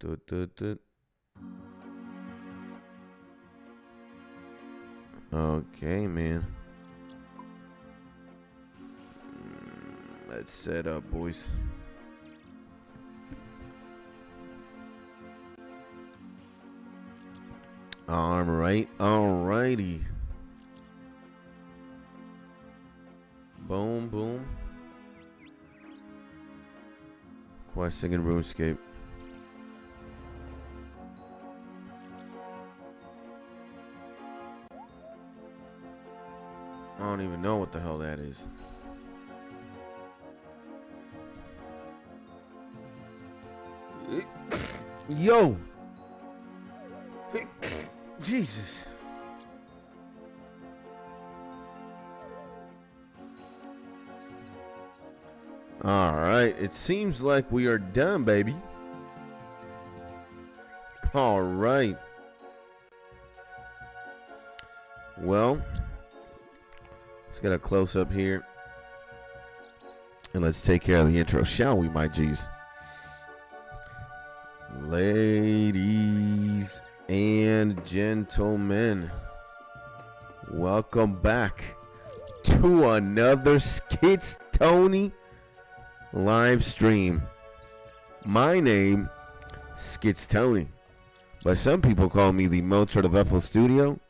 Doot, doot, doot. Okay, man. Let's set up, boys. All right, alrighty. Boom, boom. Questing in RuneScape. I don't even know what the hell that is. Yo! Jesus. All right, it seems like we are done, baby. All right. Well, let's get a close up here. And let's take care of the intro, shall we, my G's? Ladies and gentlemen, welcome back to another Skits Tony live stream. My name, Skits Tony, but some people call me the Mozart of FL Studio,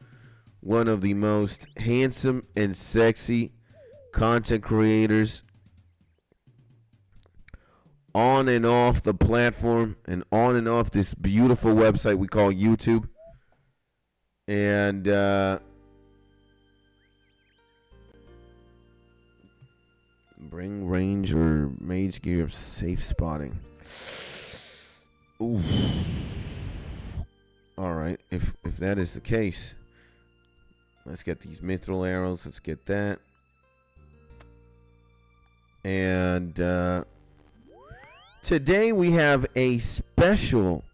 one of the most handsome and sexy content creators on and off the platform and on and off this beautiful website we call YouTube. And bring range or mage gear of safe spotting. Ooh. All right, if that is the case, let's get these mithril arrows. Let's get that. And today we have a special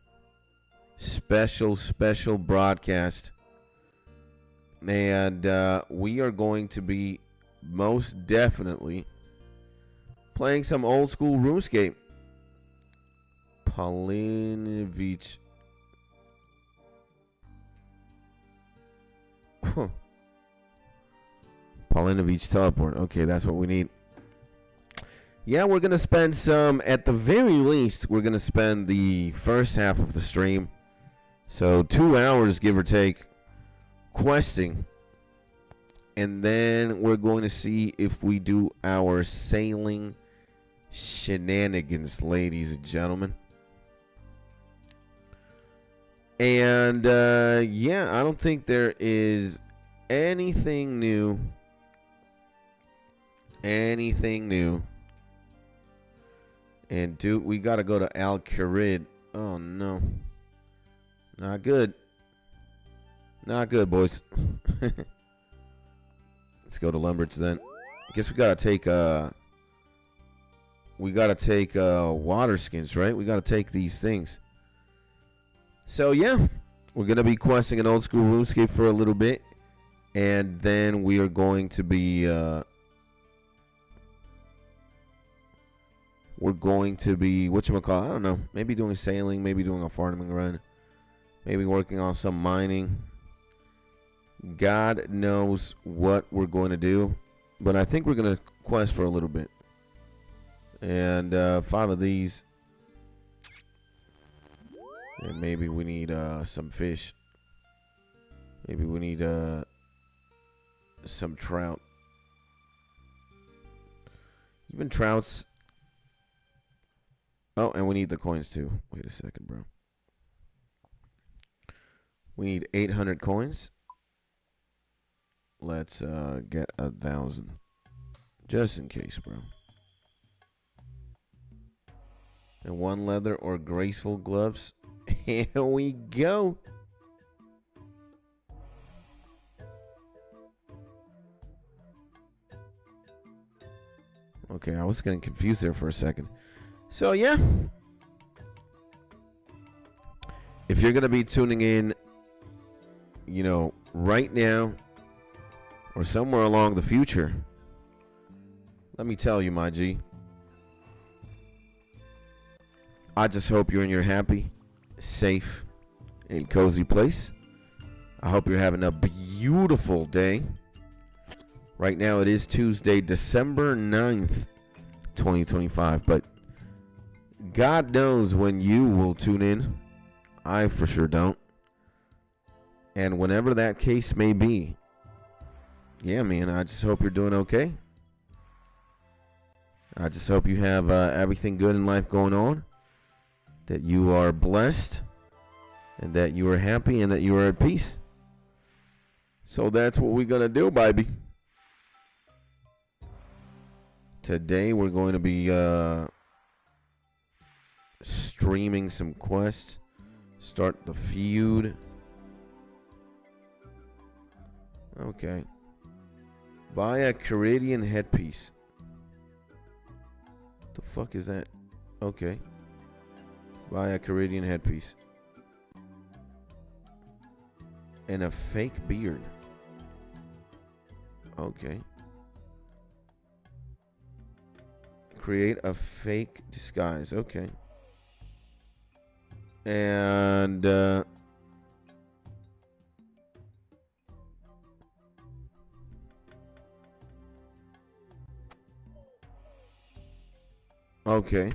broadcast, and we are going to be most definitely playing some old school RuneScape. Polinovich. Polinovich teleport. Okay, that's what we need. Yeah, we're going to spend some, at the very least, we're going to spend the first half of the stream, so 2 hours, give or take, questing. And then we're going to see if we do our sailing shenanigans, ladies and gentlemen. And, yeah, I don't think there is anything new. And dude, we gotta go to Al Kharid. Oh no. Not good. Not good, boys. Let's go to Lumbridge then. I guess we gotta take water skins, right? We gotta take these things. So yeah, we're gonna be questing an old school RuneScape for a little bit. And then we are going to be whatchamacallit, I don't know, maybe doing sailing, maybe doing a farming run, maybe working on some mining. God knows what we're going to do, but I think we're going to quest for a little bit. And 5 of these, and maybe we need some fish. Maybe we need some trout. Even trouts. Oh, and we need the coins too. Wait a second, bro. We need 800 coins. Let's get 1,000. Just in case, bro. And 1 leather or graceful gloves. Here we go. Okay, I was getting confused there for a second. So, yeah. If you're going to be tuning in, you know, right now or somewhere along the future, let me tell you, my G, I just hope you're happy. safe, and cozy place. I hope you're having a beautiful day. Right now it is Tuesday, December 9th, 2025. But God knows when you will tune in. I for sure don't. And whenever that case may be, yeah, man, I just hope you're doing okay. I just hope you have everything good in life going on. That you are blessed. And that you are happy and that you are at peace. So that's what we're going to do, baby. Today we're going to be streaming some quests. Start the feud. Okay. Buy a Caridian headpiece. The fuck is that? Okay. Buy a Caridian headpiece. And a fake beard. Okay. Create a fake disguise. Okay. And okay.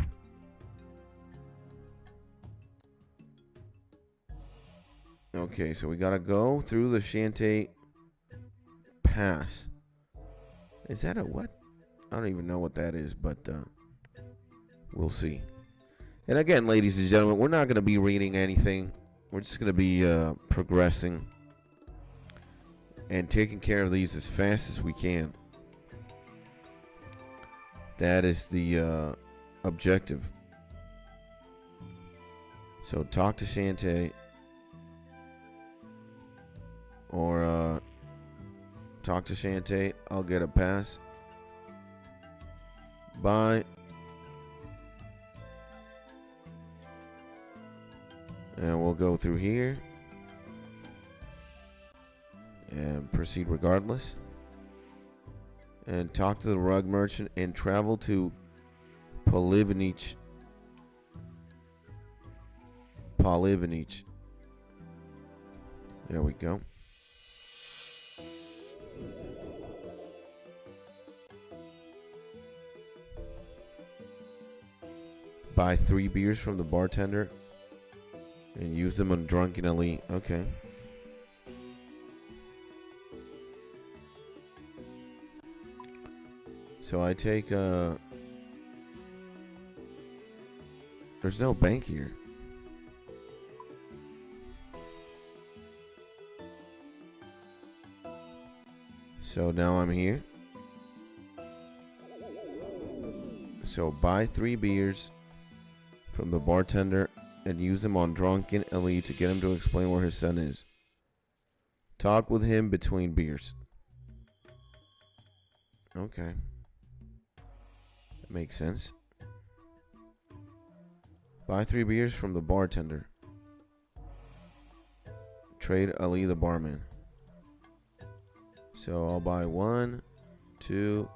Okay, so we gotta go through the Shantae Pass. Is that a what? I don't even know what that is, but we'll see. And again, ladies and gentlemen, we're not going to be reading anything. We're just going to be progressing and taking care of these as fast as we can. That is the objective. So talk to Shantae or talk to Shantae. I'll get a pass. Bye. And we'll go through here and proceed regardless. And talk to the rug merchant and travel to Polivanich. There we go. Buy 3 beers from the bartender and use them on Drunken Elite. Okay. So I take there's no bank here. So now I'm here. So buy 3 beers from the bartender and use them on Drunken Ellie to get him to explain where his son is. Talk with him between beers. Okay. That makes sense. Buy 3 beers from the bartender. Trade Ali the barman. So I'll buy 1, 2,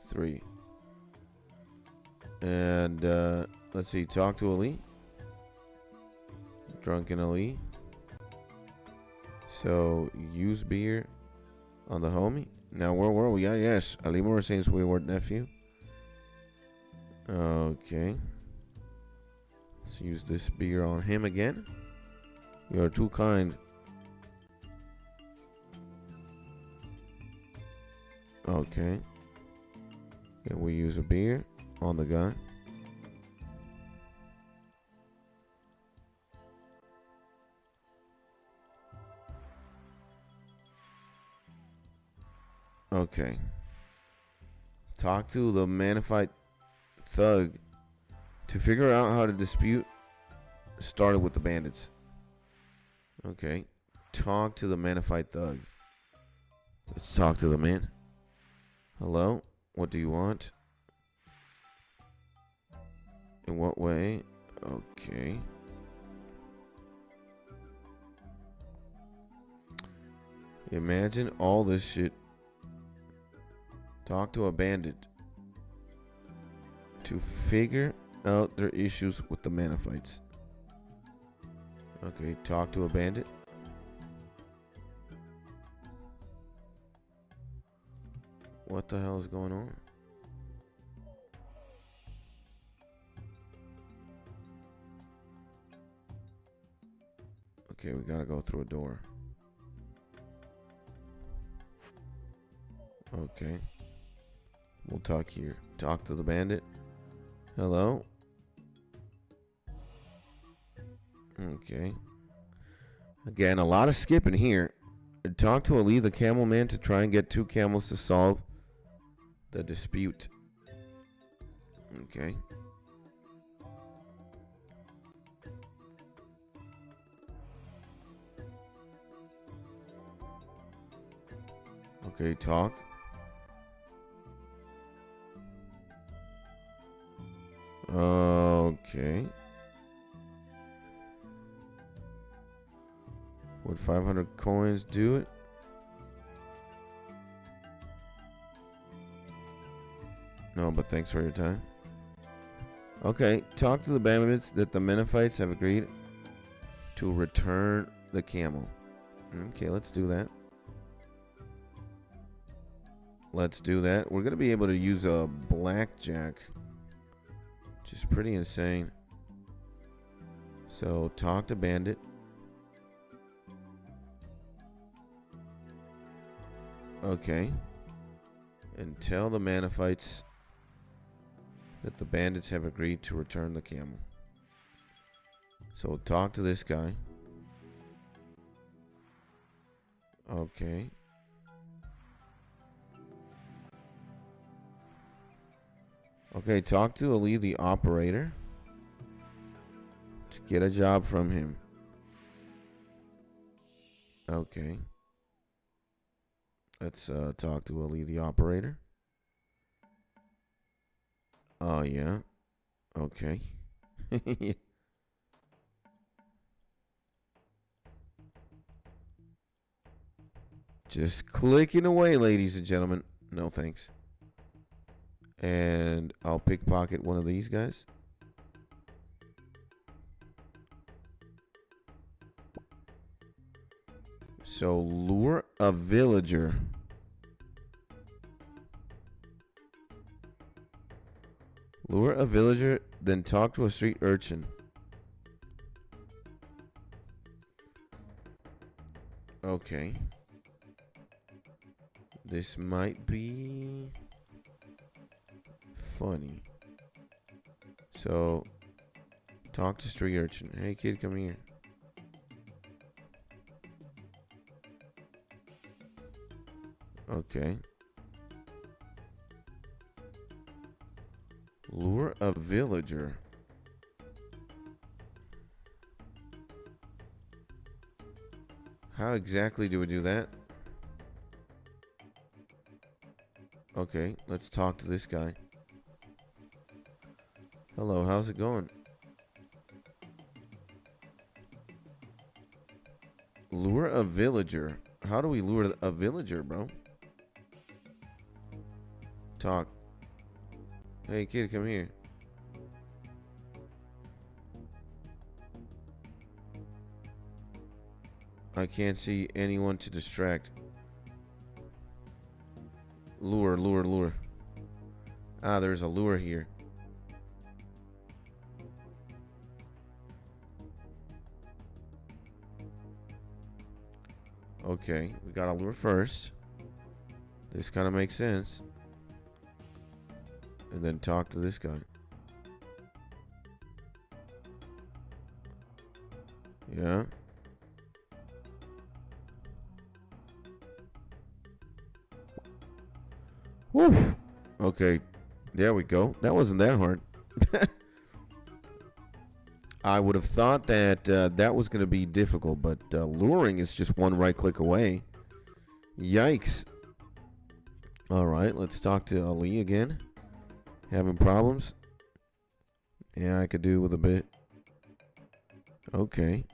3. And let's see, talk to Ali. Drunken Ali. So use beer on the homie. Now where were we? Yes, Ali Morrison's wayward nephew. Okay. Let's use this beer on him again. You are too kind. Okay. And we use a beer on the guy. Okay. Talk to the Manified Thug to figure out how to dispute started with the bandits. Okay. Talk to the Manified Thug. Let's talk to the man. Hello? What do you want? In what way? Okay. Imagine all this shit. Talk to a bandit to figure out their issues with the Maniphites. Okay, talk to a bandit. What the hell is going on? Okay, we gotta go through a door. Okay. We'll talk here. Talk to the bandit. Hello? Okay. Again, a lot of skipping here. Talk to Ali, the camel man, to try and get 2 camels to solve the dispute. Okay. Okay, talk. Okay. Would 500 coins do it? No, but thanks for your time. Okay, talk to the bandits that the Menophites have agreed to return the camel. Okay, let's do that. Let's do that. We're going to be able to use a blackjack, which is pretty insane. So, talk to bandit. Okay. And tell the Menophites that the bandits have agreed to return the camel. So talk to this guy. Okay. Okay, talk to Ali, the operator, to get a job from him. Okay. Let's talk to Ali, the operator. Oh, yeah. Okay. Just clicking away, ladies and gentlemen. No thanks. And I'll pickpocket one of these guys. So lure a villager. Lure a villager, then talk to a street urchin. Okay. This might be funny. So, talk to street urchin. Hey kid, come here. Okay. Lure a villager. How exactly do we do that? Okay, let's talk to this guy. Hello, how's it going? Lure a villager. How do we lure a villager, bro? Talk. Hey kid, come here. I can't see anyone to distract. Lure, lure, lure. Ah, there's a lure here. Okay, we got a lure first. This kind of makes sense. And then talk to this guy. Yeah. Woo. Okay. There we go. That wasn't that hard. I would have thought that that was going to be difficult, but luring is just one right click away. Yikes. All right, let's talk to Ali again. Having problems? Yeah, I could do with a bit. Okay.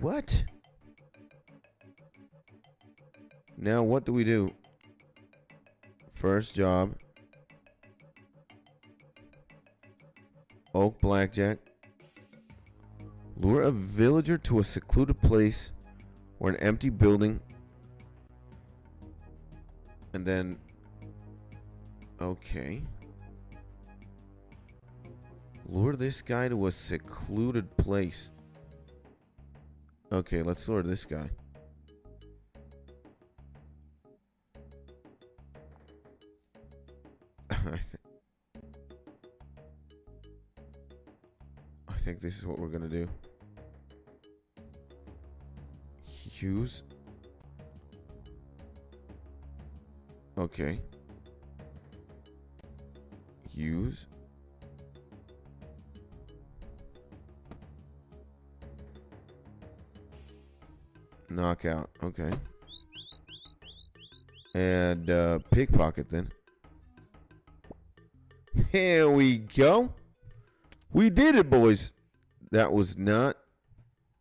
What? Now what do we do? First job. Oak blackjack. Lure a villager to a secluded place or an empty building. And then... Okay. Lure this guy to a secluded place. Okay, let's lure this guy. I think this is what we're gonna do. Use. Okay. Use. Knockout. Okay. And pickpocket then. Here we go. We did it, boys. That was not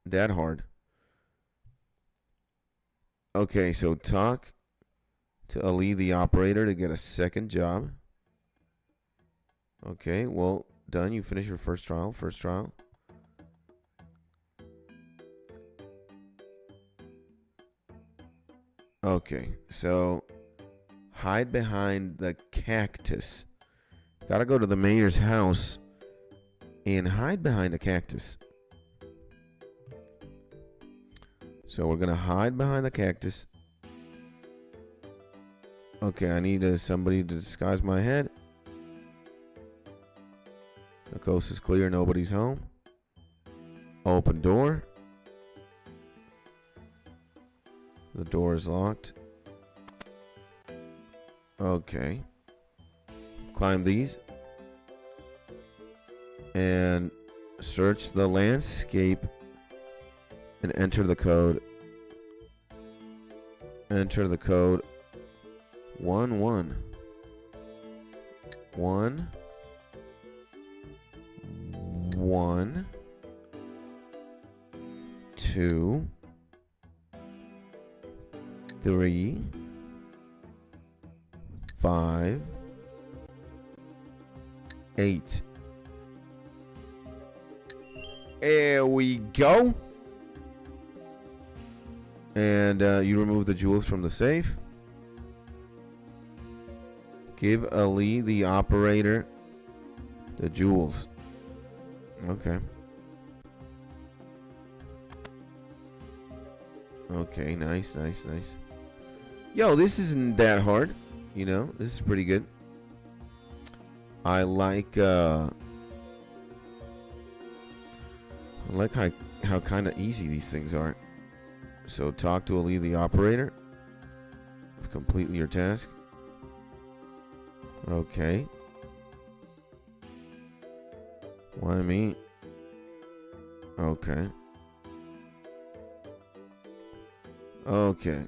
that hard. Okay, so talk to Ali, the operator, to get a second job. Okay, well, done. You finish your first trial. First trial. Okay, so hide behind the cactus. Gotta go to the mayor's house and hide behind a cactus. So we're gonna hide behind the cactus. Okay, I need somebody to disguise my head. The coast is clear, nobody's home. Open door. The door is locked. Okay. Climb these. And search the landscape and enter the code. Enter the code 1 1 1 1 2 3 5 8. There we go. And you remove the jewels from the safe. Give Ali, the operator, the jewels. Okay. Okay, nice, nice, nice. Yo, this isn't that hard. You know, this is pretty good. I like how kind of easy these things are. So talk to Ali, the operator. Complete your task. Okay. Why me? Okay. Okay.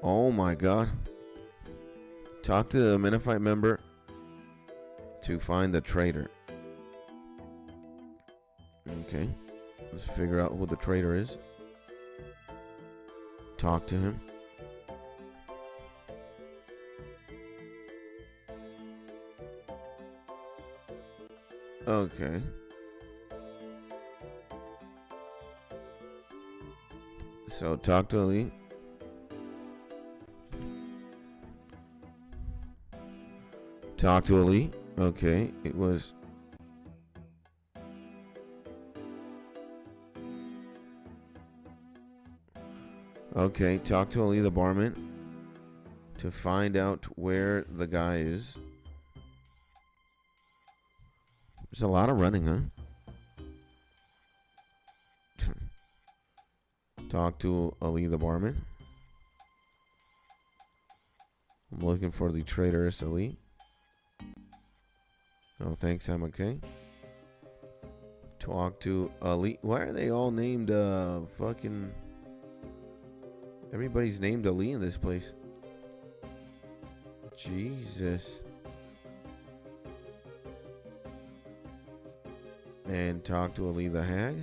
Oh my god. Talk to the Minifight member to find the traitor. Okay. Let's figure out who the traitor is. Talk to him. Okay. So talk to Ali. Talk to Ali. Okay, it was. Okay, talk to Ali, the barman, to find out where the guy is. There's a lot of running, huh? Talk to Ali, the barman. I'm looking for the traitorous Ali. Oh, thanks, I'm okay. Talk to Ali. Why are they all named fucking... Everybody's named Ali in this place. Jesus. And talk to Ali the Hag.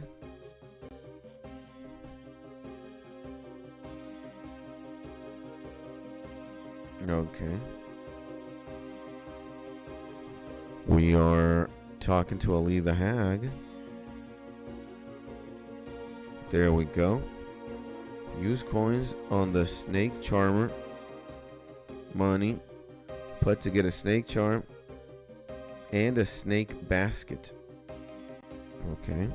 Okay. We are talking to Ali the Hag. There we go. Use coins on the snake charmer. Money. Put to get a snake charm. And a snake basket. Okay.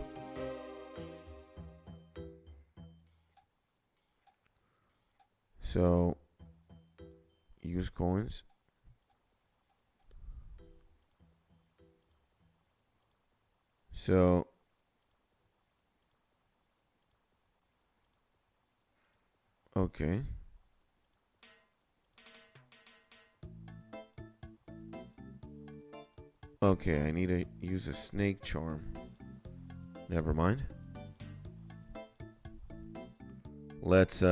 So, use coins. So, okay. Okay, I need to use a snake charm. Never mind. Let's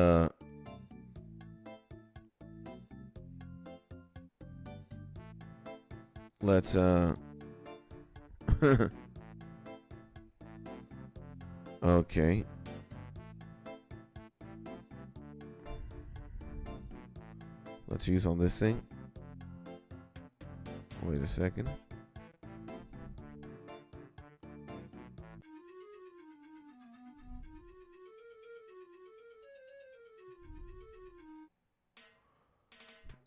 okay. Let's use on this thing. Wait a second.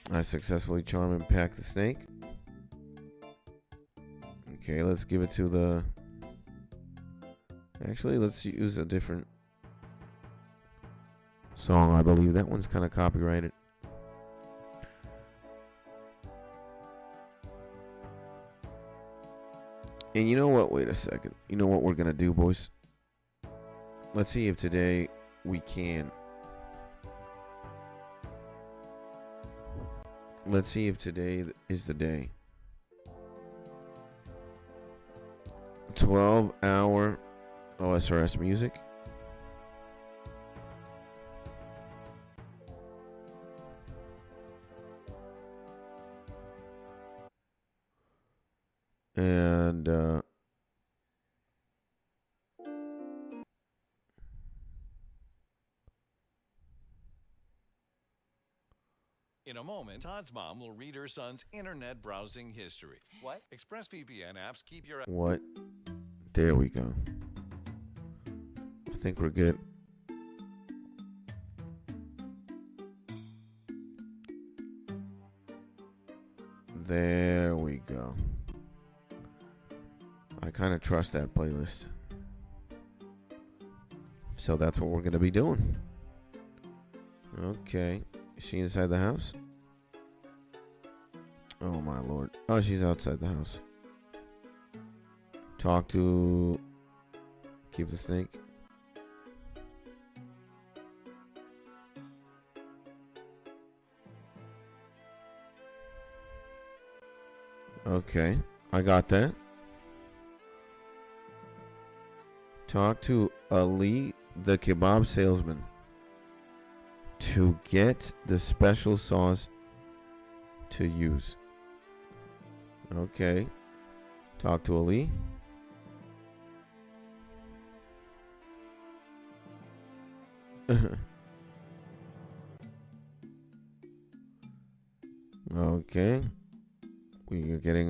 I successfully charm and pack the snake. Okay, let's give it to the... Actually, let's use a different song. I believe that one's kind of copyrighted. And you know what? Wait a second. You know what we're going to do, boys? Let's see if today we can. Let's see if today is the day. 12-hour osrs music. And in a moment, Todd's mom will read her son's internet browsing history. What? ExpressVPN apps keep your... what? There we go. I think we're good. There we go. I kind of trust that playlist. So that's what we're going to be doing. Okay. Is she inside the house? Oh my lord. Oh, she's outside the house. Talk to... Keep the snake. Okay. I got that. Talk to Ali, the kebab salesman, to get the special sauce to use. Okay. Talk to Ali. Okay. We are getting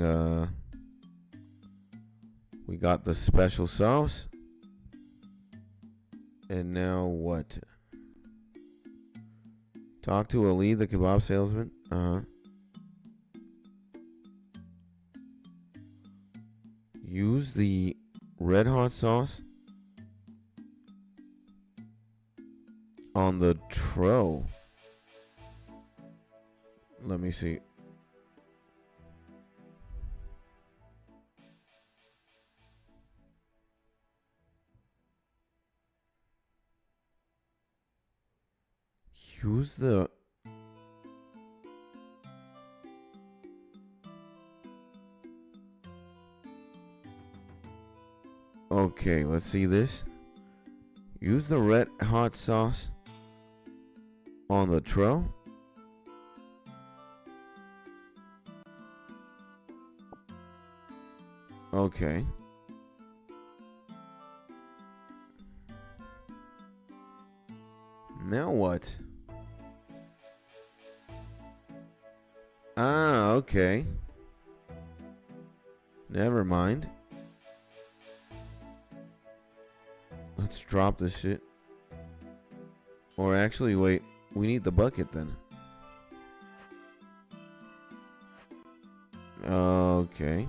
we got the special sauce. And now what? Talk to Ali, the kebab salesman. Use the red hot sauce on the tro. Let me see. Use the... Okay, let's see this. Use the red hot sauce on the tro. Okay. Now what? Ah, okay. Never mind. Let's drop this shit. Or actually, wait. We need the bucket then. Okay.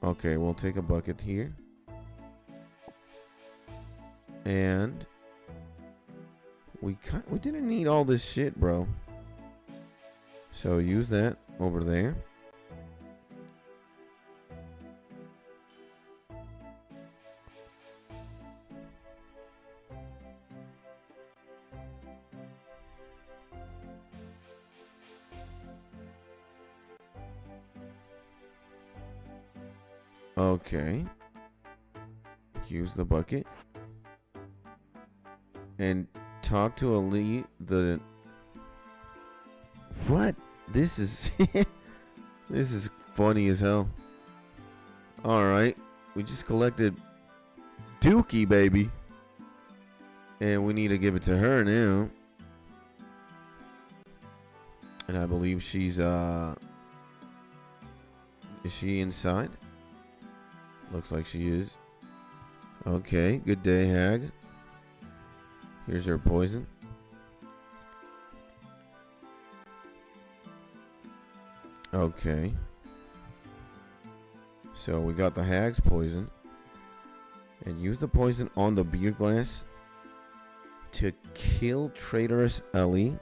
Okay, we'll take a bucket here. And we didn't need all this shit, bro. So use that over there. Okay. Use the bucket. And talk to Ali the... What? This is... This is funny as hell. Alright. We just collected Dookie, baby. And we need to give it to her now. And I believe she's, Is she inside? Looks like she is. Okay, good day, hag. Here's her poison. Okay. So we got the hag's poison. And use the poison on the beer glass to kill traitorous Ellie.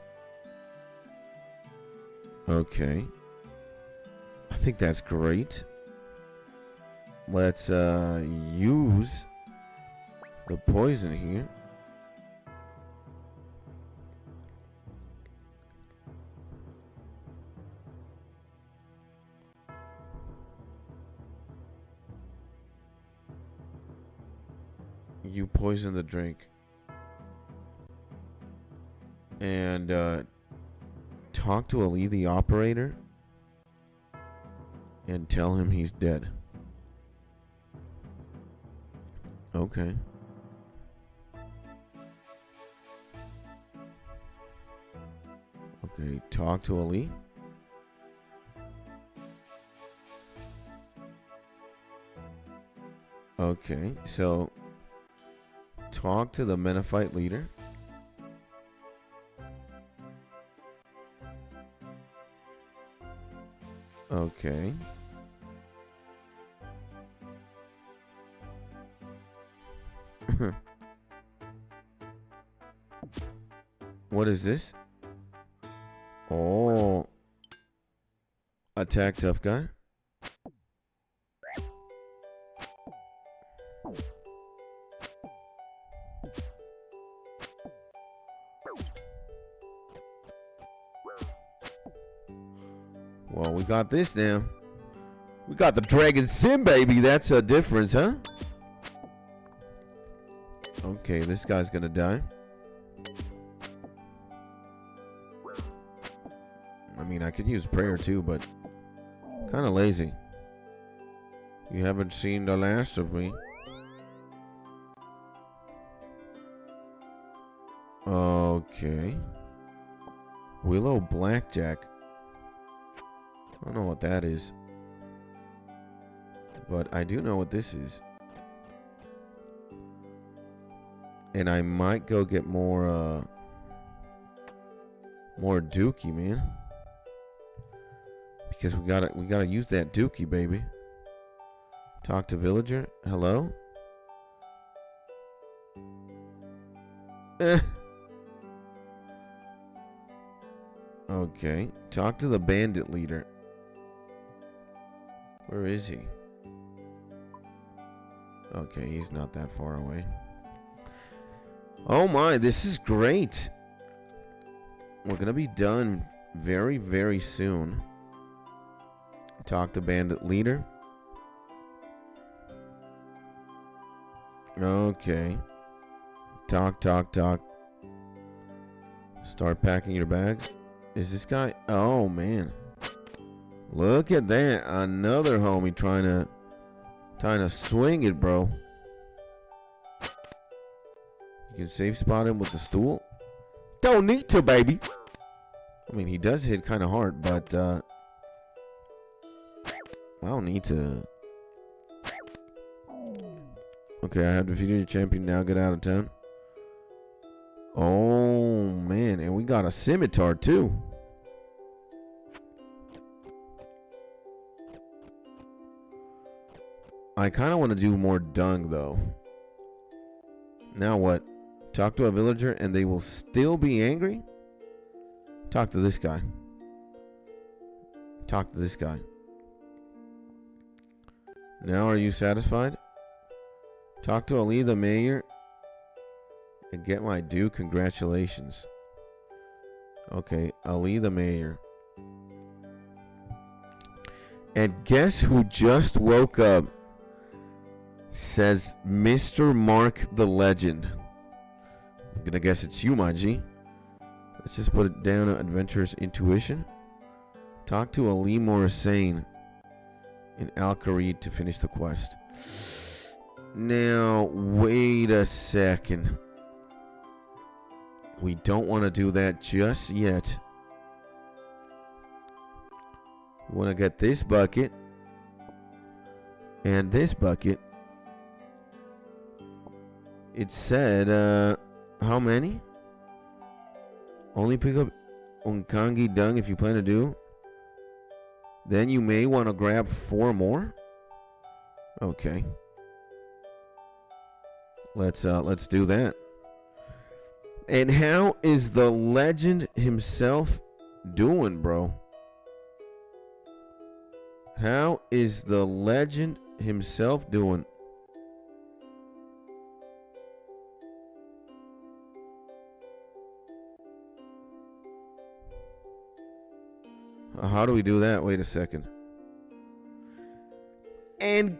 Okay. I think that's great. Let's use the poison here. You poison the drink. And talk to Ali the operator and tell him he's dead. Okay. Okay, talk to Ali. Okay, so talk to the Menifite leader. Okay. What is this? Oh. Attack tough guy. Well, we got this now. We got the Dragon Sim, baby. That's a difference, huh? Okay, this guy's gonna die. I mean, I could use prayer too, but kind of lazy. You haven't seen the last of me. Okay. Willow Blackjack. I don't know what that is. But I do know what this is. And I might go get more Dookie, man. Because we gotta use that Dookie, baby. Talk to villager. Hello? Okay. Talk to the bandit leader. Where is he? Okay, he's not that far away. Oh my, this is great. We're gonna be done very, very soon. Talk to bandit leader. Okay. Talk. Start packing your bags. Is this guy? Oh man. Look at that. Another homie trying to swing it, bro. You can safe spot him with the stool. Don't need to, baby. I mean, he does hit kind of hard, but I don't need to. Okay, I have defeated your champion. Now get out of town. Oh, man. And we got a scimitar, too. I kind of want to do more dung, though. Now what? Talk to a villager and they will still be angry? Talk to this guy. Talk to this guy. Now are you satisfied? Talk to Ali, the mayor, and get my due. Congratulations. Okay, Ali, the mayor. And guess who just woke up? Says Mr. Mark the Legend. I'm gonna guess it's you, my G. Let's just put it down to Adventurous Intuition. Talk to Ali Morrisane in Al Kharid to finish the quest. Now, wait a second. We don't want to do that just yet. We want to get this bucket and this bucket. It said, how many? Only pick up Unkangi Dung if you plan to do. Then you may want to grab 4 more. Okay. Let's do that. And how is the legend himself doing, bro? How is the legend himself doing? How do we do that? Wait a second. And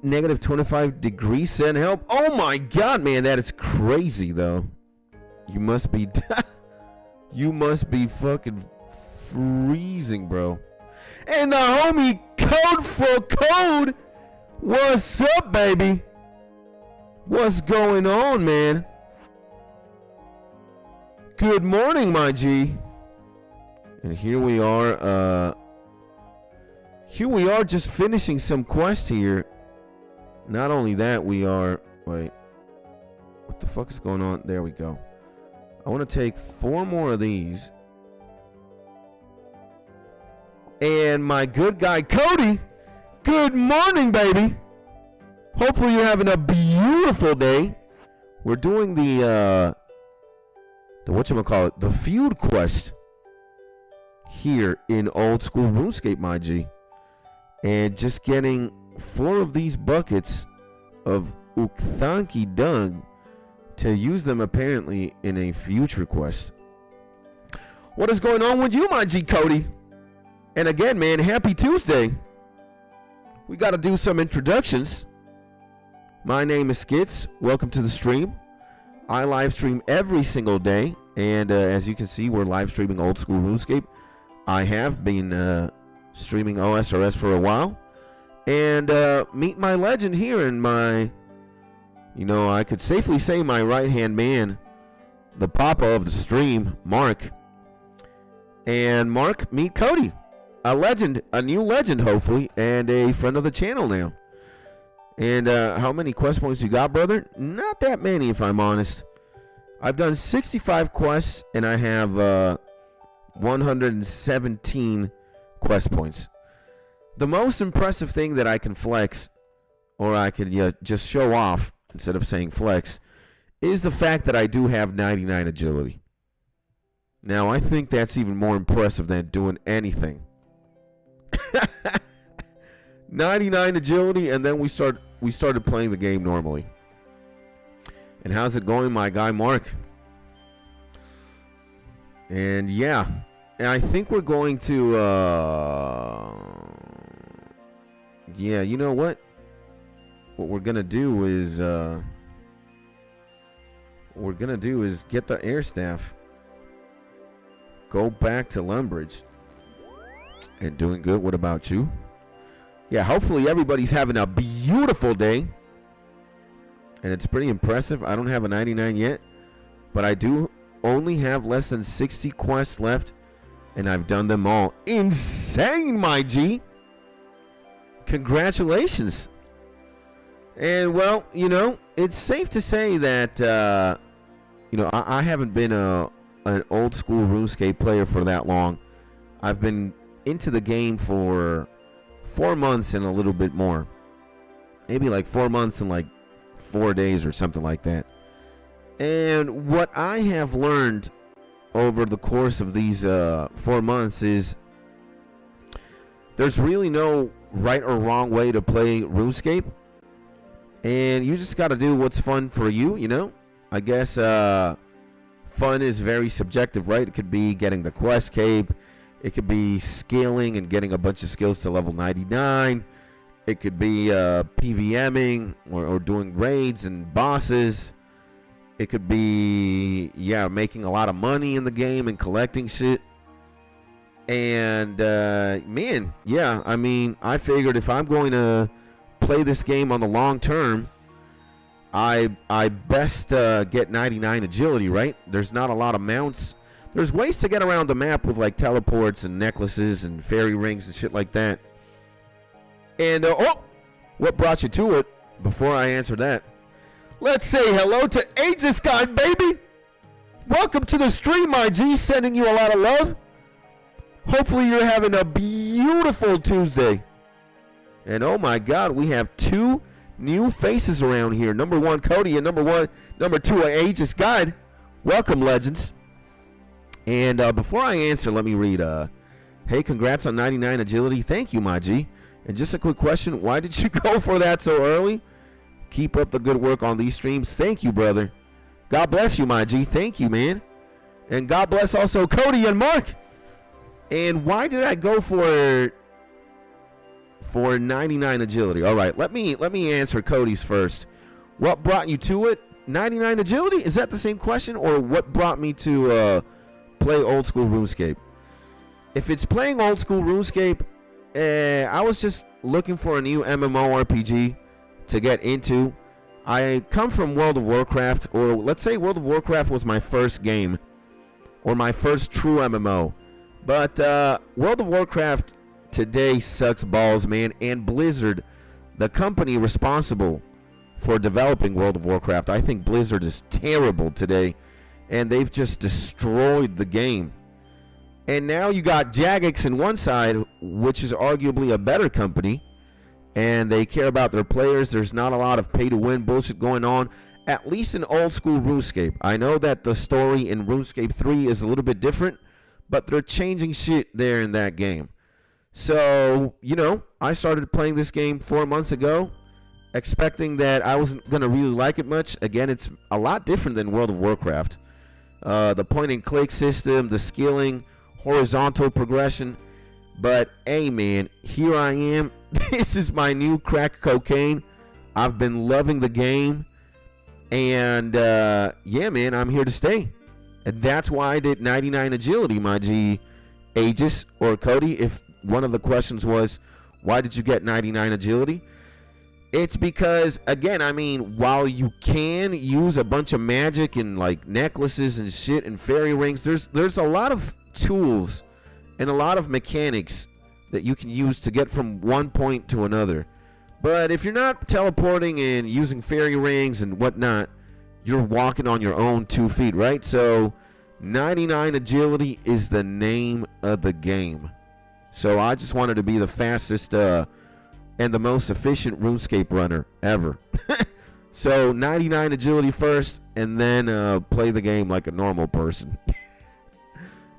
negative 25 degrees send help. Oh my god, man, that is crazy though. You must be you must be fucking freezing, bro. And the homie Code for Code. What's up, baby? What's going on, man? Good morning, my G. And here we are just finishing some quests here. Not only that, we are... Wait. What the fuck is going on? There we go. I want to take 4 more of these. And my good guy, Cody. Good morning, baby. Hopefully you're having a beautiful day. We're doing the whatchamacallit, the feud quest here in old school RuneScape, my G. And just getting 4 of these buckets of Ukthanki Dung to use them apparently in a future quest. What is going on with you, my G, Cody? And again, man, happy Tuesday. We got to do some introductions. My name is Skits. Welcome to the stream. I live stream every single day. And as you can see, we're live streaming old school RuneScape. I have been streaming OSRS for a while. And meet my legend here in my, I could safely say my right-hand man, the papa of the stream, Mark. And Mark, meet Cody. A legend, a new legend, hopefully, and a friend of the channel now. And how many quest points you got, brother? Not that many, if I'm honest. I've done 65 quests, and I have 117 quest points. The most impressive thing that I can flex, or I could just show off, instead of saying flex, is the fact that I do have 99 agility. Now, I think that's even more impressive than doing anything. 99 agility, and then we started playing the game normally. And how's it going, my guy Mark? And yeah, and I think we're going to yeah, you know what we're gonna do is get the air staff, go back to Lumbridge. And doing good. What about you? Yeah, hopefully everybody's having a beautiful day. And it's pretty impressive. I don't have a 99 yet, but I do only have less than 60 quests left, and I've done them all. Insane, my G. Congratulations. And, well, it's safe to say that, I haven't been an old school RuneScape player for that long. I've been into the game for 4 months and a little bit more. Maybe like 4 months and like 4 days or something like that. And what I have learned over the course of these 4 months is there's really no right or wrong way to play RuneScape. And you just got to do what's fun for you, I guess fun is very subjective, right? It could be getting the quest cape. It could be scaling and getting a bunch of skills to level 99. It could be PVMing or doing raids and bosses. It could be, making a lot of money in the game and collecting shit. And, I figured if I'm going to play this game on the long term, I best get 99 agility, right? There's not a lot of mounts. There's ways to get around the map with like teleports and necklaces and fairy rings and shit like that. And, what brought you to it? Before I answer that, let's say hello to Aegis God, baby. Welcome to the stream, my G. Sending you a lot of love. Hopefully you're having a beautiful Tuesday. And oh my God, we have 2 new faces around here. Number 1, Cody, and number 2, Aegis God. Welcome, legends. And before I answer, let me read. Hey, congrats on 99 agility. Thank you, my G. And just a quick question. Why did you go for that so early? Keep up the good work on these streams. Thank you, brother. God bless you, my G. Thank you, man. And God bless also Cody and Mark. And why did I go for 99 agility? All right, let me answer Cody's first. What brought you to it? 99 agility? Is that the same question? Or what brought me to play old school RuneScape? If it's playing old school RuneScape, I was just looking for a new MMORPG to get into. I come from World of Warcraft, or let's say World of Warcraft was my first game, or my first true MMO. But World of Warcraft today sucks balls, man. And Blizzard, the company responsible for developing World of Warcraft, I think Blizzard is terrible today. And they've just destroyed the game. And now you got Jagex on one side, which is arguably a better company. And they care about their players. There's not a lot of pay-to-win bullshit going on, at least in old-school RuneScape. I know that the story in RuneScape 3 is a little bit different, but they're changing shit there in that game. So, I started playing this game 4 months ago, expecting that I wasn't going to really like it much. Again, it's a lot different than World of Warcraft. The point-and-click system, the skilling, horizontal progression. But, hey, man, here I am. This is my new crack cocaine. I've been loving the game. And, man, I'm here to stay. And that's why I did 99 agility, my G. Aegis or Cody, if one of the questions was, why did you get 99 agility? It's because, again, while you can use a bunch of magic and like necklaces and shit and fairy rings, there's a lot of tools and a lot of mechanics that you can use to get from one point to another. But if you're not teleporting and using fairy rings and whatnot, you're walking on your own 2 feet, right? So 99 agility is the name of the game. So I just wanted to be the fastest and the most efficient RuneScape runner ever. So 99 agility first, and then play the game like a normal person.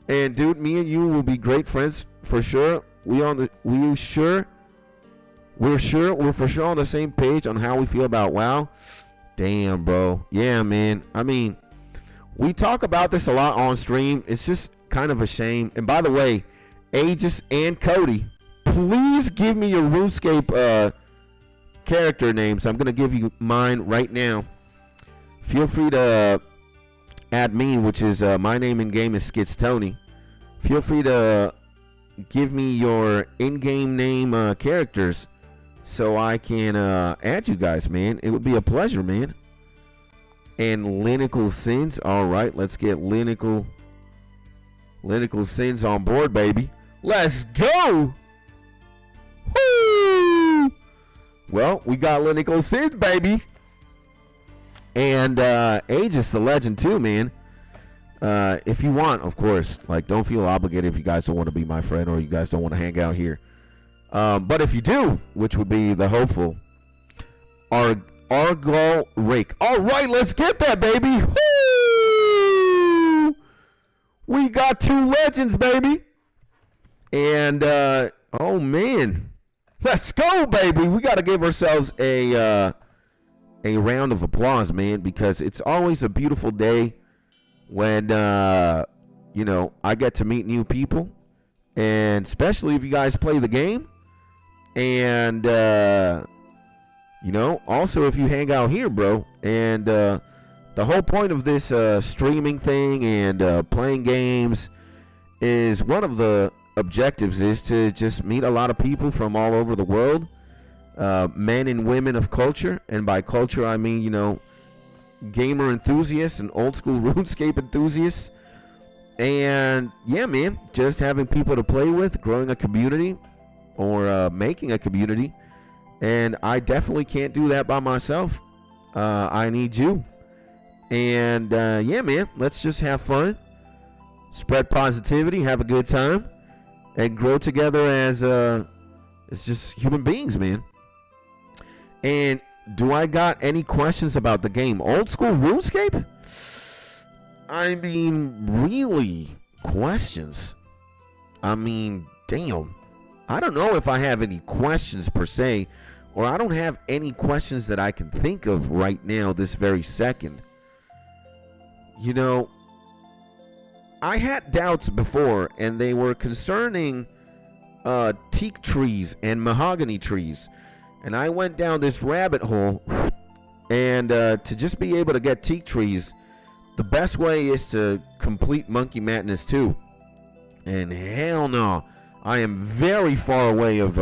And dude, me and you will be great friends for sure. We're for sure on the same page on how we feel about WoW. Damn, bro. Yeah, man. We talk about this a lot on stream. It's just kind of a shame. And by the way, Aegis and Cody, please give me your RuneScape character names. I'm going to give you mine right now. Feel free to add me, which is my name in game is SkitsTony. Feel free to give me your in-game name characters so I can add you guys, man. It would be a pleasure, man. And Linical Sins. All right, let's get Linical Sins on board, baby. Let's go! Woo! Well, we got Clinical Sid, baby. And Aegis the Legend, too, man. If you want, of course. Like, don't feel obligated if you guys don't want to be my friend or you guys don't want to hang out here. But if you do, which would be the hopeful, Argol Rake. All right, let's get that, baby. Woo! We got 2 legends, baby. And, oh, man. Let's go, baby. We got to give ourselves a round of applause, man, because it's always a beautiful day when, you know, I get to meet new people. And especially if you guys play the game. And, you know, also if you hang out here, bro. And the whole point of this streaming thing and playing games is one of the objectives is to just meet a lot of people from all over the world, men and women of culture. And by culture, I mean, you know, gamer enthusiasts and old school RuneScape enthusiasts. And yeah, man, just having people to play with, growing a community or making a community. And I definitely can't do that by myself. I need you. And yeah, man, let's just have fun, spread positivity, have a good time, and grow together as it's just human beings, man. And do I got any questions about the game? Old school RuneScape? I mean, really, questions? I mean, damn. I don't know if I have any questions per se, or I don't have any questions that I can think of right now, this very second. You know, I had doubts before, and they were concerning teak trees and mahogany trees. And I went down this rabbit hole, and to just be able to get teak trees, the best way is to complete Monkey Madness 2. And hell no, I am very far away of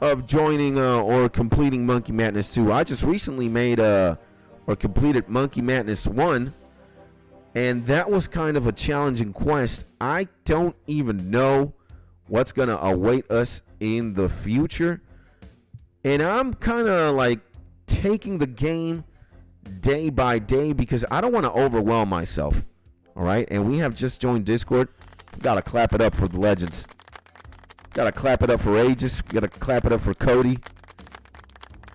of joining or completing Monkey Madness 2. I just recently made or completed Monkey Madness 1, and that was kind of a challenging quest. I don't even know what's going to await us in the future. And I'm kind of like taking the game day by day because I don't want to overwhelm myself. All right. And we have just joined Discord. Got to clap it up for the legends. Got to clap it up for Aegis. Got to clap it up for Cody.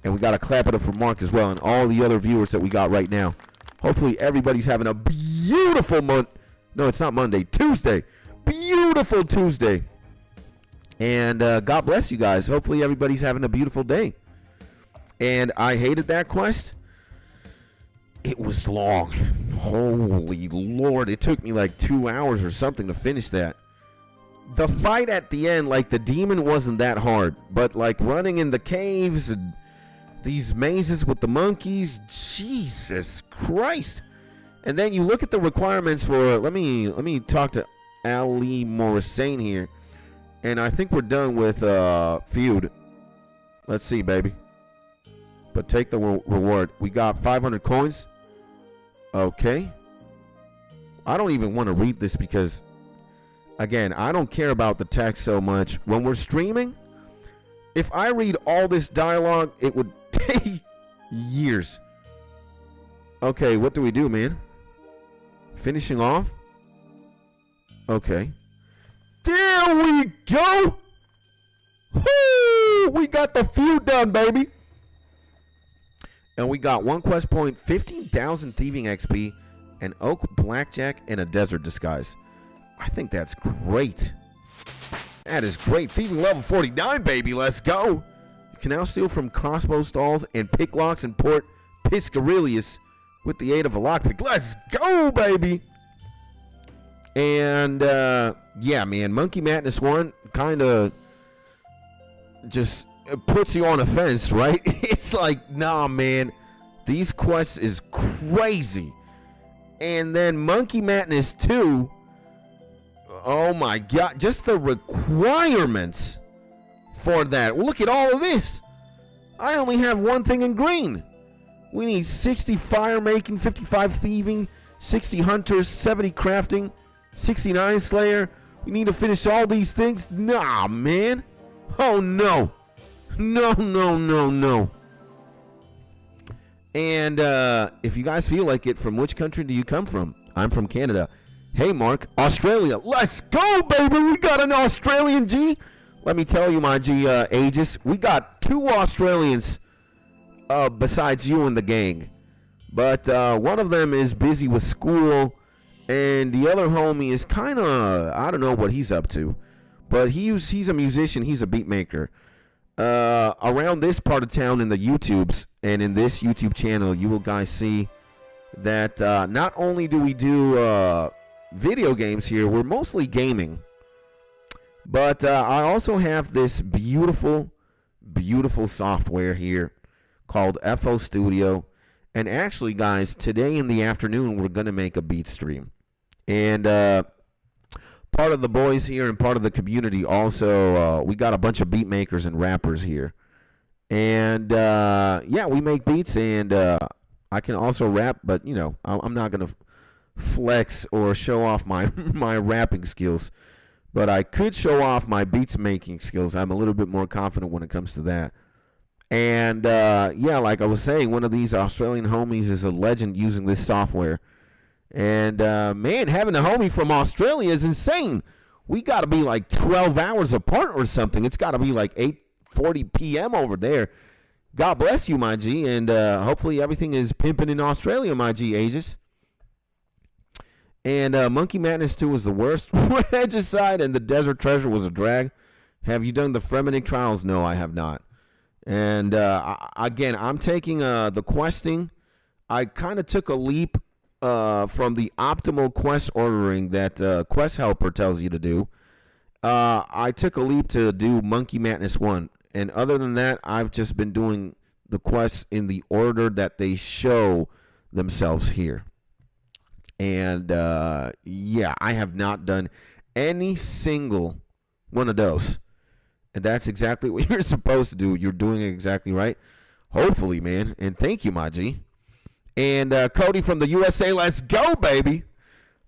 And we got to clap it up for Mark as well and all the other viewers that we got right now. Hopefully everybody's having a beautiful month. No, it's not Monday. Tuesday. Beautiful Tuesday. And God bless you guys. Hopefully everybody's having a beautiful day. And I hated that quest. It was long. Holy Lord. It took me like 2 hours or something to finish that. The fight at the end, like the demon wasn't that hard. But like running in the caves and these mazes with the monkeys. Jesus Christ. And then you look at the requirements for, let me talk to Ali Morrisane here. And I think we're done with feud. Let's see, baby. But take the reward. We got 500 coins. Okay. I don't even want to read this because, again, I don't care about the text so much. When we're streaming, if I read all this dialogue, it would take years. Okay, what do we do, man? Finishing off? Okay. There we go. Woo! We got the feud done, baby. And we got 1 quest point, 15,000 thieving XP, an oak blackjack, and a desert disguise. I think that's great. That is great. Thieving level 49, baby. Let's go. You can now steal from crossbow stalls and picklocks and port Piscarilius with the aid of a lockpick. Let's go, baby. And, yeah, man, Monkey Madness 1 kind of just puts you on a fence, right? It's like, nah, man, these quests is crazy. And then Monkey Madness 2, oh my God, just the requirements for that. Look at all of this. I only have one thing in green. We need 60 fire making, 55 thieving, 60 hunters, 70 crafting, 69 slayer. We need to finish all these things. Nah, man. Oh no. No, no, no, no. And if you guys feel like it, from which country do you come from? I'm from Canada. Hey, Mark, Australia. Let's go, baby. We got an Australian G. Let me tell you, my G Aegis, we got 2 Australians besides you and the gang. But one of them is busy with school, and the other homie is kind of, I don't know what he's up to. But he's a musician. He's a beat maker. Around this part of town in the YouTubes and in this YouTube channel, you will guys see that not only do we do video games here, we're mostly gaming. But I also have this beautiful, beautiful software here called FO Studio. And actually, guys, today in the afternoon, we're going to make a beat stream. And part of the boys here and part of the community also, we got a bunch of beat makers and rappers here. And, yeah, we make beats, and I can also rap, but, you know, I'm not going to flex or show off my, my rapping skills. But I could show off my beats making skills. I'm a little bit more confident when it comes to that. And, yeah, like I was saying, one of these Australian homies is a legend using this software. And, man, having a homie from Australia is insane. We got to be like 12 hours apart or something. It's got to be like 8:40 p.m. over there. God bless you, my G. And hopefully everything is pimping in Australia, my G, Aegis. And Monkey Madness 2 was the worst. Regicide and the Desert Treasure was a drag. Have you done the Fremennik Trials? No, I have not. And, again, I'm taking the questing. I kind of took a leap from the optimal quest ordering that Quest Helper tells you to do. I took a leap to do Monkey Madness 1. And other than that, I've just been doing the quests in the order that they show themselves here. And, yeah, I have not done any single one of those. And that's exactly what you're supposed to do. You're doing it exactly right. Hopefully, man. And thank you, my G. And Cody from the USA, let's go, baby.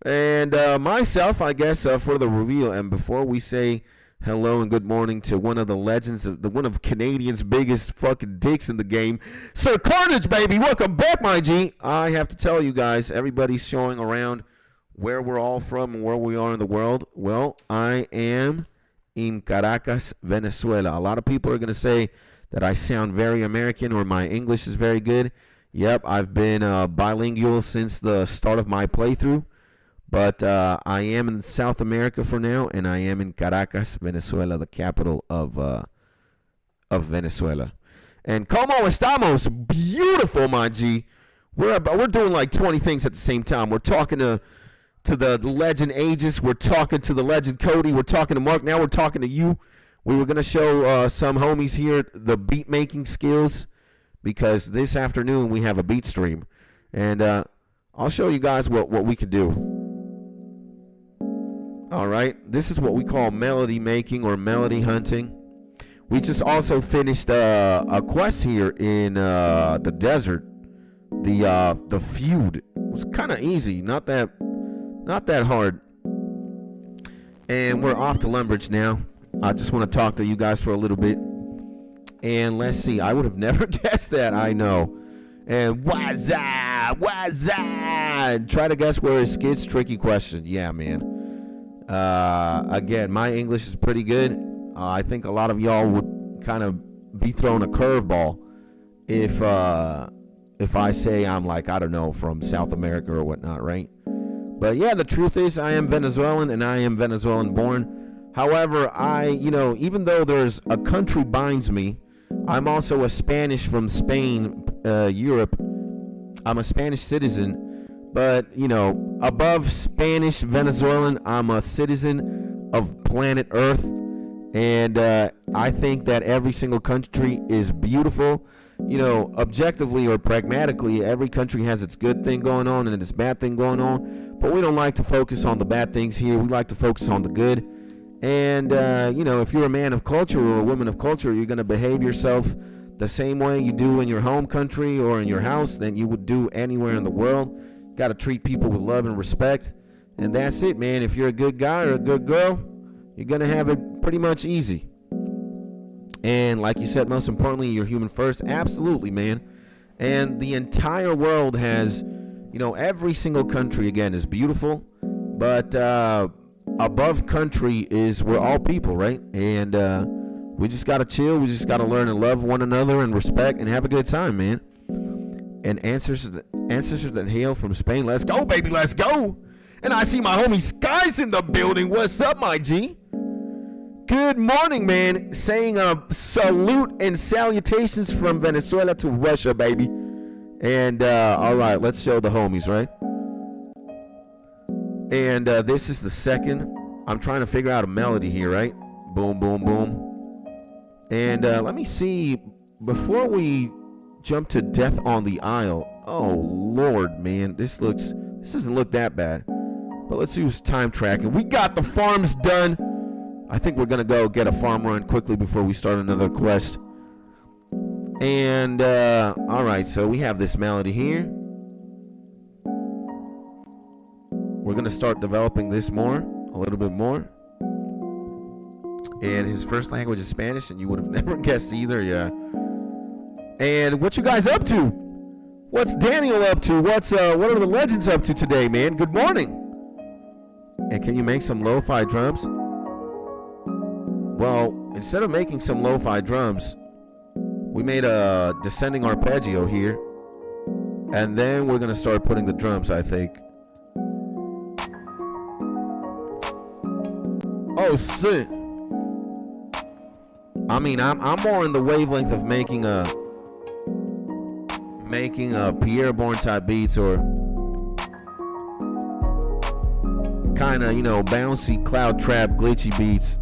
And myself, I guess, for the reveal. And before we say hello and good morning to one of the legends, one of Canadians' biggest fucking dicks in the game, Sir Carnage, baby. Welcome back, my G. I have to tell you guys, everybody's showing around where we're all from and where we are in the world. Well, I am in Caracas, Venezuela. A lot of people are going to say that I sound very American or my English is very good. Yep, I've been bilingual since the start of my playthrough. But I am in South America for now, and I am in Caracas, Venezuela, the capital of Venezuela. And como estamos? Beautiful, my G. We're doing like 20 things at the same time. We're talking to the legend Aegis. We're talking to the legend Cody. We're talking to Mark. Now we're talking to you. We were going to show some homies here the beat making skills because this afternoon we have a beat stream. And I'll show you guys what we can do. All right. This is what we call melody making or melody hunting. We just also finished a quest here in the desert. The feud. It was kind of easy. Not that hard. And we're off to Lumbridge now. I just want to talk to you guys for a little bit. And let's see. I would have never guessed that. I know. And what's up? Try to guess where his skid's tricky question. Yeah, man. Again, my English is pretty good. I think a lot of y'all would kind of be thrown a curveball if I say I'm like, I don't know, from South America or whatnot, right? But yeah, the truth is I am Venezuelan and I am Venezuelan born. However, even though there's a country binds me, I'm also a Spanish from Spain, Europe. I'm a Spanish citizen, but, above Spanish Venezuelan, I'm a citizen of planet Earth. And I think that every single country is beautiful. Objectively or pragmatically, every country has its good thing going on and its bad thing going on. But we don't like to focus on the bad things here. We like to focus on the good. And, if you're a man of culture or a woman of culture, you're going to behave yourself the same way you do in your home country or in your house than you would do anywhere in the world. Got to treat people with love and respect. And that's it, man. If you're a good guy or a good girl, you're going to have it pretty much easy. And like you said, most importantly, you're human first. Absolutely, man. And the entire world has, you know, every single country, again, is beautiful. But above country is we're all people, right? And we just got to chill. We just got to learn and love one another and respect and have a good time, man. And ancestors that hail from Spain. Let's go, baby. Let's go. And I see my homie Sky's in the building. What's up, my G? Good morning, man. Saying a salute and salutations from Venezuela to Russia, baby. And all right, let's show the homies, right? And this is the second. I'm trying to figure out a melody here, right? Boom, boom, boom. And let me see. Before we jump to Death on the Isle. Oh, Lord, man. This doesn't look that bad. But let's use time tracking. We got the farms done. I think we're going to go get a farm run quickly before we start another quest. And, all right, so we have this melody here. We're going to start developing this more, a little bit more. And his first language is Spanish, and you would have never guessed either, yeah. And what you guys up to? What's Daniel up to? What are the legends up to today, man? Good morning. And can you make some lo-fi drums? Well, instead of making some lo-fi drums, we made a descending arpeggio here. And then we're going to start putting the drums, I think. Oh, shit. I mean, I'm more in the wavelength of making a Pierre Bourne type beats or kind of, you know, bouncy cloud trap glitchy beats.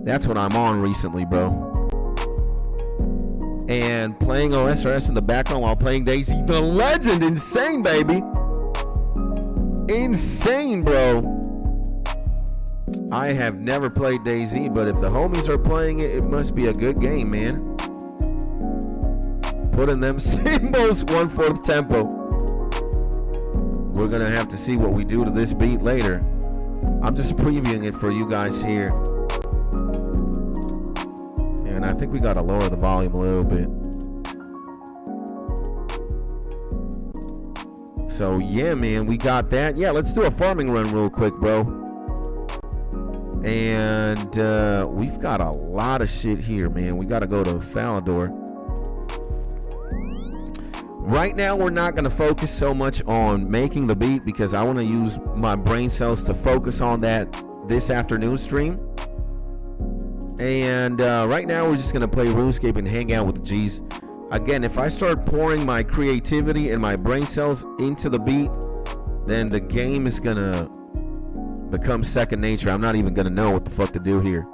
That's what I'm on recently, bro. And playing osrs in the background while playing Daisy. The legend. Insane, baby. Insane, bro. I have never played DayZ, but if the homies are playing it, it must be a good game, man. Put in them cymbals, 1/4 tempo. We're gonna have to see what we do to this beat later. I'm just previewing it for you guys here. And I think we gotta lower the volume a little bit. So yeah, man, we got that. Yeah, let's do a farming run real quick, bro. And we've got a lot of shit here, man. We gotta go to Falador. Right now, we're not gonna focus so much on making the beat because I want to use my brain cells to focus on that this afternoon stream. And right now, we're just gonna play RuneScape and hang out with the G's. Again, if I start pouring my creativity and my brain cells into the beat, then the game is gonna become second nature. I'm not even gonna know what the fuck to do here.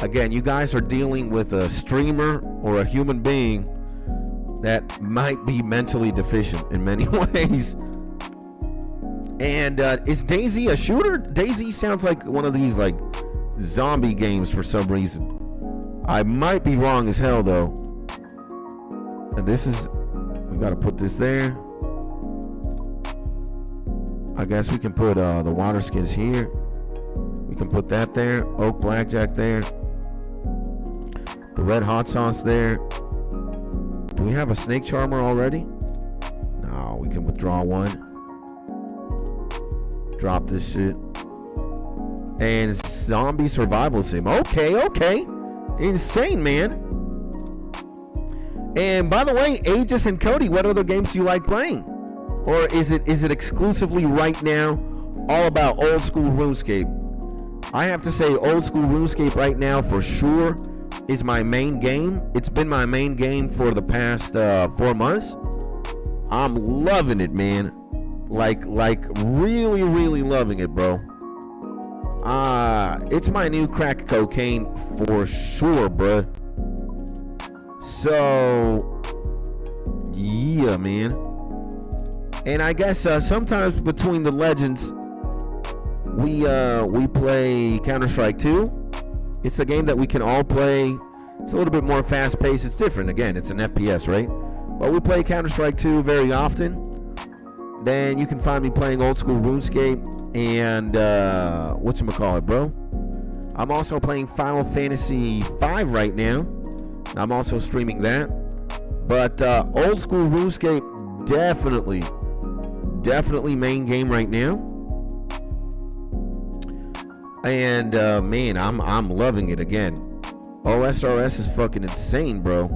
Again, you guys are dealing with a streamer or a human being that might be mentally deficient in many ways. And is DayZ a shooter? DayZ sounds like one of these like zombie games for some reason. I might be wrong as hell though. And this is, we gotta put this there. I guess we can put the water skins here. We can put that there. Oak blackjack there. The red hot sauce there. Do we have a snake charmer already? No, we can withdraw one. Drop this shit. And zombie survival sim. Okay. Insane, man. And by the way, Aegis and Cody, what other games do you like playing? Or is it exclusively right now all about old school RuneScape? I have to say old school RuneScape right now for sure is my main game. It's been my main game for the past 4 months. I'm loving it, man. Like really, really loving it, bro. It's my new crack cocaine for sure, bro. So, yeah, man. And I guess sometimes between the legends, we play Counter-Strike 2. It's a game that we can all play. It's a little bit more fast-paced. It's different. Again, it's an FPS, right? But we play Counter-Strike 2 very often. Then you can find me playing old school RuneScape and whatchamacallit, bro? I'm also playing Final Fantasy 5 right now. I'm also streaming that. But old school RuneScape, definitely main game right now. And man, I'm loving it again. OSRS is fucking insane, bro.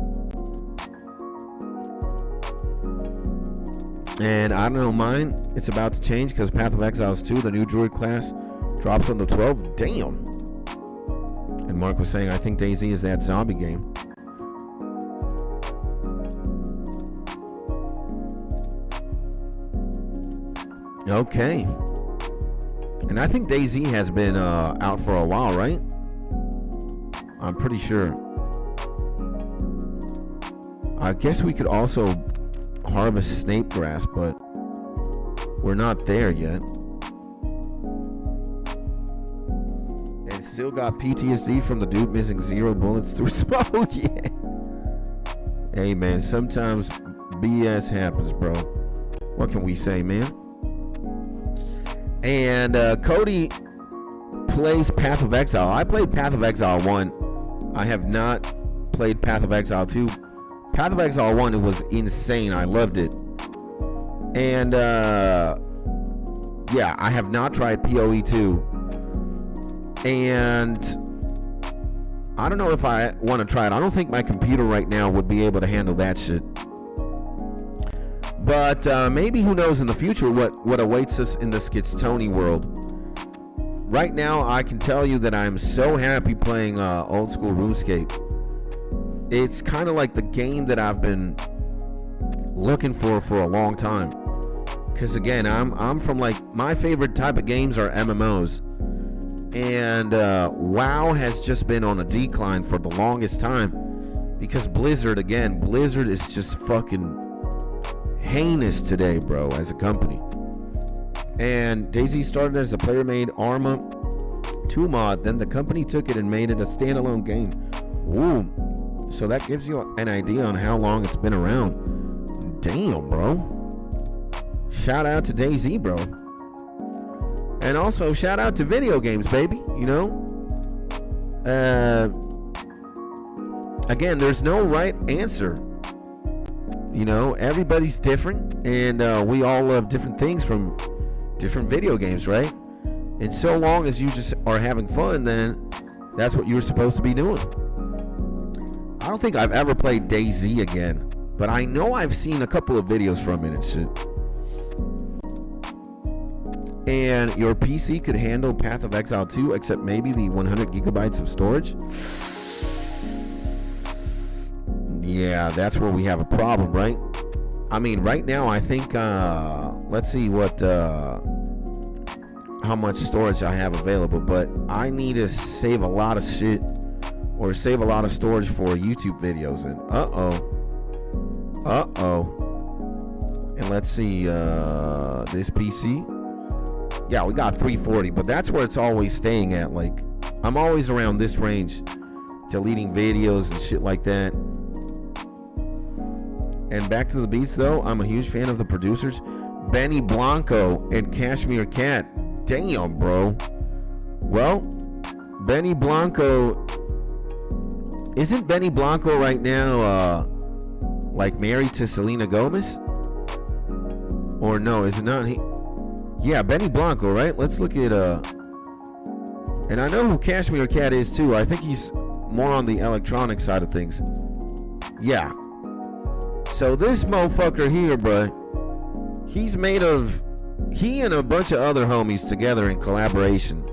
And I don't know, mine, it's about to change because Path of Exiles 2, the new druid class, drops on the 12th. Damn. And Mark was saying, I think DayZ is that zombie game. Okay. And I think DayZ has been out for a while, right? I'm pretty sure. I guess we could also harvest snape grass, but we're not there yet. And still got PTSD from the dude missing 0 bullets through smoke. Yeah. Hey man, sometimes BS happens, bro. What can we say, man? And Cody plays Path of Exile. I played Path of Exile 1. I have not played Path of Exile 2. Path of Exile 1, it was insane. I loved it. And yeah, I have not tried PoE 2. And I don't know if I want to try it. I don't think my computer right now would be able to handle that shit. But maybe, who knows, in the future what awaits us in the Skitstony world. Right now, I can tell you that I'm so happy playing old school RuneScape. It's kind of like the game that I've been looking for a long time. Because again, I'm from, like, my favorite type of games are MMOs. And WoW has just been on a decline for the longest time. Because Blizzard is just fucking heinous today, bro, as a company. And DayZ started as a player-made Arma 2 mod, then the company took it and made it a standalone game. Ooh, so that gives you an idea on how long it's been around. Damn, bro. Shout out to DayZ, bro. And also shout out to video games, baby. You know, again, there's no right answer. You know, everybody's different, and we all love different things from different video games, right? And so long as you just are having fun, then that's what you're supposed to be doing. I don't think I've ever played DayZ again, but I know I've seen a couple of videos from it and shit. And your PC could handle Path of Exile 2, except maybe the 100 gigabytes of storage. Yeah, that's where we have a problem, right? I mean, right now, I think, let's see what, how much storage I have available, but I need to save a lot of shit, or save a lot of storage for YouTube videos, and and let's see, this PC, yeah, we got 340, but that's where it's always staying at. Like, I'm always around this range, deleting videos and shit like that. And back to the beats, though, I'm a huge fan of the producers, Benny Blanco and Cashmere Cat. Damn, bro. Well, Benny Blanco, isn't Benny Blanco right now like married to Selena Gomez? Or no, is it not? Yeah, Benny Blanco, right? Let's look at and I know who Cashmere Cat is too. I think he's more on the electronic side of things. Yeah. So this motherfucker here, bro, he's made of, he and a bunch of other homies together in collaboration,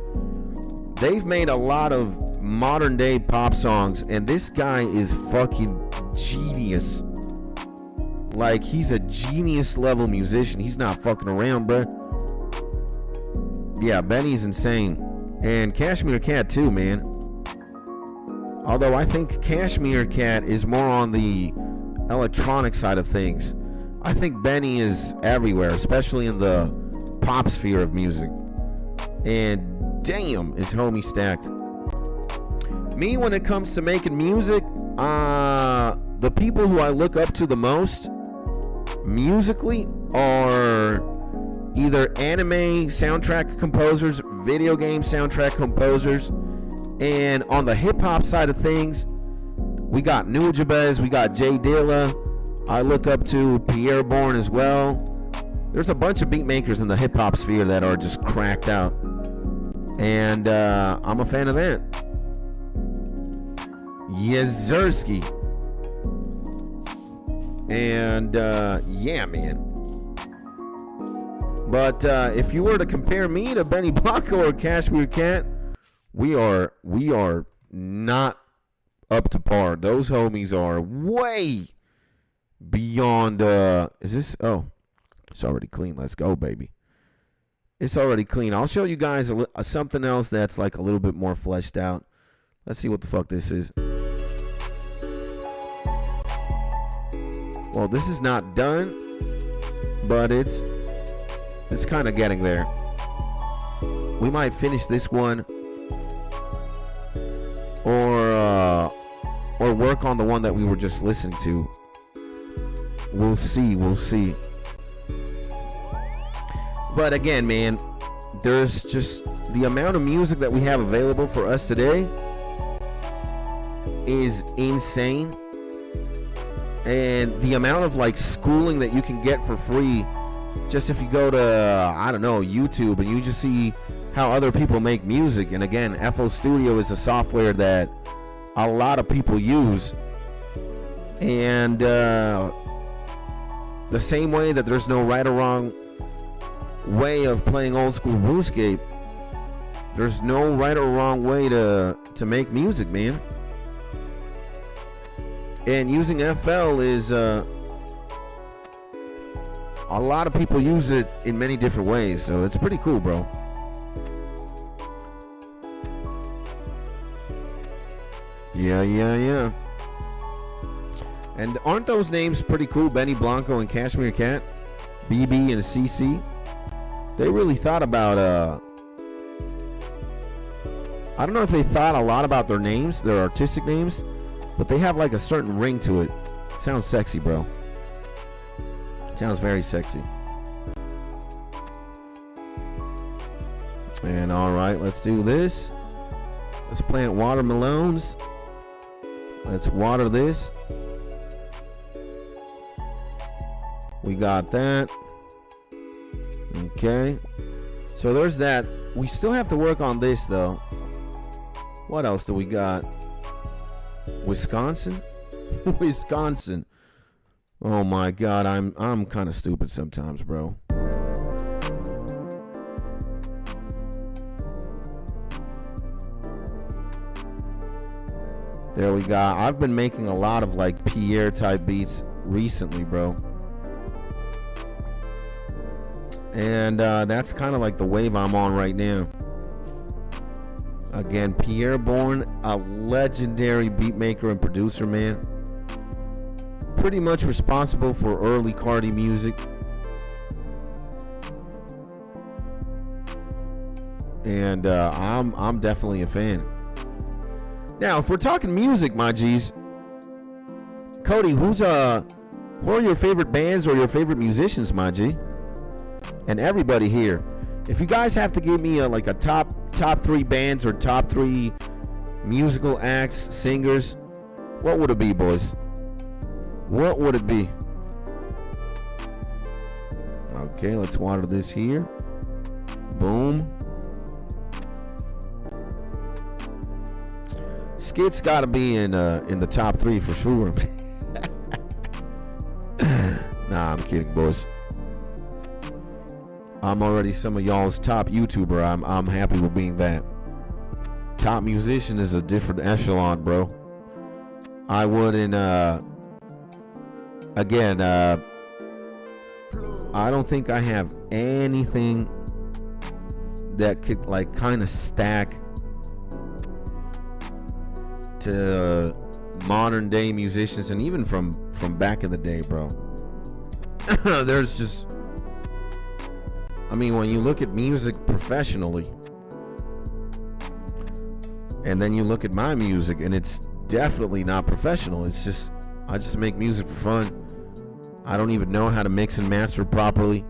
they've made a lot of modern day pop songs, and this guy is fucking genius. Like, he's a genius level musician. He's not fucking around, bro. Yeah, Benny's insane. And Cashmere Cat too, man. Although I think Cashmere Cat is more on the electronic side of things. I think Benny is everywhere, especially in the pop sphere of music. And damn, is homie stacked. Me, when it comes to making music, the people who I look up to the most musically are either anime soundtrack composers, video game soundtrack composers, and on the hip-hop side of things, We got Nujabez, we got Jay Dilla. I look up to Pierre Bourne as well. There's a bunch of beat makers in the hip hop sphere that are just cracked out. And I'm a fan of that. Yezerski. And yeah, man. But if you were to compare me to Benny Blanco or Kashmir Cat, we are not up to par. Those homies are way beyond. Is this? Oh, it's already clean. Let's go, baby. It's already clean. I'll show you guys something else that's like a little bit more fleshed out. Let's see what the fuck this is. Well, this is not done, but it's kind of getting there. We might finish this one, or work on the one that we were just listening to. We'll see. But again, man, there's just the amount of music that we have available for us today is insane. And the amount of like schooling that you can get for free, just if you go to, I don't know, YouTube, and you just see how other people make music. And again, FL Studio is a software that a lot of people use. And the same way that there's no right or wrong way of playing old school RuneScape, there's no right or wrong way to make music, man. And using FL is a lot of people use it in many different ways, so it's pretty cool, bro. Yeah. And aren't those names pretty cool? Benny Blanco and Kashmir Cat, BB and CC. They really thought about I don't know if they thought a lot about their names, their artistic names, but they have like a certain ring to it. Sounds sexy, bro. Sounds very sexy. And all right, let's do this. Let's plant watermelons. Let's water this. We got that. Okay. So there's that. We still have to work on this though. What else do we got? Wisconsin? Wisconsin. Oh my god, I'm kind of stupid sometimes, bro. There we go. I've been making a lot of like Pierre type beats recently, bro. And that's kind of like the wave I'm on right now. Again, Pierre Bourne, a legendary beat maker and producer, man. Pretty much responsible for early Cardi music. And I'm definitely a fan. Now, if we're talking music, my G's, Cody, who are your favorite bands or your favorite musicians, my G? And everybody here, if you guys have to give me a top 3 bands or top 3 musical acts, singers, what would it be, boys? What would it be? Okay, let's water this here. Boom. Skit's got to be in the top 3 for sure. Nah, I'm kidding, boys. I'm already some of y'all's top YouTuber. I'm happy with being that. Top musician is a different echelon, bro. I wouldn't. Again, I don't think I have anything that could like kind of stack to modern day musicians, and even from back in the day, bro. There's just, I mean, when you look at music professionally and then you look at my music, and it's definitely not professional. It's just, I just make music for fun. I don't even know how to mix and master properly.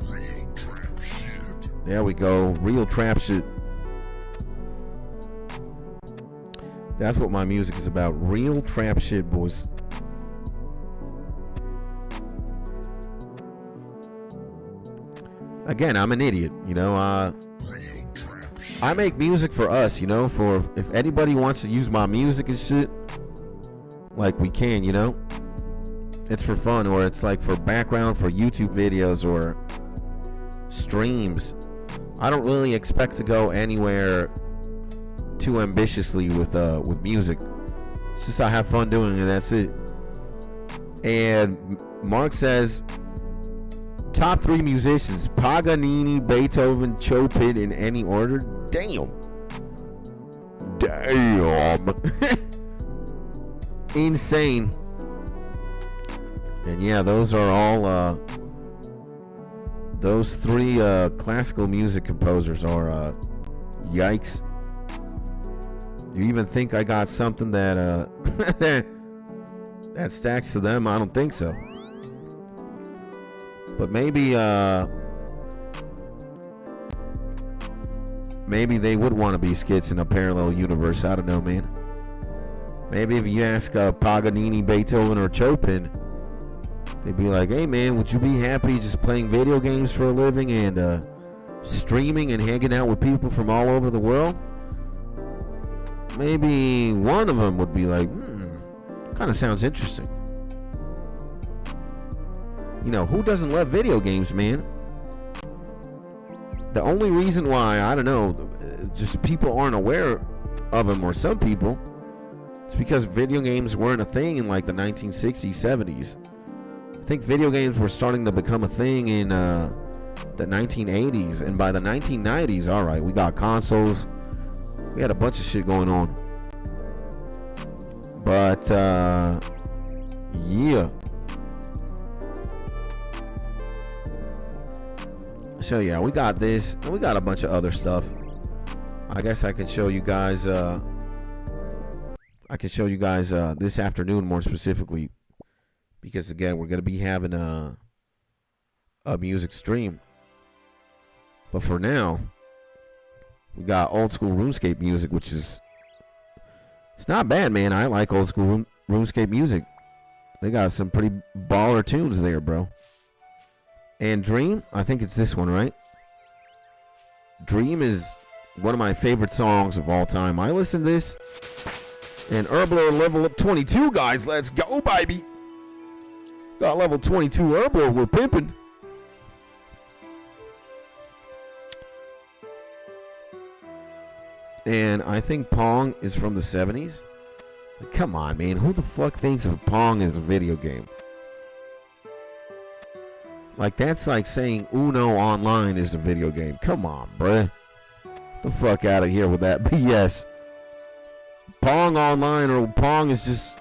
There we go. Real trap shit. That's what my music is about. Real trap shit, boys. Again, I'm an idiot, you know. I make music for us, you know, for if anybody wants to use my music and shit, like we can, you know. It's for fun, or it's like for background for YouTube videos or streams. I don't really expect to go anywhere too ambitiously with music. It's just I have fun doing it, that's it. And Mark says top 3 musicians: Paganini, Beethoven, Chopin, in any order. Damn. Insane. And yeah, those are all those 3 classical music composers are yikes. You even think I got something that that stacks to them? I don't think so. But maybe they would want to be skits in a parallel universe. I don't know, man. Maybe if you ask Paganini, Beethoven, or Chopin, they'd be like, hey man, would you be happy just playing video games for a living and streaming and hanging out with people from all over the world? Maybe one of them would be like, kind of sounds interesting. You know, who doesn't love video games, man? The only reason why, I don't know, just people aren't aware of them, or some people, it's because video games weren't a thing in like the 1960s, 70s. I think video games were starting to become a thing in the 1980s, and by the 1990s, all right, we got consoles. We had a bunch of shit going on. But yeah. So yeah, we got this, and we got a bunch of other stuff. I guess I can show you guys this afternoon, more specifically, because again, we're gonna be having a music stream. But for now, we got old school RuneScape music, which is, it's not bad, man. I like old school RuneScape music. They got some pretty baller tunes there, bro. And Dream, I think it's this one, right? Dream is one of my favorite songs of all time. I listen to this, and Herbler level up 22, guys. Let's go, baby. Got level 22 Herbler. We're pimping. And I think Pong is from the 70s. Come on, man. Who the fuck thinks of Pong as a video game? Like, that's like saying Uno Online is a video game. Come on, bruh. The fuck out of here with that BS. Pong Online, or Pong, is just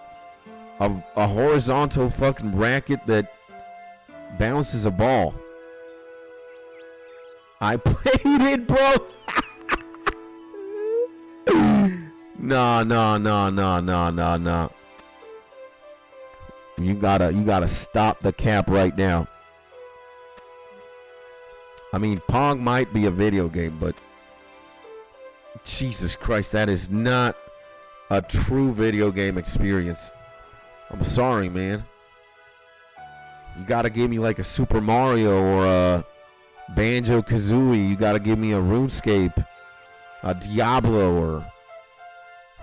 a horizontal fucking racket that bounces a ball. I played it, bro. No. You gotta stop the cap right now. I mean, Pong might be a video game, but Jesus Christ, that is not a true video game experience. I'm sorry, man. You gotta give me like a Super Mario or a Banjo-Kazooie. You gotta give me a RuneScape, a Diablo, or,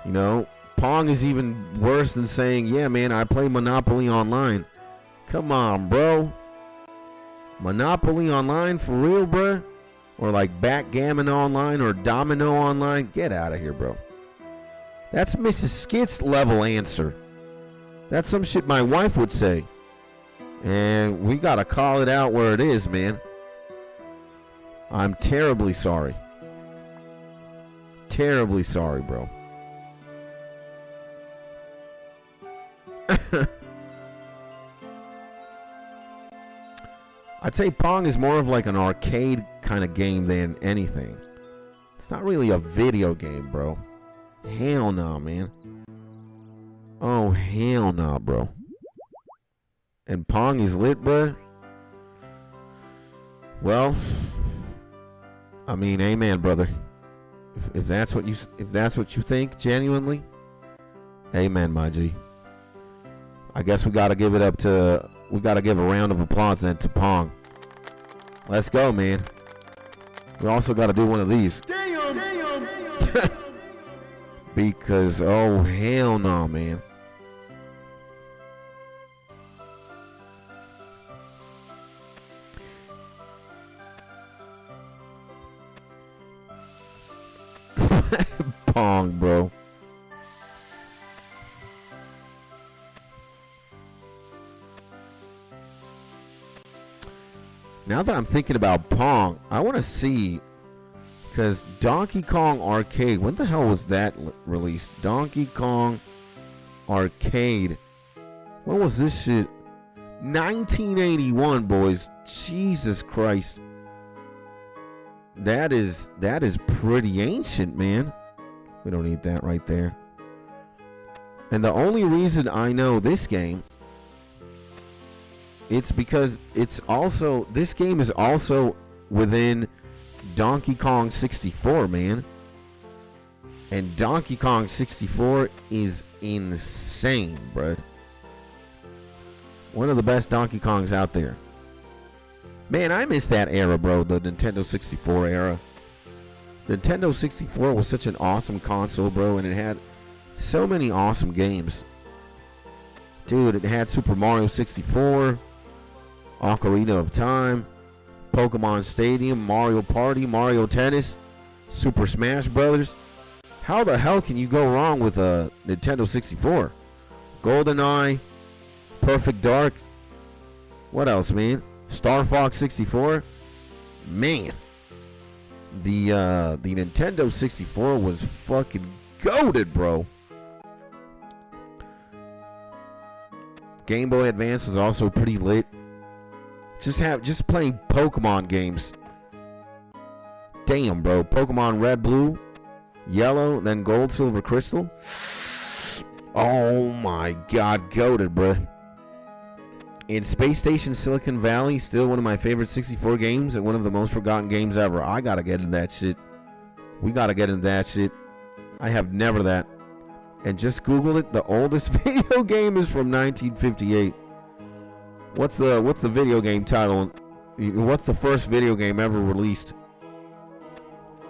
you know, Pong is even worse than saying, yeah, man, I play Monopoly Online. Come on, bro. Monopoly Online for real, bro? Or like Backgammon Online or Domino Online? Get out of here, bro. That's Mrs. Skit's level answer. That's some shit my wife would say. And we gotta call it out where it is, man. I'm terribly sorry. Terribly sorry, bro. I'd say Pong is more of like an arcade kind of game than anything. It's not really a video game, bro. Hell no, man. Oh, hell no, bro. And Pong is lit, bro. Well, I mean, amen, brother. If that's what you think, genuinely, Amen, my G. I guess we gotta give a round of applause then to Pong. Let's go, man. We also gotta do one of these. Damn. Because, oh, hell no, man. Pong, bro. Now that I'm thinking about Pong, I want to see, because Donkey Kong Arcade, when the hell was that released? Donkey Kong Arcade. When was this shit? 1981, boys. Jesus Christ. That is pretty ancient, man. We don't need that right there. And the only reason I know this game, it's because this game is also within Donkey Kong 64, man. And Donkey Kong 64 is insane, bro. One of the best Donkey Kongs out there. Man, I miss that era, bro. The Nintendo 64 era. Nintendo 64 was such an awesome console, bro. And it had so many awesome games. Dude, it had Super Mario 64, Ocarina of Time, Pokemon Stadium, Mario Party, Mario Tennis, Super Smash Brothers. How the hell can you go wrong with a Nintendo 64? GoldenEye, Perfect Dark. What else, man? Star Fox 64. Man, the Nintendo 64 was fucking goated, bro. Game Boy Advance was also pretty lit. Just playing Pokemon games. Damn, bro. Pokemon Red, Blue, Yellow, then Gold, Silver, Crystal. Oh my God, goated, bro. In Space Station Silicon Valley, still one of my favorite 64 games and one of the most forgotten games ever. I gotta get into that shit. We gotta get into that shit. I have never that. And just Google it. The oldest video game is from 1958. What's the video game title? What's the first video game ever released?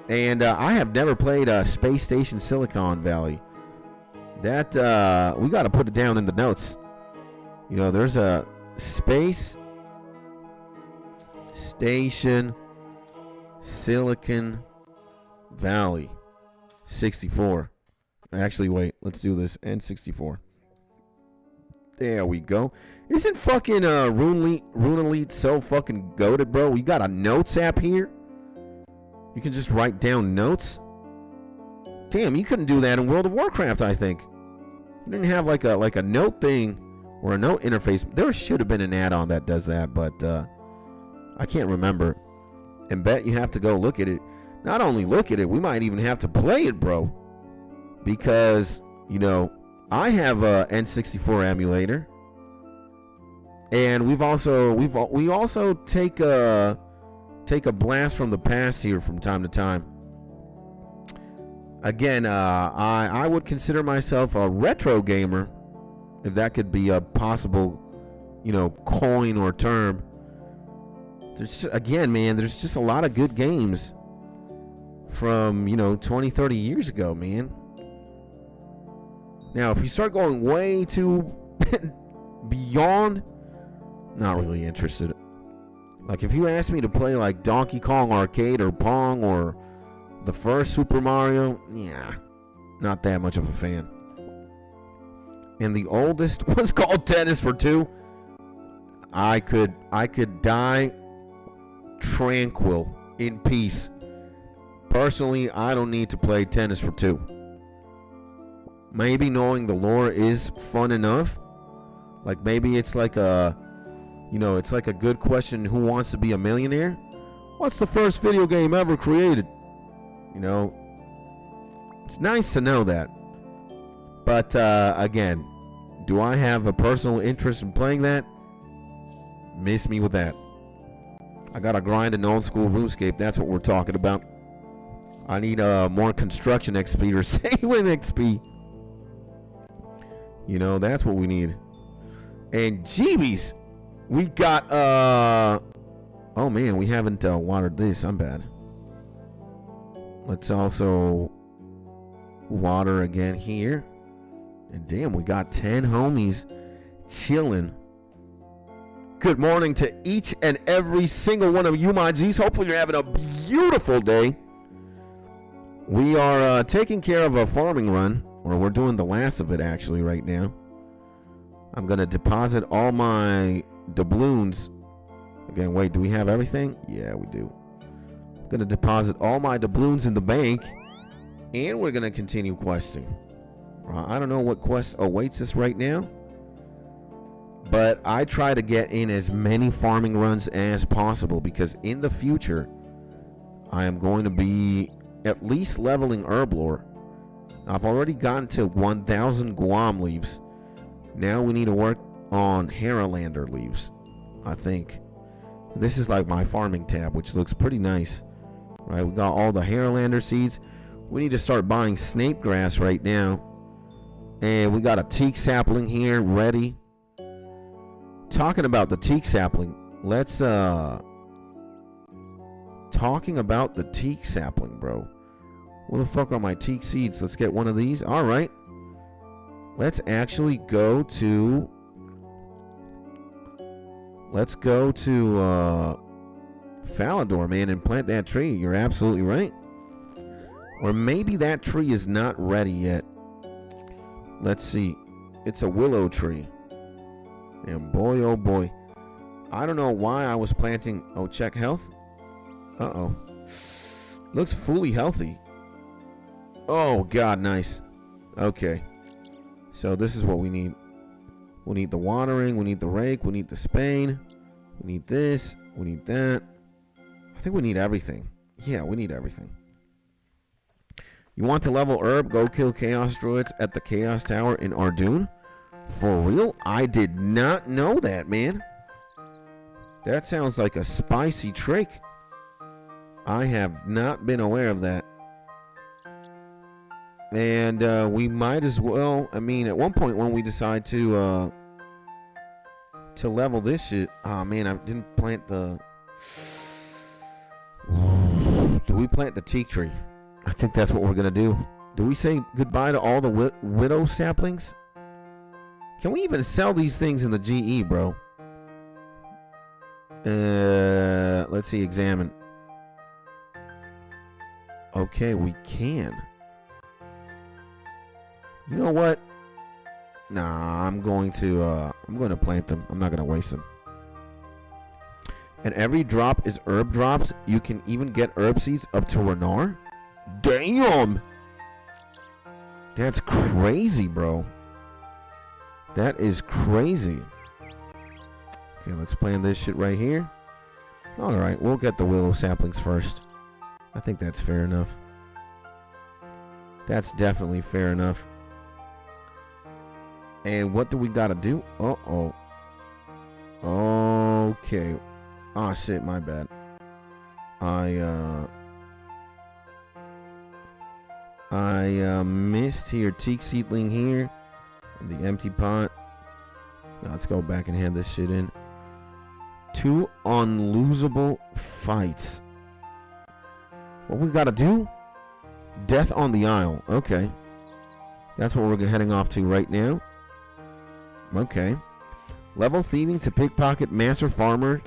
And I have never played Space Station Silicon Valley. That we got to put it down in the notes. You know, there's a Space Station Silicon Valley 64. Actually, wait. Let's do this. N64. There we go. Isn't fucking Rune Elite so fucking goated, bro? We got a notes app here. You can just write down notes. Damn, you couldn't do that in World of Warcraft, I think. You didn't have like a note thing or a note interface. There should have been an add-on that does that, but I can't remember. And bet you have to go look at it. Not only look at it, we might even have to play it, bro. Because, you know, I have a N64 emulator, and we also take a blast from the past here from time to time. Again, I would consider myself a retro gamer, if that could be a possible, you know, coin or term. There's just a lot of good games from, you know, 20, 30 years ago, man. Now, if you start going way too beyond, not really interested. Like, if you ask me to play, like, Donkey Kong Arcade or Pong or the first Super Mario, yeah, not that much of a fan. And the oldest was called Tennis for Two. I could die tranquil, in peace. Personally, I don't need to play Tennis for Two. Maybe knowing the lore is fun enough. Like, maybe it's like a, you know, it's like a good question, who wants to be a millionaire? What's the first video game ever created? You know, it's nice to know that. But, again, do I have a personal interest in playing that? Miss me with that. I gotta grind an old school RuneScape. That's what we're talking about. I need more construction XP or sailing XP. You know, that's what we need. And jeebies, we got, oh man, we haven't watered this. I'm bad. Let's also water again here. And damn, we got 10 homies chilling. Good morning to each and every single one of you, my G's. Hopefully you're having a beautiful day. We are taking care of a farming run, or we're doing the last of it actually right now. I'm going to deposit all my doubloons. Again, wait, do we have everything? Yeah, we do. I'm going to deposit all my doubloons in the bank, and we're going to continue questing. I don't know what quest awaits us right now, but I try to get in as many farming runs as possible because in the future, I am going to be at least leveling herb lore. I've already gotten to 1,000 Guam leaves. Now we need to work on Haralander leaves, I think. This is like my farming tab, which looks pretty nice. Right, we got all the Haralander seeds. We need to start buying snape grass right now. And we got a teak sapling here ready. Talking about the teak sapling, let's talking about the teak sapling, bro. Where the fuck are my teak seeds? Let's get one of these. All right. Let's actually go to Falador, man, and plant that tree. You're absolutely right. Or maybe that tree is not ready yet. Let's see. It's a willow tree. And boy, oh boy. I don't know why I was planting. Oh, check health. Uh-oh. Looks fully healthy. Oh, God, nice. Okay. So this is what we need. We need the watering. We need the rake. We need the spade. We need this. We need that. I think we need everything. Yeah, we need everything. You want to level herb? Go kill chaos druids at the chaos tower in Ardoon? For real? I did not know that, man. That sounds like a spicy trick. I have not been aware of that. And we might as well, I mean, at one point when we decide to level this shit. Oh man, I didn't plant the... Do we plant the teak tree? I think that's what we're going to do. Do we say goodbye to all the widow saplings? Can we even sell these things in the GE, bro? Let's see, examine. Okay, we can. You know what? Nah, I'm going to plant them. I'm not going to waste them. And every drop is herb drops. You can even get herb seeds up to Renar. Damn! That's crazy, bro. That is crazy. Okay, let's plant this shit right here. Alright, we'll get the willow saplings first. I think that's fair enough. That's definitely fair enough. And what do we gotta do? Uh-oh. Okay. Oh, shit, my bad. I missed here. Teak seedling here. And the empty pot. Now let's go back and hand this shit in. 2 unlosable fights. What we gotta do? Death on the Isle. Okay. That's what we're heading off to right now. Okay. Level thieving to pickpocket master farmer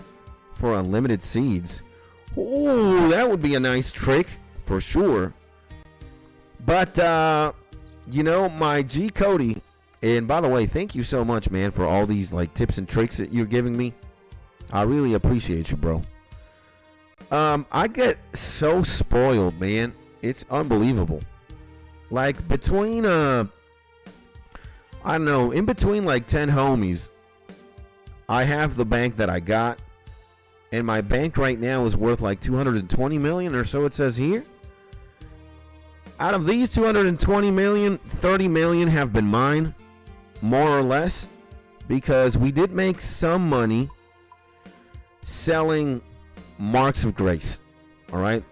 for unlimited seeds. Ooh, that would be a nice trick for sure. But, you know, my G Cody, and by the way, thank you so much, man, for all these like tips and tricks that you're giving me. I really appreciate you, bro. I get so spoiled, man. It's unbelievable. Like between I don't know, in between like 10 homies, I have the bank that I got, and my bank right now is worth like 220 million or so, it says here. Out of these 220 million, 30 million have been mine, more or less, because we did make some money selling Marks of Grace. All right.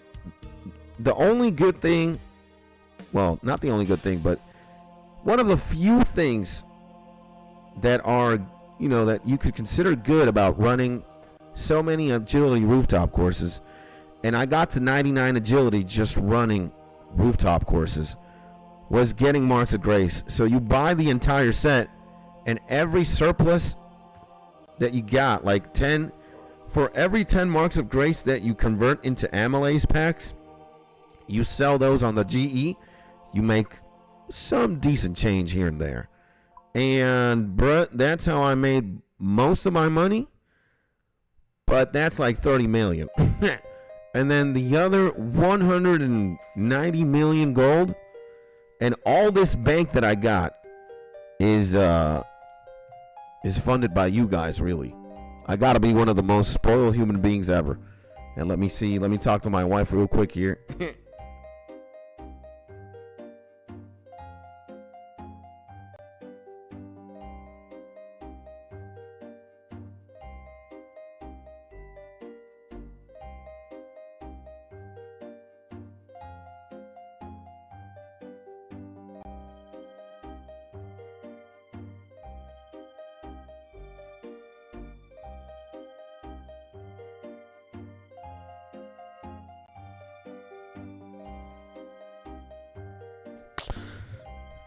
The only good thing, well, not the only good thing, but one of the few things that are, that you could consider good about running so many agility rooftop courses. And I got to 99 agility just running rooftop courses, was getting Marks of Grace. So you buy the entire set, and every surplus that you got, like 10, for every 10 Marks of Grace that you convert into Amylase packs, you sell those on the GE, you make some decent change here and there. And bruh, that's how I made most of my money. But that's like 30 million. And then the other 190 million gold, and all this bank that I got is funded by you guys, really. I gotta be one of the most spoiled human beings ever. And let me talk to my wife real quick here.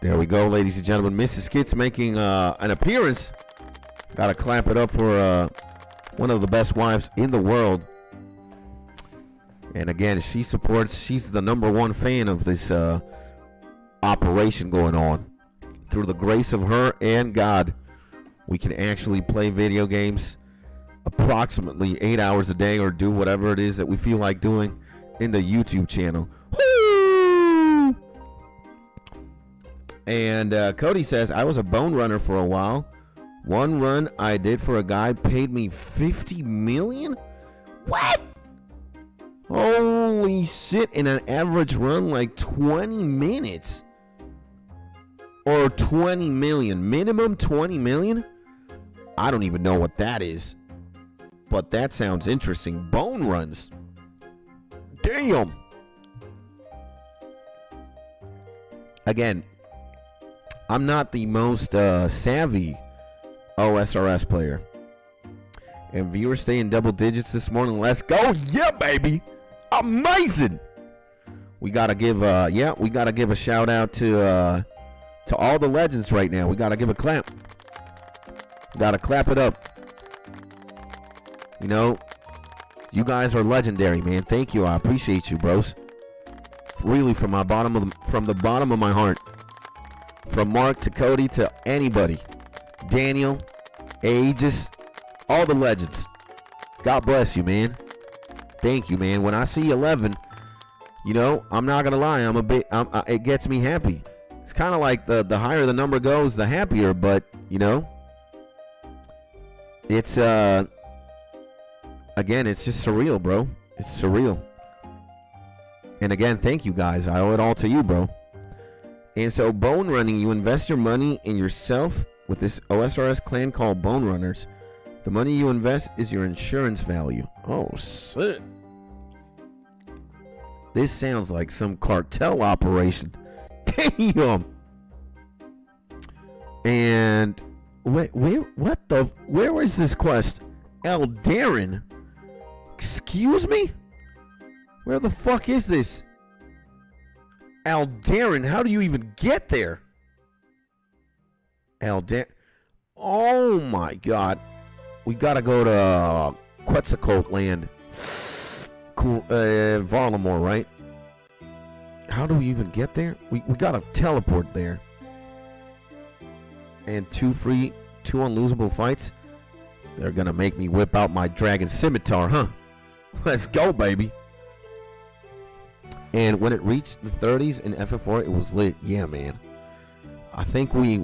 There we go, ladies and gentlemen. Mrs. Skits making an appearance. Gotta clap it up for one of the best wives in the world. And again, she's the number one fan of this operation going on. Through the grace of her and God, we can actually play video games approximately 8 hours a day, or do whatever it is that we feel like doing in the YouTube channel. And Cody says, I was a bone runner for a while. One run I did for a guy paid me 50 million? What? Holy shit, in an average run, like 20 minutes. Or 20 million. Minimum 20 million? I don't even know what that is. But that sounds interesting. Bone runs. Damn. Again, I'm not the most savvy OSRS player. And viewers stay in double digits this morning. Let's go. Yeah, baby. Amazing. We gotta give a shout out to all the legends right now. We gotta give a clap. Gotta clap it up. You guys are legendary, man. Thank you. I appreciate you, bros. Really, from the bottom of my heart. From Mark to Cody to anybody. Daniel, Aegis, all the legends. God bless you, man. Thank you, man. When I see 11, I'm not gonna lie. It gets me happy. It's kind of like the higher the number goes, the happier. But it's again, it's just surreal, bro. It's surreal. And again, thank you guys. I owe it all to you, bro. And so, bone running, you invest your money in yourself with this OSRS clan called Bone Runners. The money you invest is your insurance value. Oh, shit. This sounds like some cartel operation. Damn. And wait, where was this quest? Eldarin? Excuse me? Where the fuck is this? Eldarin, how do you even get there? Eldarin. Oh my god. We gotta go to Quetzalcoatl land. Cool. Varlamore, right? How do we even get there? We gotta teleport there. And two unlosable fights. They're gonna make me whip out my dragon scimitar, huh? Let's go, baby. And when it reached the 30s in FF4, it was lit. Yeah, man. I think we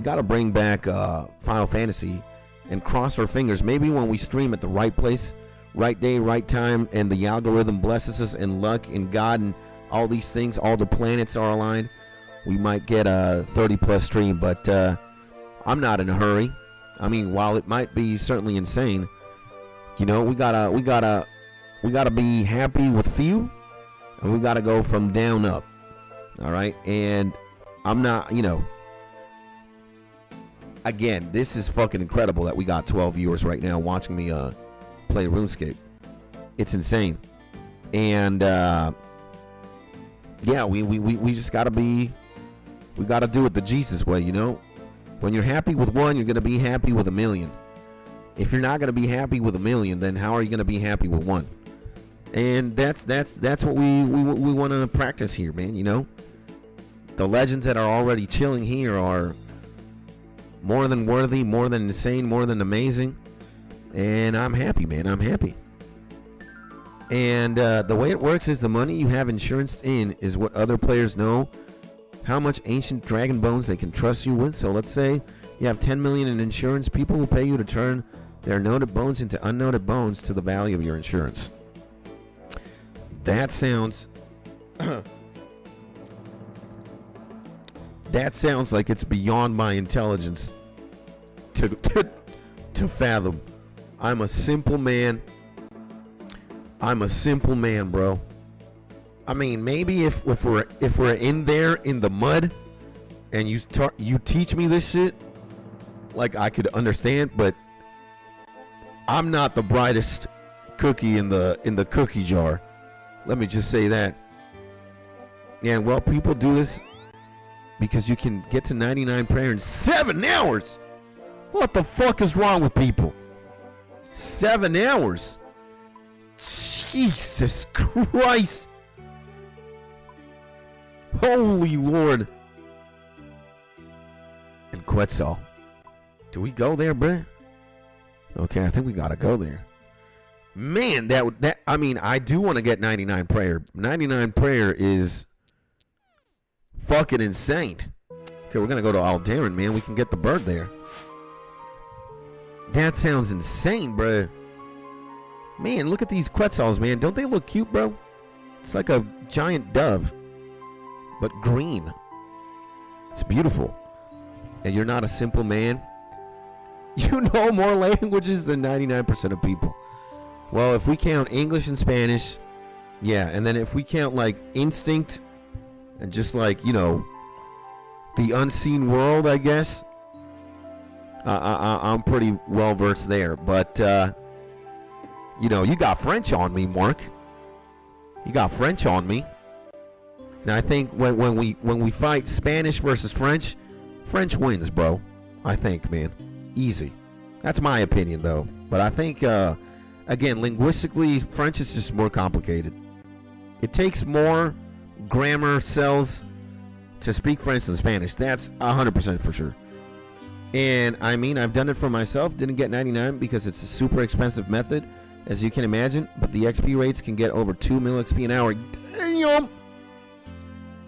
gotta bring back Final Fantasy and cross our fingers. Maybe when we stream at the right place, right day, right time, and the algorithm blesses us, and luck and God and all these things, all the planets are aligned, we might get a 30+ stream. But I'm not in a hurry. I mean, while it might be certainly insane, we gotta be happy with few. And we got to go from down up. All right. And I'm not, again, this is fucking incredible that we got 12 viewers right now watching me play RuneScape. It's insane. And yeah, we just gotta be, we gotta do it the Jesus way, you know. When you're happy with one, you're gonna be happy with a million. If you're not gonna be happy with a million, then how are you gonna be happy with one? And that's what we want to practice here, man. You know, the legends that are already chilling here are more than worthy, more than insane, more than amazing. And I'm happy, man. I'm happy. And the way it works is the money you have insurance in is what other players know how much ancient dragon bones they can trust you with. So let's say you have 10 million in insurance. People will pay you to turn their noted bones into unnoted bones to the value of your insurance. That sounds that sounds like it's beyond my intelligence to fathom. I'm a simple man. I'm a simple man, bro. I mean, maybe if we're in there in the mud and you teach me this shit, like I could understand, but I'm not the brightest cookie in the cookie jar. Let me just say that. Yeah, well, people do this because you can get to 99 prayer in 7 hours. What the fuck is wrong with people? 7 hours. Jesus Christ. Holy Lord. And Quetzal. Do we go there, bruh? Okay, I think we gotta go there. Man, that I mean, I do want to get 99 prayer. 99 prayer is fucking insane. Okay, we're gonna go to Aldarin, man. We can get the bird there. That sounds insane, bruh. Man, look at these Quetzals, man. Don't they look cute, bro? It's like a giant dove, but green. It's beautiful. And you're not a simple man. You know more languages than 99% of people. Well, if we count English and Spanish, yeah, and then if we count like instinct and just like, you know, the unseen world, I guess, I'm pretty well versed there. But you know, you got French on me, Mark. You got French on me. And I think when we fight Spanish versus French, French wins, bro. I think, man. Easy. That's my opinion, though. But I think, again, linguistically, French is just more complicated. It takes more grammar cells to speak French than Spanish. That's 100% for sure. And, I mean, I've done it for myself. Didn't get 99 because it's a super expensive method, as you can imagine. But the XP rates can get over 2 mil XP an hour. Damn!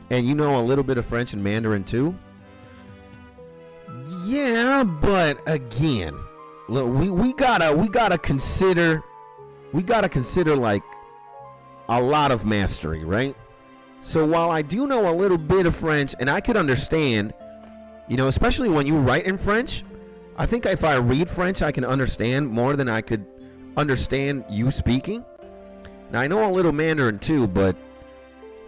And you know a little bit of French and Mandarin, too? Yeah, but again, look, we gotta consider like a lot of mastery, right? So while I do know a little bit of French and I could understand, you know, especially when you write in French, I think if I read French, I can understand more than I could understand you speaking. Now I know a little Mandarin too, but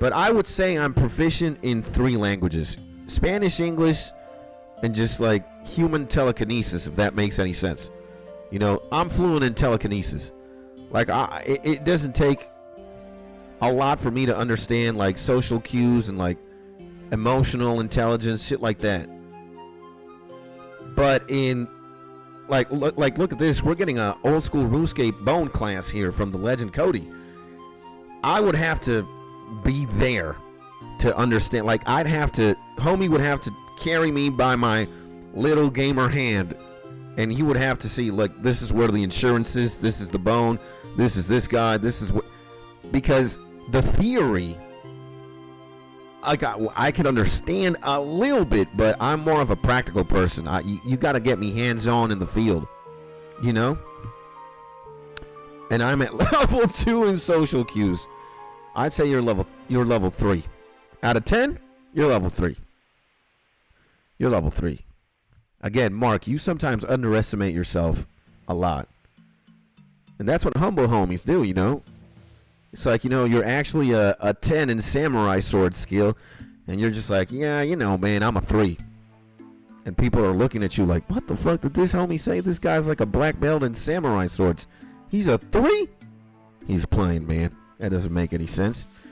I would say I'm proficient in 3 languages: Spanish, English, and just like human telekinesis, if that makes any sense. You know, I'm fluent in telekinesis. Like, it doesn't take a lot for me to understand like social cues and like emotional intelligence, shit like that. But in look at this. We're getting a old school RuneScape bone class here from the legend Cody. I would have to be there to understand. Like, homie would have to carry me by my little gamer hand, and he would have to see, like, this is where the insurance is, this is the bone, this is this guy, this is what, because the theory I can understand a little bit, but I'm more of a practical person. You got to get me hands-on in the field, you know. And I'm at level 2 in social cues. I'd say you're level 3 out of 10. You're level 3. You're level 3. Again, Mark, you sometimes underestimate yourself a lot. And that's what humble homies do, you know. It's like, you know, you're actually a 10 in samurai sword skill, and you're just like, yeah, you know, man, I'm a 3. And people are looking at you like, what the fuck did this homie say? This guy's like a black belt in samurai swords. He's a 3? He's playing, man. That doesn't make any sense.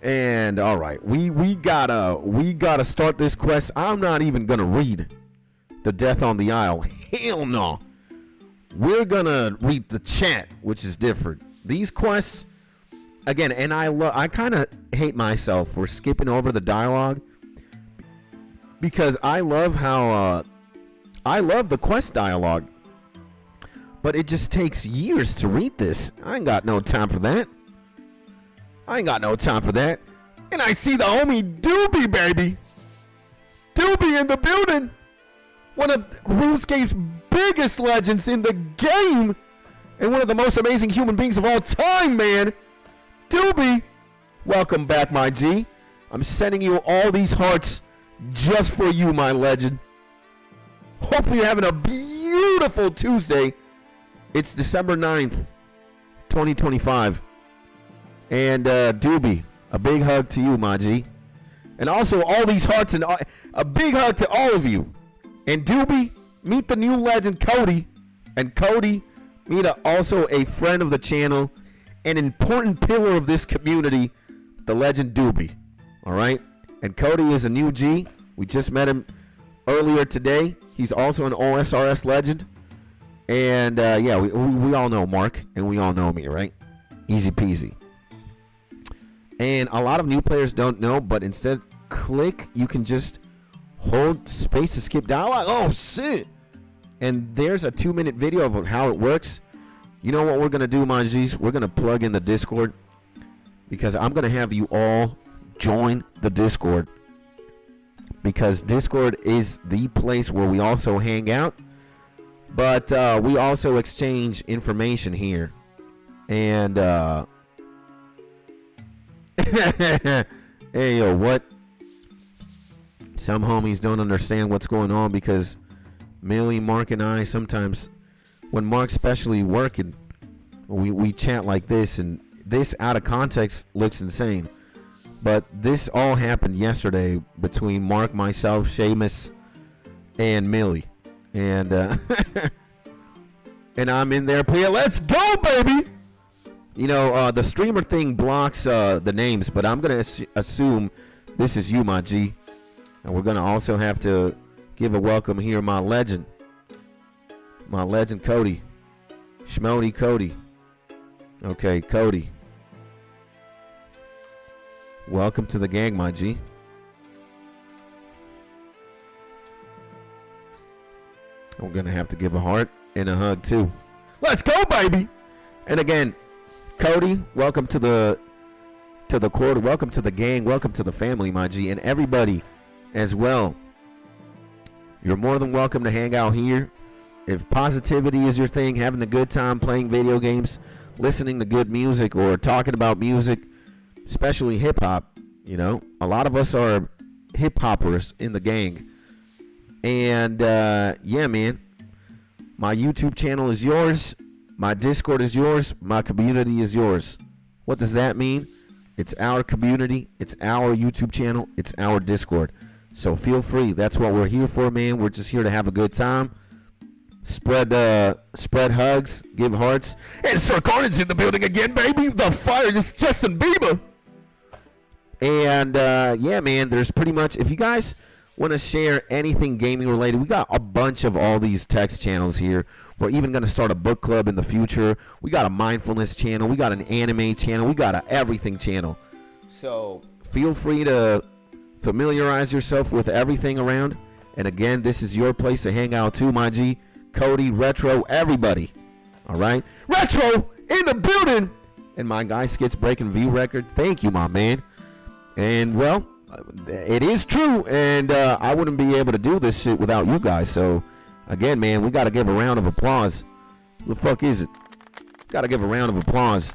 And all right, we gotta start this quest. I'm not even gonna read the Death on the Isle. Hell no. We're gonna read the chat, which is different. These quests, again, and I kind of hate myself for skipping over the dialogue, because I love how I love the quest dialogue, but it just takes years to read this. I ain't got no time for that. And I see the homie Doobie, baby. Doobie in the building. One of RuneScape's biggest legends in the game, and one of the most amazing human beings of all time, man. Doobie, welcome back, my G. I'm sending you all these hearts just for you, my legend. Hopefully you're having a beautiful Tuesday. It's December 9th, 2025. And Doobie, a big hug to you, my G. And also all these hearts, and a big hug to all of you. And Doobie, meet the new legend, Cody. And Cody, meet also a friend of the channel, an important pillar of this community, the legend Doobie. All right? And Cody is a new G. We just met him earlier today. He's also an OSRS legend. And yeah, we all know Mark, and we all know me, right? Easy peasy. And a lot of new players don't know, but instead click, you can just hold space to skip dialogue. Oh, shit. And there's a 2-minute video of how it works. You know what we're going to do, my G's? We're going to plug in the Discord, because I'm going to have you all join the Discord, because Discord is the place where we also hang out, but we also exchange information here. And hey, yo, what? Some homies don't understand what's going on, because Millie, Mark, and I sometimes, when Mark's especially working, we chat like this, and this out of context looks insane. But this all happened yesterday between Mark, myself, Seamus, and Millie. And and I'm in there playing. Let's go, baby! You know, the streamer thing blocks the names, but I'm going to assume this is you, my G. And we're going to also have to give a welcome here, my legend. My legend, Cody. Schmody Cody. Okay, Cody. Welcome to the gang, my G. I'm going to have to give a heart and a hug, too. Let's go, baby! And again, Cody, welcome to the court. Welcome to the gang. Welcome to the family, my G. And everybody as well. You're more than welcome to hang out here. If positivity is your thing, having a good time playing video games, listening to good music, or talking about music, especially hip-hop, you know, a lot of us are hip-hoppers in the gang. And yeah, man, my YouTube channel is yours, my Discord is yours, my community is yours. What does that mean? It's our community, it's our YouTube channel, it's our Discord. So feel free. That's what we're here for, man. We're just here to have a good time. Spread hugs, give hearts. And Sir Carnage in the building again, baby. The fire is Justin Bieber. And yeah, man, there's pretty much, if you guys want to share anything gaming related, we got a bunch of all these text channels here. We're even going to start a book club in the future. We got a mindfulness channel. We got an anime channel. We got an everything channel. So feel free to familiarize yourself with everything around. And again, this is your place to hang out too, my G. Cody, Retro, everybody. All right? Retro in the building. And my guy Skits breaking view record. Thank you, my man. And, well, it is true. And I wouldn't be able to do this shit without you guys. So, again, man, we got to give a round of applause. Who the fuck is it? Got to give a round of applause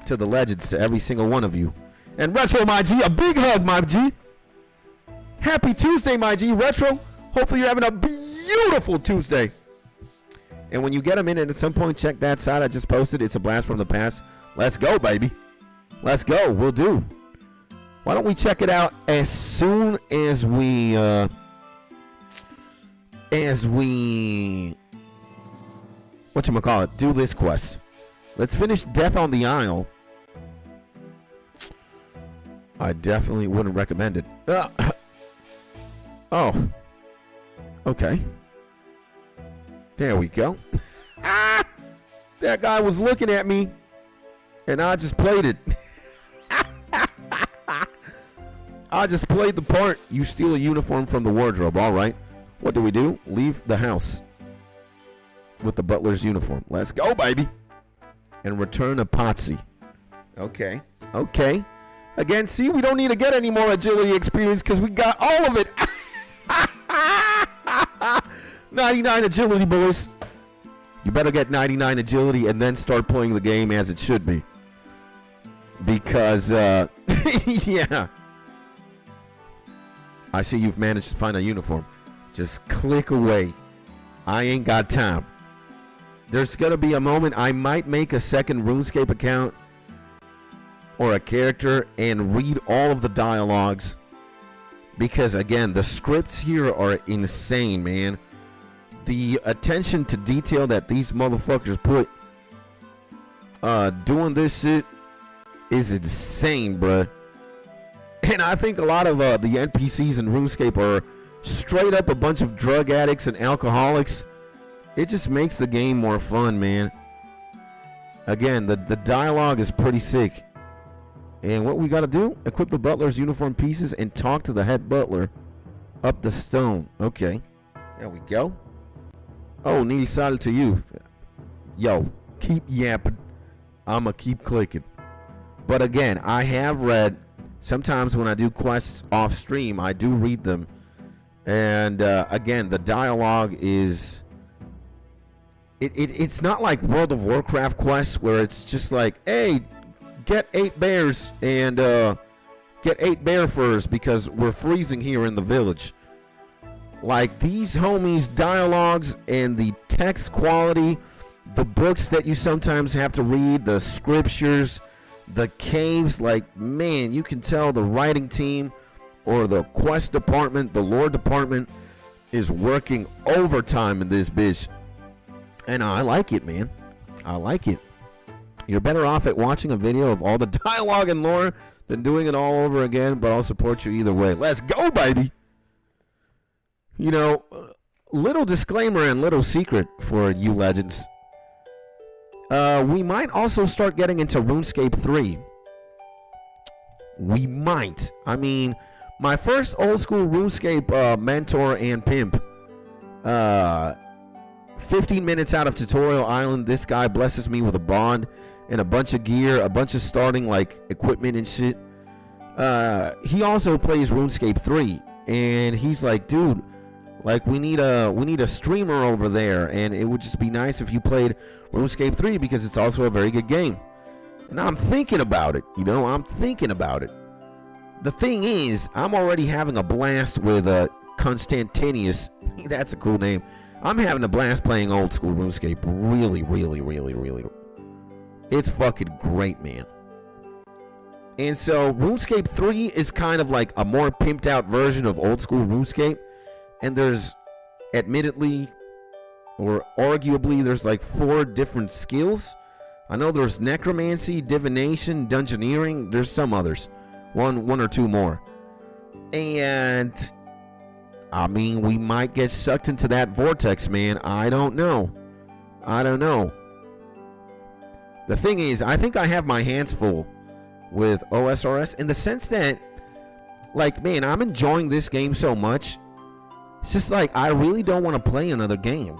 to the legends, to every single one of you. And Retro, my G, a big hug, my G. Happy Tuesday, my G. Retro, hopefully you're having a beautiful Tuesday. And when you get a minute at some point, check that site I just posted. It's a blast from the past. Let's go, baby. Let's go. We'll do. Why don't we check it out as soon as we as we whatchamacallit, do this quest. Let's finish Death on the Isle. I definitely wouldn't recommend it. Oh. Okay. There we go. That guy was looking at me, and I just played it. I just played the part. You steal a uniform from the wardrobe. All right. What do? Leave the house with the butler's uniform. Let's go, baby. And return a Potsy. Okay. Okay. Again, see, we don't need to get any more agility experience because we got all of it. 99 agility, boys. You better get 99 agility and then start playing the game as it should be. Because, yeah. I see you've managed to find a uniform. Just click away. I ain't got time. There's going to be a moment I might make a second RuneScape account or a character and read all of the dialogues. Because, again, the scripts here are insane, man. The attention to detail that these motherfuckers put doing this shit is insane, bruh. And I think a lot of the NPCs in RuneScape are straight up a bunch of drug addicts and alcoholics. It just makes the game more fun, man. Again, the dialogue is pretty sick. And what we got to do, equip the butler's uniform pieces and talk to the head butler up the stone. Okay. There we go. Oh, needy saddle to you. Yo, keep yapping. I'ma keep clicking. But again, I have read, sometimes when I do quests off stream, I do read them. And again, the dialogue is... It's not like World of Warcraft quests where it's just like, hey, get 8 bears and get 8 bear furs because we're freezing here in the village. Like, these homies' dialogues and the text quality, the books that you sometimes have to read, the scriptures, the caves, like, man, you can tell the writing team or the quest department, the lore department is working overtime in this bitch. And I like it, man. I like it. You're better off at watching a video of all the dialogue and lore than doing it all over again, but I'll support you either way. Let's go, baby! You know, little disclaimer and little secret for you legends. We might also start getting into RuneScape 3. We might. I mean, my first old school RuneScape mentor and pimp, 15 minutes out of Tutorial Island, this guy blesses me with a bond and a bunch of gear, a bunch of starting like equipment and shit. He also plays RuneScape 3, and he's like, dude, like we need a streamer over there, and it would just be nice if you played RuneScape 3 because it's also a very good game. And I'm thinking about it, you know, I'm thinking about it. The thing is, I'm already having a blast with Constantinius. That's a cool name. I'm having a blast playing old school RuneScape. Really, really, really, really. It's fucking great, man. And so RuneScape 3 is kind of like a more pimped out version of old school RuneScape. And there's, admittedly, or arguably, there's like 4 different skills. I know there's necromancy, divination, dungeoneering. There's some others. One or two more. And I mean, we might get sucked into that vortex, man. I don't know. The thing is, I think I have my hands full with osrs in the sense that, like, man, I'm enjoying this game so much. It's just like, I really don't want to play another game.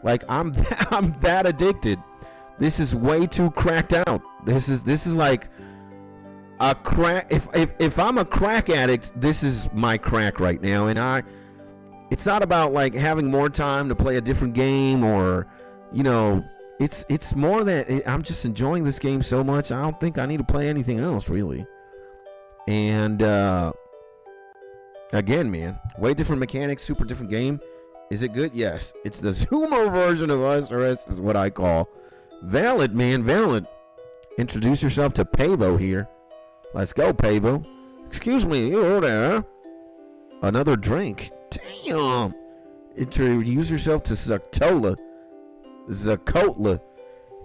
Like, I'm that addicted. This is way too cracked out. This is like a crack. If I'm a crack addict, this is my crack right now. And it's not about like having more time to play a different game, or, you know, it's more that I'm just enjoying this game so much. I don't think I need to play anything else really. And again, man, way different mechanics, super different game. Is it good? Yes. It's the Zoomer version of osrs is what I call. Valid, man, valid. Introduce yourself to Pavo here. Let's go, Pavo. Excuse me, you there? Another drink. Damn. introduce yourself to Zaktola. Zakotla.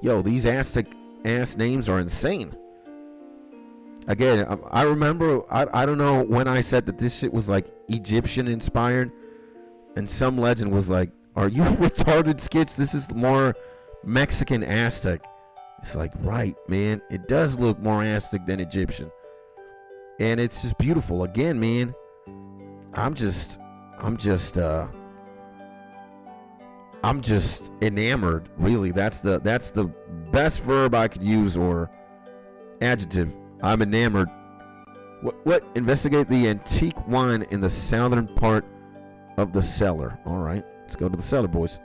Yo, these Aztec ass names are insane. Again, I remember, I don't know when I said that this shit was like Egyptian inspired, and some legend was like, are you retarded, Skits? This is more Mexican Aztec. It's like, right, man. It does look more Aztec than Egyptian. And it's just beautiful. Again, man, I'm just enamored, really. That's the best verb I could use, or adjective. I'm enamored. What? Investigate the antique wine in the southern part of the cellar. All right, let's go to the cellar, boys.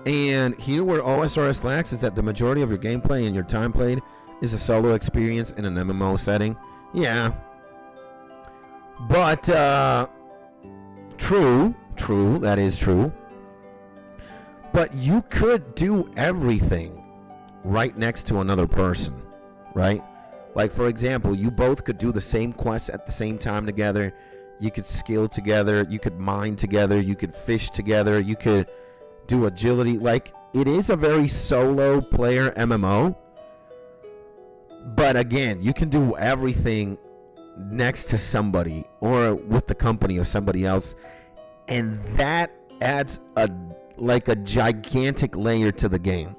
And here where OSRS lacks is that the majority of your gameplay and your time played is a solo experience in an MMO setting. Yeah. But, true, that is true. But you could do everything right next to another person, right? Like, for example, you both could do the same quest at the same time together. You could skill together. You could mine together. You could fish together. You could do agility. Like, it is a very solo player MMO. But again, you can do everything next to somebody or with the company of somebody else. And that adds a gigantic layer to the game.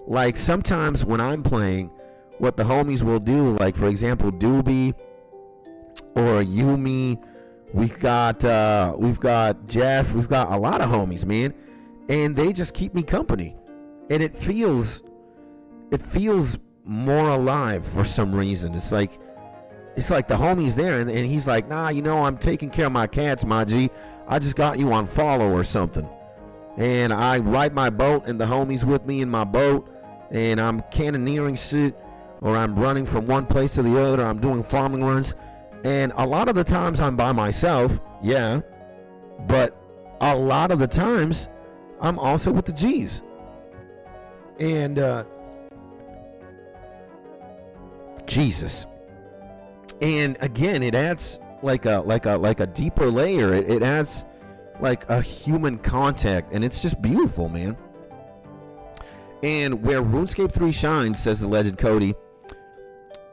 Like, sometimes when I'm playing, what the homies will do, like, for example, Doobie or Yumi, we've got Jeff, we've got a lot of homies, man, and they just keep me company, and it feels more alive for some reason. It's like the homie's there, and he's like, nah, I'm taking care of my cats, my G. I just got you on follow or something. And I ride my boat, and the homie's with me in my boat, and I'm cannoneering shit, or I'm running from one place to the other, or I'm doing farming runs. And a lot of the times I'm by myself, yeah, but a lot of the times I'm also with the G's. And Jesus. And again, it adds like a deeper layer. It adds like a human contact, and it's just beautiful, man. And where RuneScape 3 shines, says the legend Cody,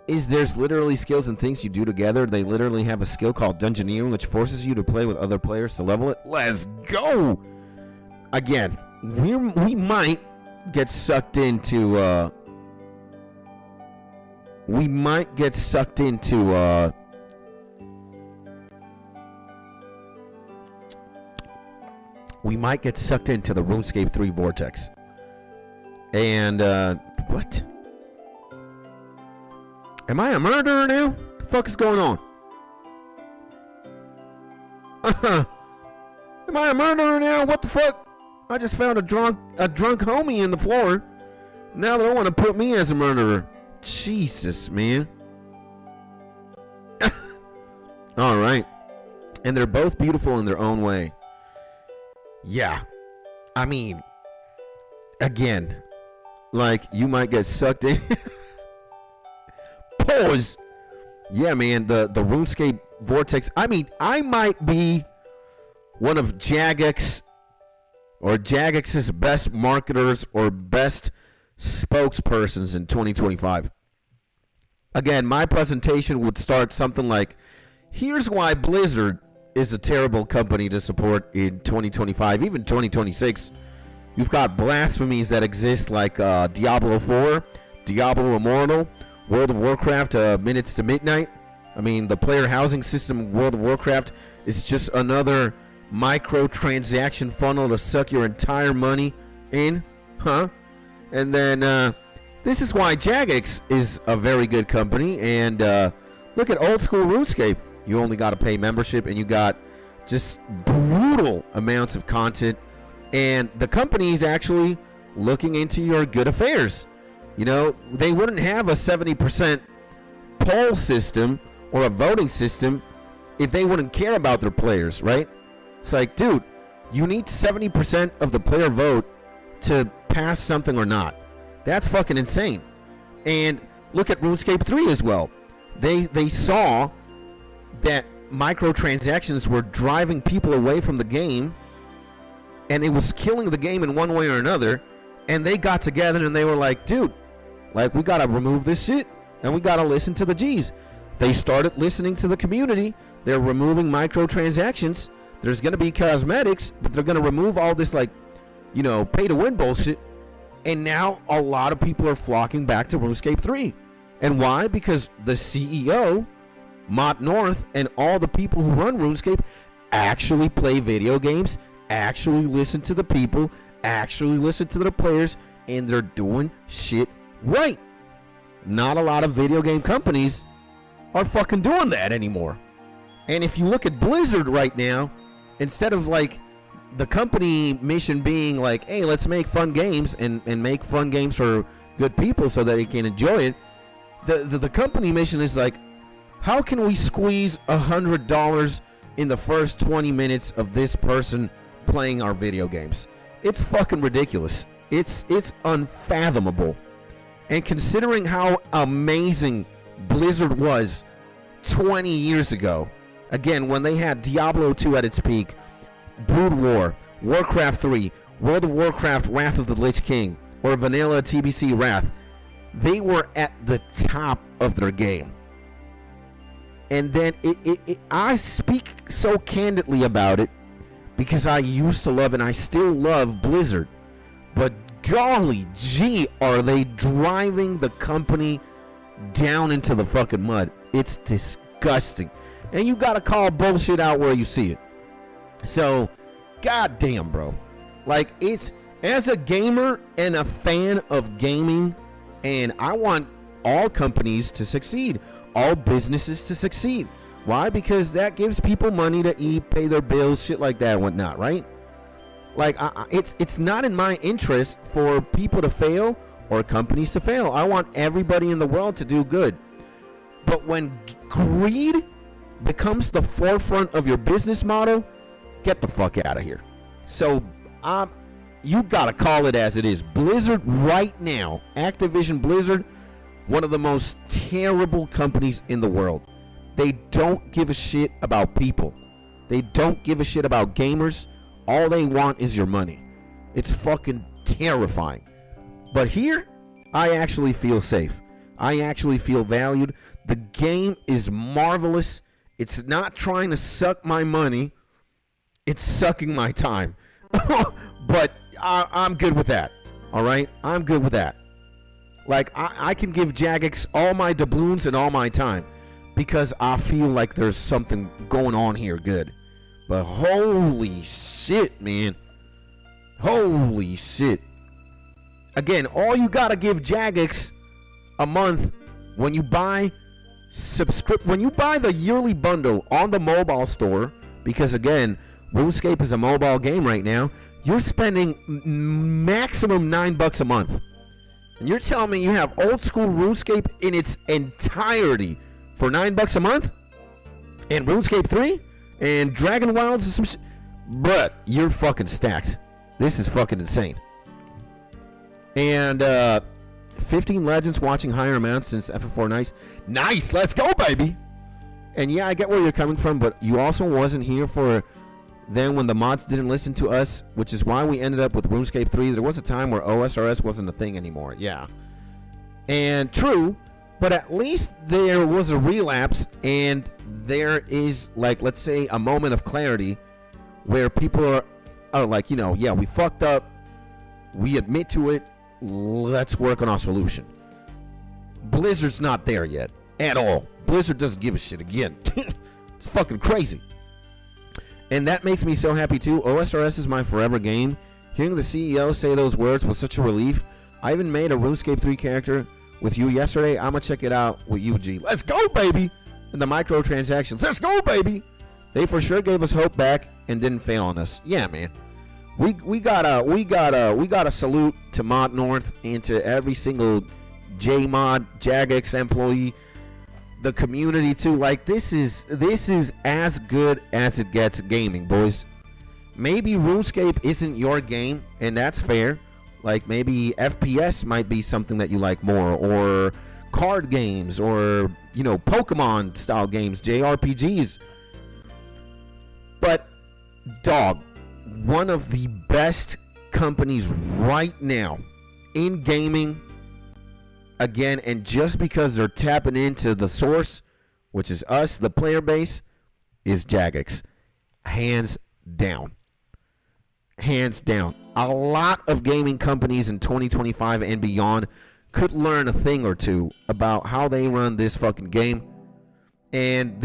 is there's literally skills and things you do together. They literally have a skill called Dungeoneering, which forces you to play with other players to level it. Let's go! Again, we might get sucked into the RuneScape 3 vortex. And what? Am I a murderer now? What the fuck is going on? Am I a murderer now? What the fuck? I just found a drunk homie in the floor. Now they want to put me as a murderer. Jesus, man. All right. And they're both beautiful in their own way. Yeah. I mean, again, like, you might get sucked in. Pause. Yeah, man, the RuneScape vortex. I mean, I might be one of Jagex's best marketers or best spokespersons in 2025. Again, my presentation would start something like, here's why Blizzard is a terrible company to support in 2025, even 2026. You've got blasphemies that exist like Diablo 4, Diablo Immortal, World of Warcraft Minutes to Midnight. I mean, the player housing system World of Warcraft is just another microtransaction funnel to suck your entire money in, huh? And then this is why Jagex is a very good company. And look at old school RuneScape. You only got to pay membership, and you got just brutal amounts of content. And the company is actually looking into your good affairs. You know, they wouldn't have a 70% poll system or a voting system if they wouldn't care about their players, right? It's like, dude, you need 70% of the player vote to pass something or not. That's fucking insane. And look at RuneScape 3 as well. They saw that microtransactions were driving people away from the game, and it was killing the game in one way or another. And they got together and they were like, dude, like, we gotta remove this shit and we gotta listen to the G's. They started listening to the community. They're removing microtransactions. There's gonna be cosmetics, but they're gonna remove all this, like, you know, pay to win bullshit. And now a lot of people are flocking back to RuneScape 3. And why? Because the CEO, Mott North, and all the people who run RuneScape actually play video games, actually listen to the people, actually listen to the players, and they're doing shit right. Not a lot of video game companies are fucking doing that anymore. And if you look at Blizzard right now, instead of like the company mission being like, hey, let's make fun games and make fun games for good people so that they can enjoy it, the company mission is like, how can we squeeze $100 in the first 20 minutes of this person playing our video games? It's fucking ridiculous. It's unfathomable. And considering how amazing Blizzard was 20 years ago, again, when they had Diablo 2 at its peak, Brood War, Warcraft 3, World of Warcraft Wrath of the Lich King, or Vanilla TBC Wrath, they were at the top of their game. And then I speak so candidly about it because I used to love and I still love Blizzard. But golly gee, are they driving the company down into the fucking mud. It's disgusting. And you gotta call bullshit out where you see it. So, goddamn, bro. Like, it's, as a gamer and a fan of gaming, and I want all companies to succeed, all businesses to succeed. Why? Because that gives people money to eat, pay their bills, shit like that and whatnot, right? Like, it's not in my interest for people to fail or companies to fail. I want everybody in the world to do good. But when greed becomes the forefront of your business model, get the fuck out of here. So, you gotta call it as it is. Blizzard right now, Activision Blizzard, one of the most terrible companies in the world. They don't give a shit about people. They don't give a shit about gamers. All they want is your money. It's fucking terrifying. But here, I actually feel safe. I actually feel valued. The game is marvelous. It's not trying to suck my money. It's sucking my time. But I'm good with that. All right? I'm good with that. Like, I can give Jagex all my doubloons and all my time because I feel like there's something going on here good. But holy shit, man. Holy shit. Again, all you gotta give Jagex a month when you buy the yearly bundle on the mobile store, because again, RuneScape is a mobile game right now, you're spending maximum $9 a month. And you're telling me you have old school RuneScape in its entirety for $9 a month? And RuneScape 3? And Dragon Wilds and some shit? But you're fucking stacked. This is fucking insane. And 15 legends watching higher amounts since FF4 Nice. Nice, let's go, baby. And yeah, I get where you're coming from, but you also wasn't here for then when the mods didn't listen to us, which is why we ended up with RuneScape 3. There was a time where osrs wasn't a thing anymore. Yeah. And true, but at least there was a relapse, and there is, like, let's say a moment of clarity where people are like, you know, yeah, we fucked up. We admit to it. Let's work on our solution. Blizzard's not there yet at all. Blizzard doesn't give a shit again. It's fucking crazy. And that makes me so happy too. OSRS is my forever game. Hearing the CEO say those words was such a relief. I even made a RuneScape 3 character with you yesterday. I'm gonna check it out with UG. Let's go, baby! And the microtransactions. Let's go, baby! They for sure gave us hope back and didn't fail on us. Yeah, man. We gotta salute to Mod North and to every single JMod, Jagex employee, the community too. Like, this is as good as it gets gaming, boys. Maybe RuneScape isn't your game, and that's fair. Like, maybe FPS might be something that you like more, or card games, or, you know, Pokemon style games, JRPGs. But, dog, one of the best companies right now in gaming, again, and just because they're tapping into the source, which is us, the player base, is Jagex. Hands down. Hands down. A lot of gaming companies in 2025 and beyond could learn a thing or two about how they run this fucking game. And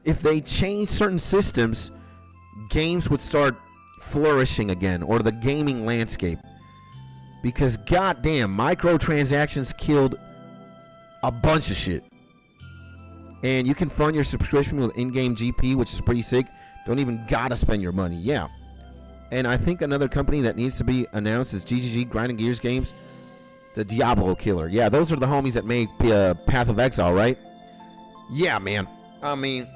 if they change certain systems, games would start flourishing again, or the gaming landscape. Because goddamn, microtransactions killed a bunch of shit. And you can fund your subscription with in-game GP, which is pretty sick. Don't even gotta spend your money. Yeah. And I think another company that needs to be announced is GGG Grinding Gears Games, the Diablo Killer. Yeah, those are the homies that make Path of Exile, right? Yeah, man. I mean,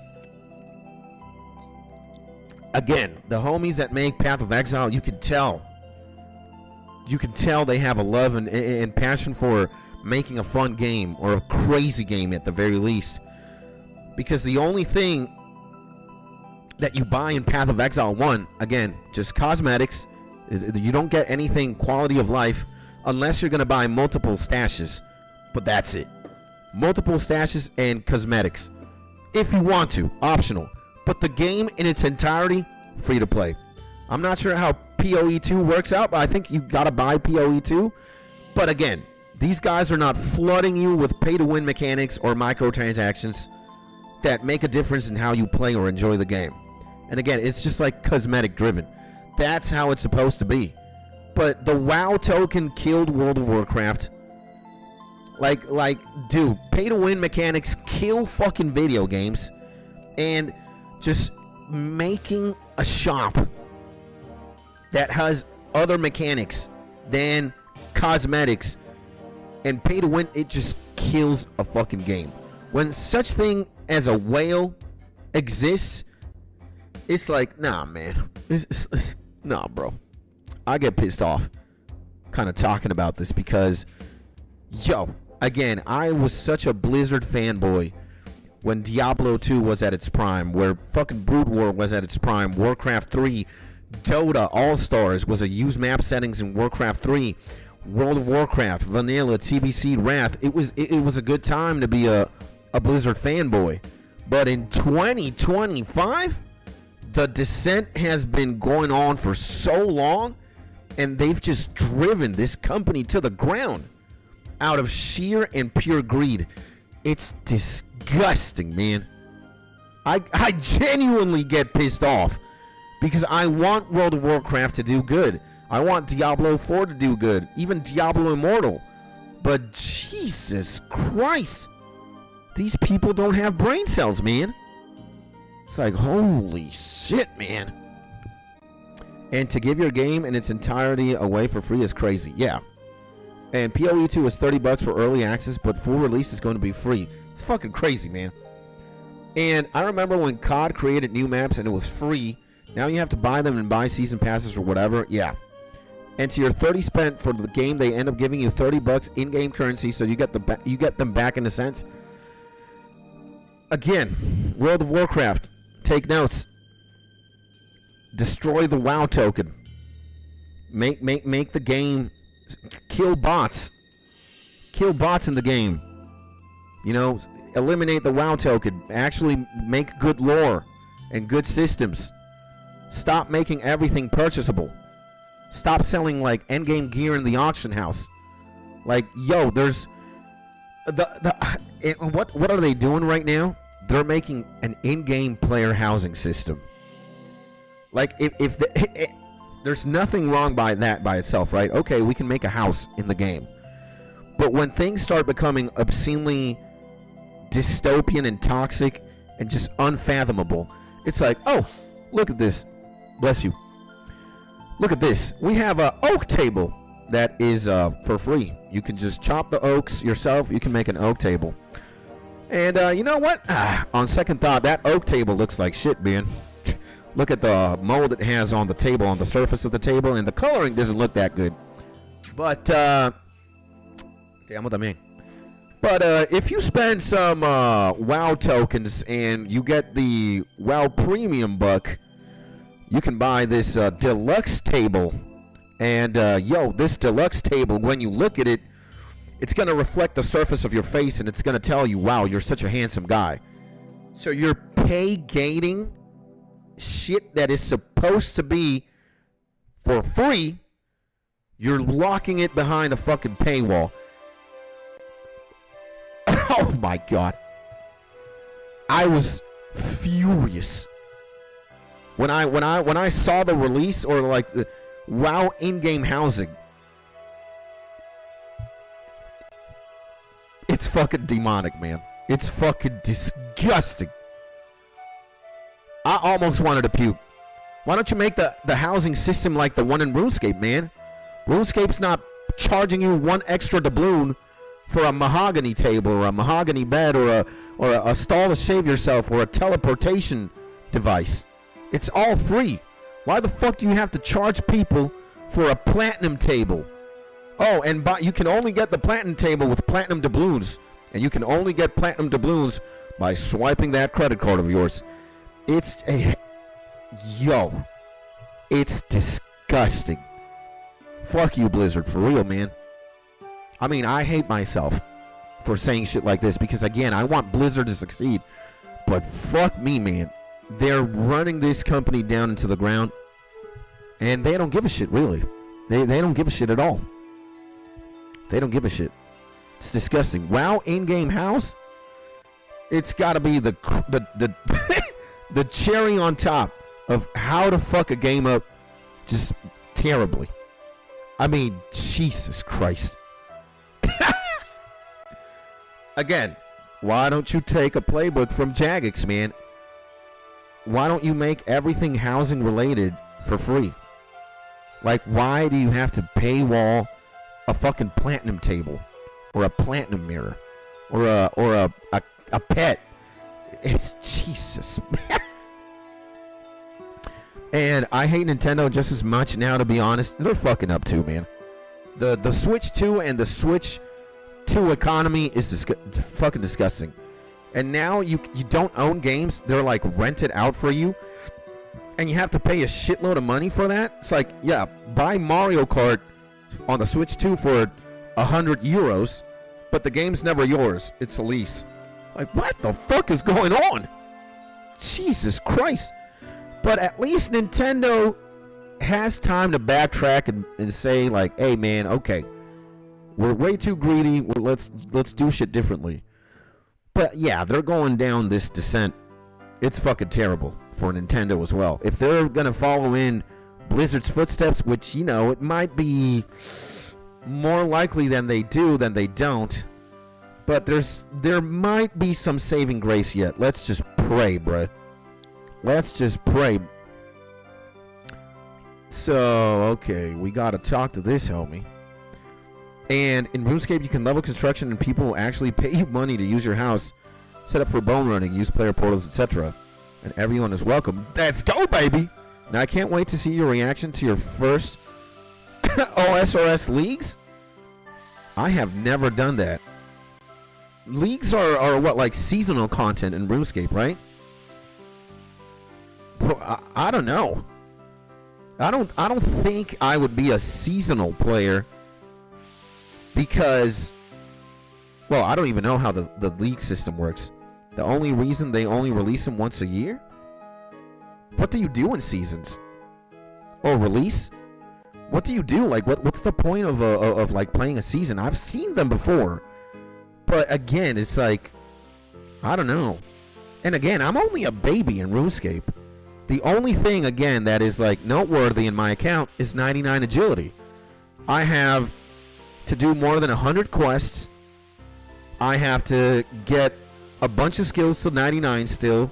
again, the homies that make Path of Exile, you can tell they have a love and passion for making a fun game, or a crazy game at the very least. Because the only thing that you buy in Path of Exile 1, again, just cosmetics. You don't get anything quality of life unless you're going to buy multiple stashes. But that's it. Multiple stashes and cosmetics. If you want to, optional. But the game in its entirety, free to play. I'm not sure how PoE 2 works out, but I think you got to buy PoE 2. But again, these guys are not flooding you with pay-to-win mechanics or microtransactions that make a difference in how you play or enjoy the game. And again, it's just like cosmetic driven. That's how it's supposed to be. But the WoW token killed World of Warcraft. Like, dude, pay-to-win mechanics kill fucking video games. And just making a shop that has other mechanics than cosmetics and pay-to-win, it just kills a fucking game. When such thing as a whale exists, it's like, nah, man. Nah, bro. I get pissed off kind of talking about this because, yo, again, I was such a Blizzard fanboy when Diablo 2 was at its prime, where fucking Brood War was at its prime, Warcraft 3, Dota All-Stars was a use map settings in Warcraft 3, World of Warcraft, Vanilla, TBC, Wrath. It was a good time to be a Blizzard fanboy. But in 2025, the descent has been going on for so long, and they've just driven this company to the ground out of sheer and pure greed. It's disgusting, man. I genuinely get pissed off because I want World of Warcraft to do good. I want Diablo 4 to do good, even Diablo Immortal. But Jesus Christ, these people don't have brain cells, man. It's like, holy shit, man. And to give your game in its entirety away for free is crazy. Yeah. And PoE 2 is $30 for early access, but full release is going to be free. It's fucking crazy, man. And I remember when COD created new maps and it was free. Now you have to buy them and buy season passes or whatever. Yeah. And to your 30 spent for the game, they end up giving you $30 in-game currency, so you get them back in a sense. Again, World of Warcraft, take notes. Destroy the WoW token. Make the game, kill bots. Kill bots in the game. You know, eliminate the WoW token. Actually make good lore and good systems. Stop making everything purchasable. Stop selling like endgame gear in the auction house. Like, yo, there's what are they doing right now? They're making an in-game player housing system. Like, there's nothing wrong by that by itself, right? Okay, we can make a house in the game. But when things start becoming obscenely dystopian and toxic and just unfathomable, it's like, oh, look at this. Bless you. Look at this. We have an oak table that is for free. You can just chop the oaks yourself. You can make an oak table. And you know what? On second thought, that oak table looks like shit, man. Look at the mold it has on the table, on the surface of the table, and the coloring doesn't look that good. But, te amo también. But if you spend some WoW tokens and you get the WoW Premium buck, you can buy this deluxe table. And, this deluxe table, when you look at it, it's going to reflect the surface of your face, and it's going to tell you, wow, you're such a handsome guy. So you're pay-gating shit that is supposed to be for free. You're locking it behind a fucking paywall. Oh my god. I was furious when I saw the release, or like the WoW in-game housing. It's fucking demonic, man. It's fucking disgusting. I almost wanted to puke. Why don't you make the housing system like the one in RuneScape, man? RuneScape's not charging you one extra doubloon for a mahogany table or a mahogany bed or a stall to save yourself or a teleportation device. It's all free. Why the fuck do you have to charge people for a platinum table? Oh, and you can only get the platinum table with platinum doubloons. And you can only get platinum doubloons by swiping that credit card of yours. It's disgusting. Fuck you, Blizzard, for real, man. I mean, I hate myself for saying shit like this because, again, I want Blizzard to succeed. But fuck me, man. They're running this company down into the ground, and they don't give a shit, really. They don't give a shit at all. They don't give a shit. It's disgusting. WoW in-game house? It's got to be the the cherry on top of how to fuck a game up just terribly. I mean, Jesus Christ. Again, why don't you take a playbook from Jagex, man? Why don't you make everything housing related for free? Like, why do you have to paywall a fucking platinum table or a platinum mirror or a pet? It's Jesus. And I hate Nintendo just as much now, to be honest. They're fucking up too, man. The Switch 2 and the Switch 2 economy is fucking disgusting. And now you don't own games. They're like rented out for you. And you have to pay a shitload of money for that. It's like, yeah, buy Mario Kart on the Switch 2 for 100 euros. But the game's never yours. It's a lease. Like, what the fuck is going on? Jesus Christ. But at least Nintendo has time to backtrack and say, like, hey, man, okay. We're way too greedy. Let's do shit differently. But, yeah, they're going down this descent. It's fucking terrible for Nintendo as well. If they're going to follow in Blizzard's footsteps, which, you know, it might be more likely than they do than they don't. But there might be some saving grace yet. Let's just pray, bruh. Let's just pray. So, okay, we gotta talk to this homie. And in RuneScape, you can level construction and people will actually pay you money to use your house, set up for bone running, use player portals, etc. And everyone is welcome. Let's go, baby! Now, I can't wait to see your reaction to your first OSRS leagues. I have never done that. Leagues are what, like seasonal content in RuneScape, right? I don't know. I don't think I would be a seasonal player because, well, I don't even know how the league system works. The only reason they only release them once a year? What do you do in seasons? Or release? What do you do? Like, what's the point of like playing a season? I've seen them before, but again, it's like, I don't know. And again, I'm only a baby in RuneScape. The only thing, again, that is like noteworthy in my account is 99 agility. I have to do more than 100 quests. I have to get a bunch of skills to 99 still.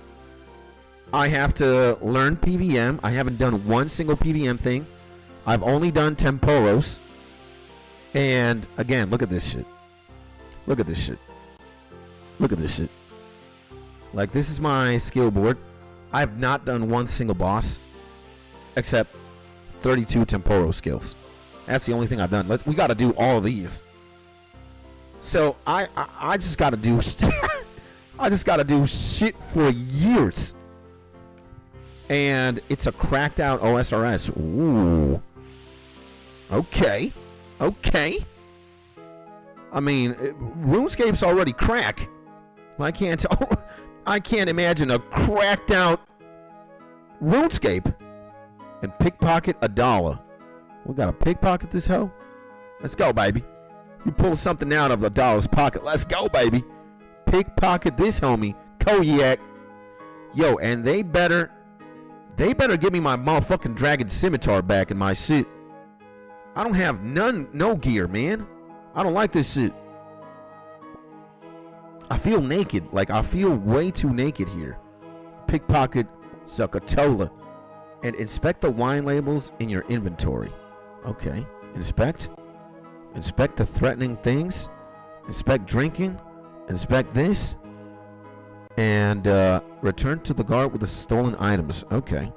I have to learn PVM. I haven't done one single PVM thing. I've only done Temporos. And again, look at this shit. Look at this shit. Look at this shit. Like, this is my skill board. I have not done one single boss except 32 Temporo skills. That's the only thing I've done. We got to do all of these. So I just gotta do I just gotta do shit for years. And it's a cracked out OSRS. Ooh. Okay. Okay. I mean, RuneScape's already crack. I can't imagine a cracked out RuneScape. And pickpocket $1. We gotta pickpocket this hoe? Let's go, baby. You pull something out of $1's pocket. Let's go, baby. Pickpocket this homie. Koyak. Yo, and they better give me my motherfucking dragon scimitar back in my shit. I don't have no gear, man. I don't like this shit. I feel naked. Like, I feel way too naked here. Pickpocket Sakatola. And inspect the wine labels in your inventory. Okay. Inspect. Inspect the threatening things. Inspect drinking. Inspect this. And return to the guard with the stolen items. Okay.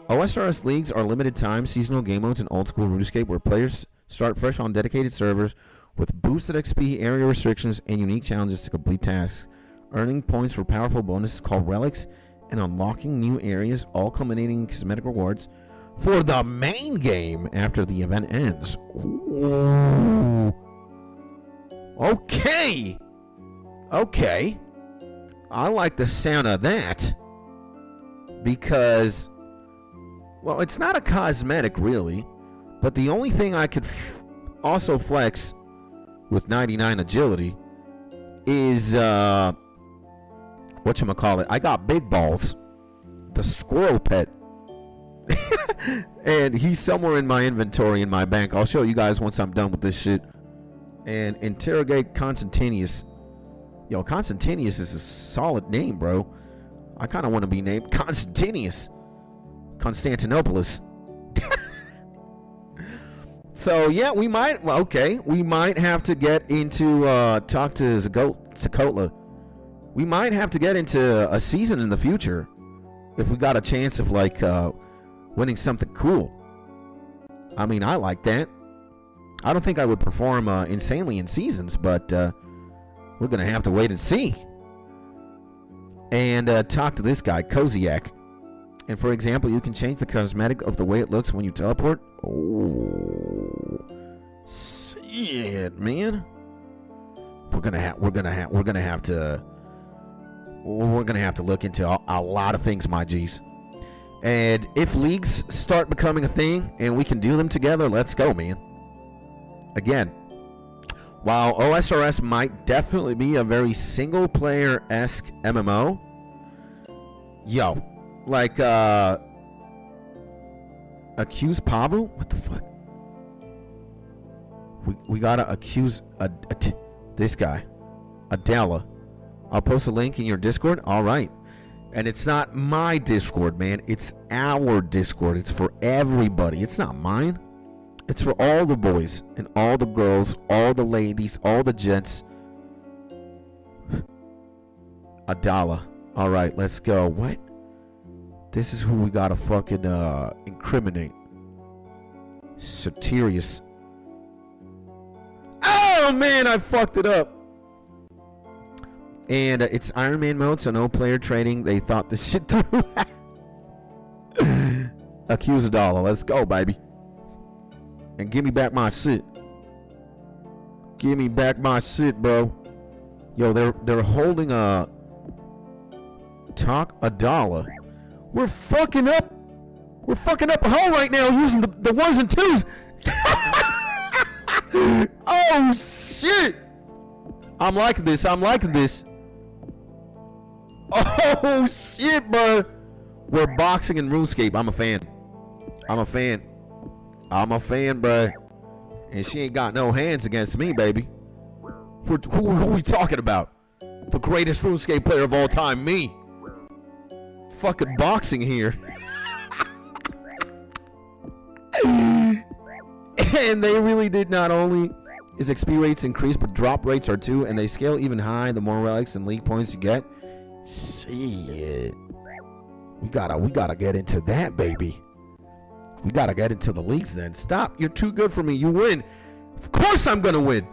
OSRS leagues are limited time seasonal game modes in old school RuneScape where players start fresh on dedicated servers with boosted XP, area restrictions, and unique challenges to complete tasks. Earning points for powerful bonuses called relics and unlocking new areas, all culminating in cosmetic rewards for the main game after the event ends. Ooh. Okay. Okay. I like the sound of that. Because, well, it's not a cosmetic, really. But the only thing I could also flex with 99 agility is, whatchamacallit, I got big balls. The squirrel pet. And he's somewhere in my inventory in my bank. I'll show you guys once I'm done with this shit. And interrogate Constantinius. Yo, Constantinius is a solid name, bro. I kind of want to be named Constantinius. Constantinopolis. So, yeah, we might, well, okay. We might have to get into, talk to Zakotla. We might have to get into a season in the future. If we got a chance of, like, winning something cool. I mean, I like that. I don't think I would perform insanely in seasons, but we're going to have to wait and see. And talk to this guy, Koziak. And for example, you can change the cosmetic of the way it looks when you teleport. Oh, shit, man. We're gonna have to look into a lot of things, my G's. And if leagues start becoming a thing and we can do them together, let's go, man. Again, while OSRS might definitely be a very single-player-esque MMO, yo, like, accuse Pablo? What the fuck? We gotta accuse this guy, Adela. I'll post a link in your Discord. All right. And it's not my Discord, man. It's our Discord. It's for everybody. It's not mine. It's for all the boys and all the girls, all the ladies, all the gents. Adala. All right, let's go. What? This is who we gotta fucking incriminate. Satirius. Oh, man, I fucked it up. And it's Iron Man mode, so no player trading. They thought this shit through. Accuse a dollar. Let's go, baby. And give me back my shit. Give me back my shit, bro. Yo, they're holding a talk a dollar. We're fucking up a hole right now using the ones and twos. Oh shit. I'm liking this. Oh shit, bro. We're boxing in RuneScape. I'm a fan, bro. And she ain't got no hands against me, baby. Who are we talking about? The greatest RuneScape player of all time, me. Fucking boxing here. And they really did. Not only is XP rates increased, but drop rates are too, and they scale even high the more relics and league points you get. Shit. We gotta get into that, baby. We gotta get into the leagues then. Stop. You're too good for me. You win. Of course I'm gonna win.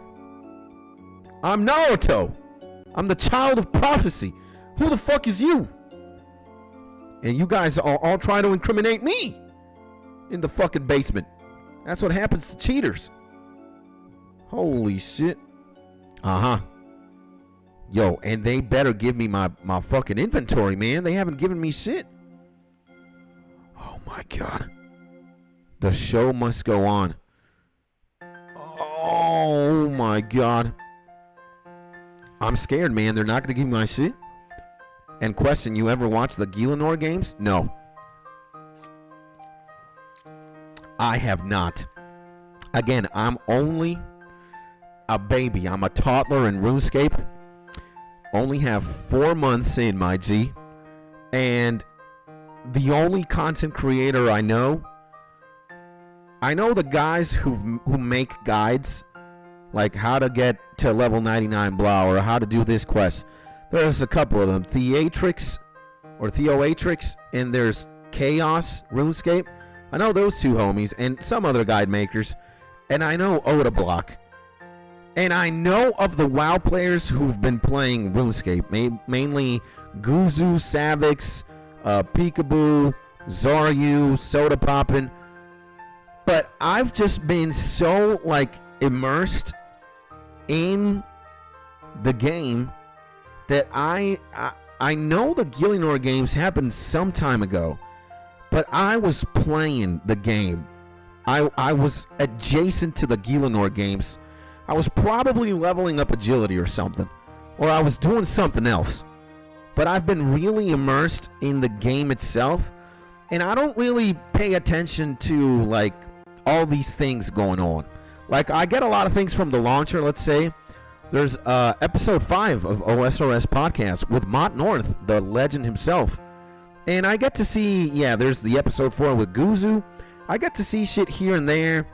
I'm Naruto. I'm the child of prophecy. Who the fuck is you? And you guys are all trying to incriminate me in the fucking basement. That's what happens to cheaters. Holy shit. Uh-huh. Yo, and they better give me my fucking inventory, man. They haven't given me shit. Oh my god. The show must go on. Oh my god. I'm scared, man. They're not going to give me my shit. And question, you ever watch the GIELINOR games? No. I have not. Again, I'm only a baby. I'm a toddler in RuneScape. Only have 4 months in, my G. And the only content creator I know the guys who make guides, like how to get to level 99 blah, or how to do this quest. There's a couple of them. Theatrix, and there's Chaos RuneScape. I know those two homies, and some other guide makers. And I know Odablock. And I know of the WoW players who've been playing RuneScape. Mainly Guzu, Savix, Peekaboo, Zaryu, Soda Poppin'. But I've just been so, like, immersed in the game that I know the GIELINOR games happened some time ago, but I was playing the game. I was adjacent to the GIELINOR games. I was probably leveling up agility or something, or I was doing something else. But I've been really immersed in the game itself, and I don't really pay attention to, like, all these things going on. Like, I get a lot of things from the launcher. Let's say there's episode 5 of OSRS podcast with Mott North, the legend himself. And I get to see, there's the episode 4 with Guzu. I get to see shit here and there.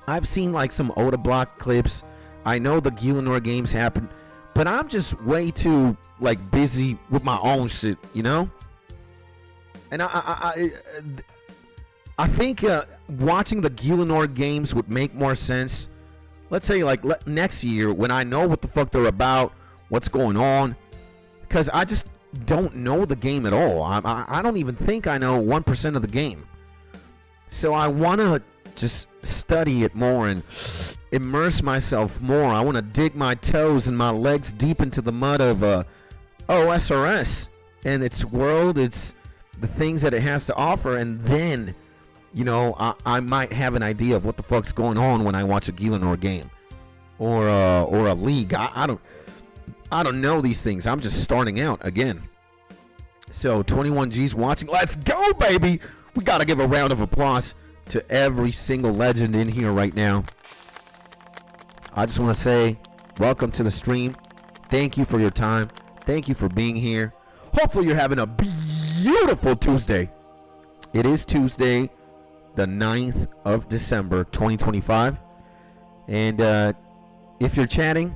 I've seen like some Oda Block clips. I know the GIELINOR games happen, but I'm just way too like busy with my own shit, you know? And I think watching the GIELINOR games would make more sense. Let's say like next year when I know what the fuck they're about, what's going on, because I just don't know the game at all. I don't even think I know 1% of the game. So I want to just study it more and immerse myself more. I want to dig my toes and my legs deep into the mud of OSRS and its world, its the things that it has to offer, and then, you know, I might have an idea of what the fuck's going on when I watch a GIELINOR game or a league. I don't know these things. I'm just starting out again. So 21G's watching. Let's go, baby. We got to give a round of applause to every single legend in here right now. I just want to say welcome to the stream. Thank you for your time. Thank you for being here. Hopefully you're having a beautiful Tuesday. It is Tuesday, the 9th of December, 2025. And if you're chatting,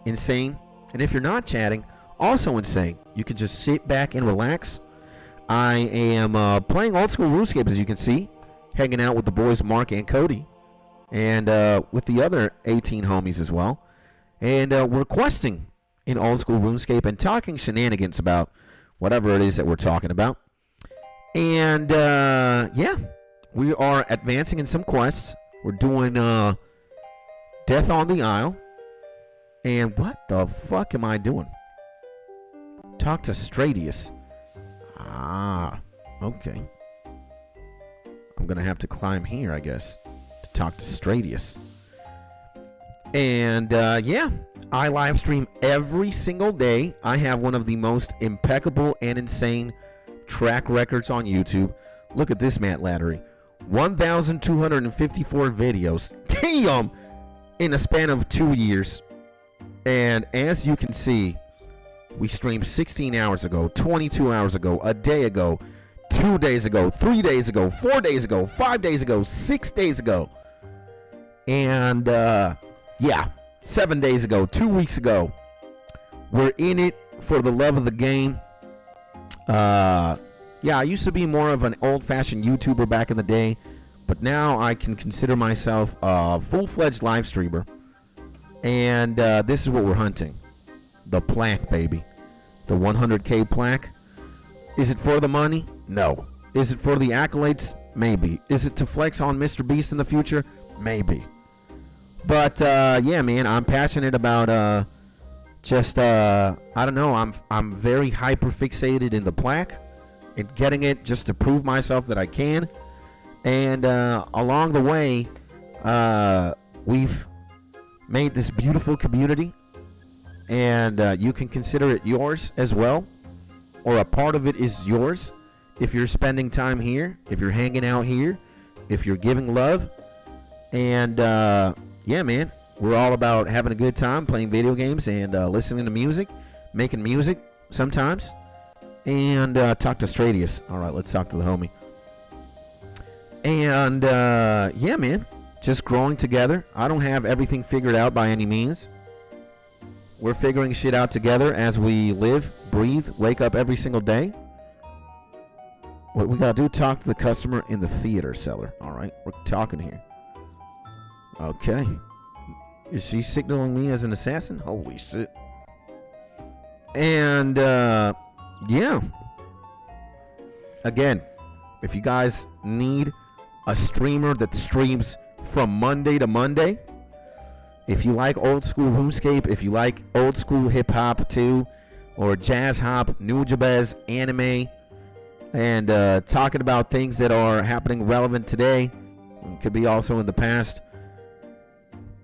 insane. And if you're not chatting, also insane. You can just sit back and relax. I am playing old school RuneScape, as you can see. Hanging out with the boys Mark and Cody. And with the other 18 homies as well. And we're questing in old school RuneScape and talking shenanigans about whatever it is that we're talking about. And yeah, we are advancing in some quests. We're doing Death on the Isle. And what the fuck am I doing? Talk to Stradius. Ah, okay. I'm going to have to climb here, I guess, to talk to Stradius. And yeah, I live stream every single day. I have one of the most impeccable and insane track records on YouTube. Look at this, Matt Lattery. 1,254 videos. Damn! In a span of 2 years. And as you can see, we streamed 16 hours ago, 22 hours ago, a day ago, 2 days ago, 3 days ago, 4 days ago, 5 days ago, 6 days ago. And yeah, 7 days ago, 2 weeks ago. We're in it for the love of the game. Yeah, I used to be more of an old-fashioned YouTuber back in the day, but now I can consider myself a full-fledged live streamer. And this is what we're hunting. The plaque, baby. The 100K plaque. Is it for the money? No. Is it for the accolades? Maybe. Is it to flex on Mr. Beast in the future? Maybe. But yeah, man, I'm passionate about I don't know, I'm very hyper fixated in the plaque and getting it just to prove myself that I can. And along the way, we've made this beautiful community, and you can consider it yours as well, or a part of it is yours if you're spending time here, if you're hanging out here, if you're giving love. And yeah, man, we're all about having a good time, playing video games, and listening to music, making music sometimes, and talk to Stradius. All right, let's talk to the homie. And yeah, man, just growing together. I don't have everything figured out by any means. We're figuring shit out together as we live, breathe, wake up every single day. What we gotta do, talk to the customer in the theater cellar. All right, we're talking here. Okay. Is she signaling me as an assassin? Holy shit. And yeah. Again, if you guys need a streamer that streams from Monday to Monday, if you like old school RuneScape, if you like old school hip hop too, or jazz hop, new jabez, anime, and talking about things that are happening relevant today, and could be also in the past,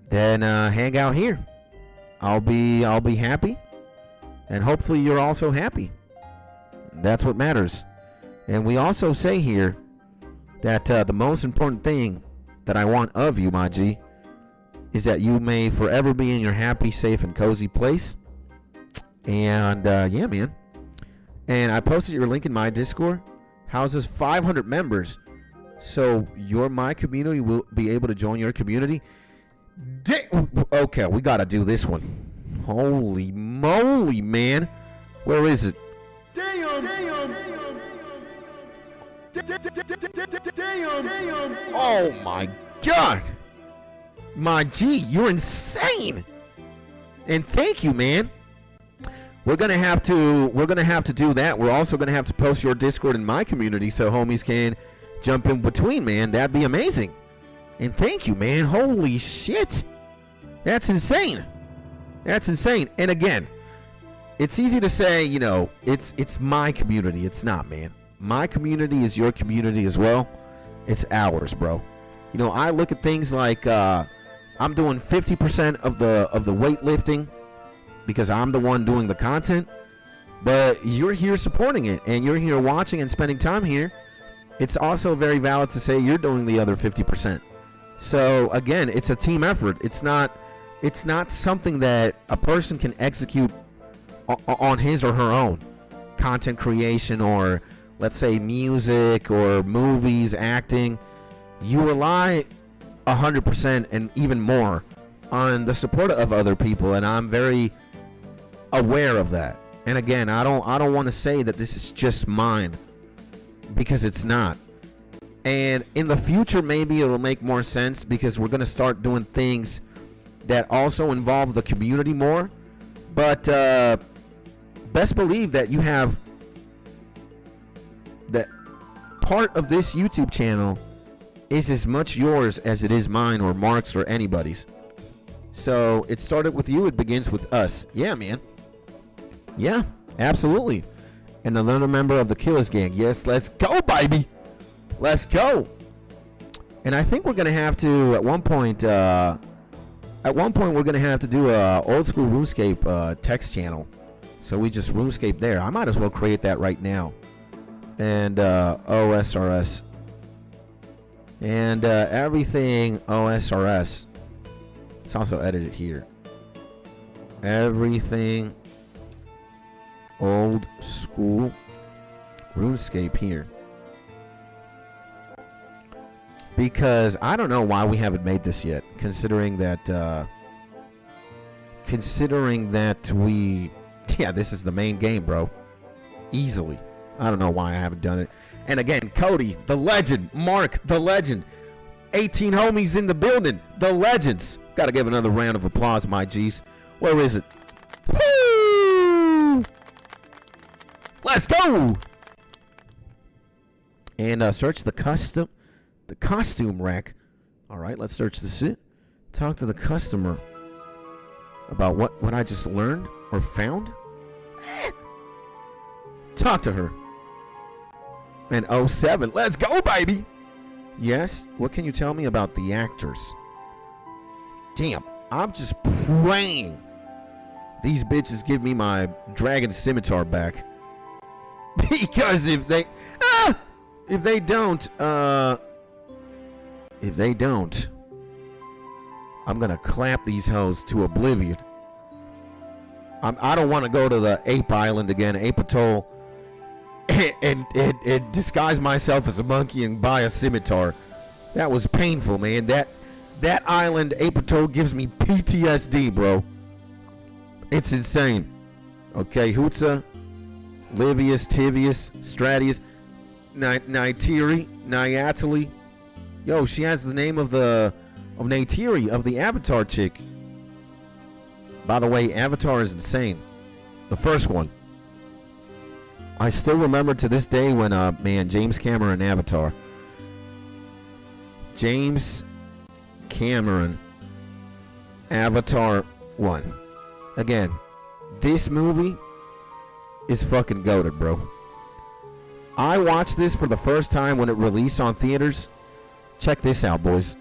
then hang out here. I'll be happy, and hopefully you're also happy. That's what matters. And we also say here that the most important thing that I want of you, my G, is that you may forever be in your happy, safe, and cozy place. And yeah, man. And I posted your link in my Discord. Houses 500 members. So my community will be able to join your community. Okay, we got to do this one. Holy moly, man. Where is it? Oh my God. My G, you're insane. And thank you, man. We're gonna have to do that. We're also gonna have to post your Discord in my community so homies can jump in between, man. That'd be amazing. And thank you, man. Holy shit. That's insane. That's insane. And again, it's easy to say, you know, it's my community. It's not, man. My community is your community as well. It's ours, bro. You know, I look at things like I'm doing 50% of the weightlifting because I'm the one doing the content, but you're here supporting it and you're here watching and spending time here. It's also very valid to say you're doing the other 50%. So again, it's a team effort. It's not something that a person can execute on his or her own. Content creation, or let's say music or movies, acting. You rely 100% and even more on the support of other people, and I'm very aware of that. And again, I don't want to say that this is just mine, because it's not. And in the future, maybe it'll make more sense, because we're going to start doing things that also involve the community more. But best believe that you have that part of this YouTube channel is as much yours as it is mine or Mark's or anybody's. So it started with you, it begins with us. Yeah, man. Yeah, absolutely. And another member of the Killers Gang. Yes, let's go, baby. Let's go. And I think we're gonna have to at one point we're gonna have to do a old school RuneScape text channel. So we just RuneScape there. I might as well create that right now. And OSRS. And everything OSRS. It's also edited here. Everything old school RuneScape here. Because I don't know why we haven't made this yet, considering that we, yeah, this is the main game, bro. Easily. I don't know why I haven't done it. And again, Cody, the legend, Mark, the legend. 18 homies in the building. The legends. Gotta give another round of applause, my G's. Where is it? Woo! Let's go! And search the costume rack. All right, let's search the suit. Talk to the customer about what I just learned or found. Talk to her. And 07. Let's go, baby. Yes. What can you tell me about the actors? Damn, I'm just praying these bitches give me my dragon scimitar back. Because if they don't, I'm gonna clap these hoes to oblivion. I don't want to go to the Ape Island again, Ape Atoll, and disguise myself as a monkey and buy a scimitar. That was painful, man. That island, Ape Atoll, gives me PTSD, bro. It's insane. Okay, Hootsa, Livius, Tivius, Stratius, Neytiri, Nyatali. Yo, she has the name of Neytiri, of the Avatar chick. By the way, Avatar is insane. The first one. I still remember to this day when, James Cameron Avatar. James Cameron Avatar 1. Again, this movie is fucking goated, bro. I watched this for the first time when it released on theaters. Check this out, boys.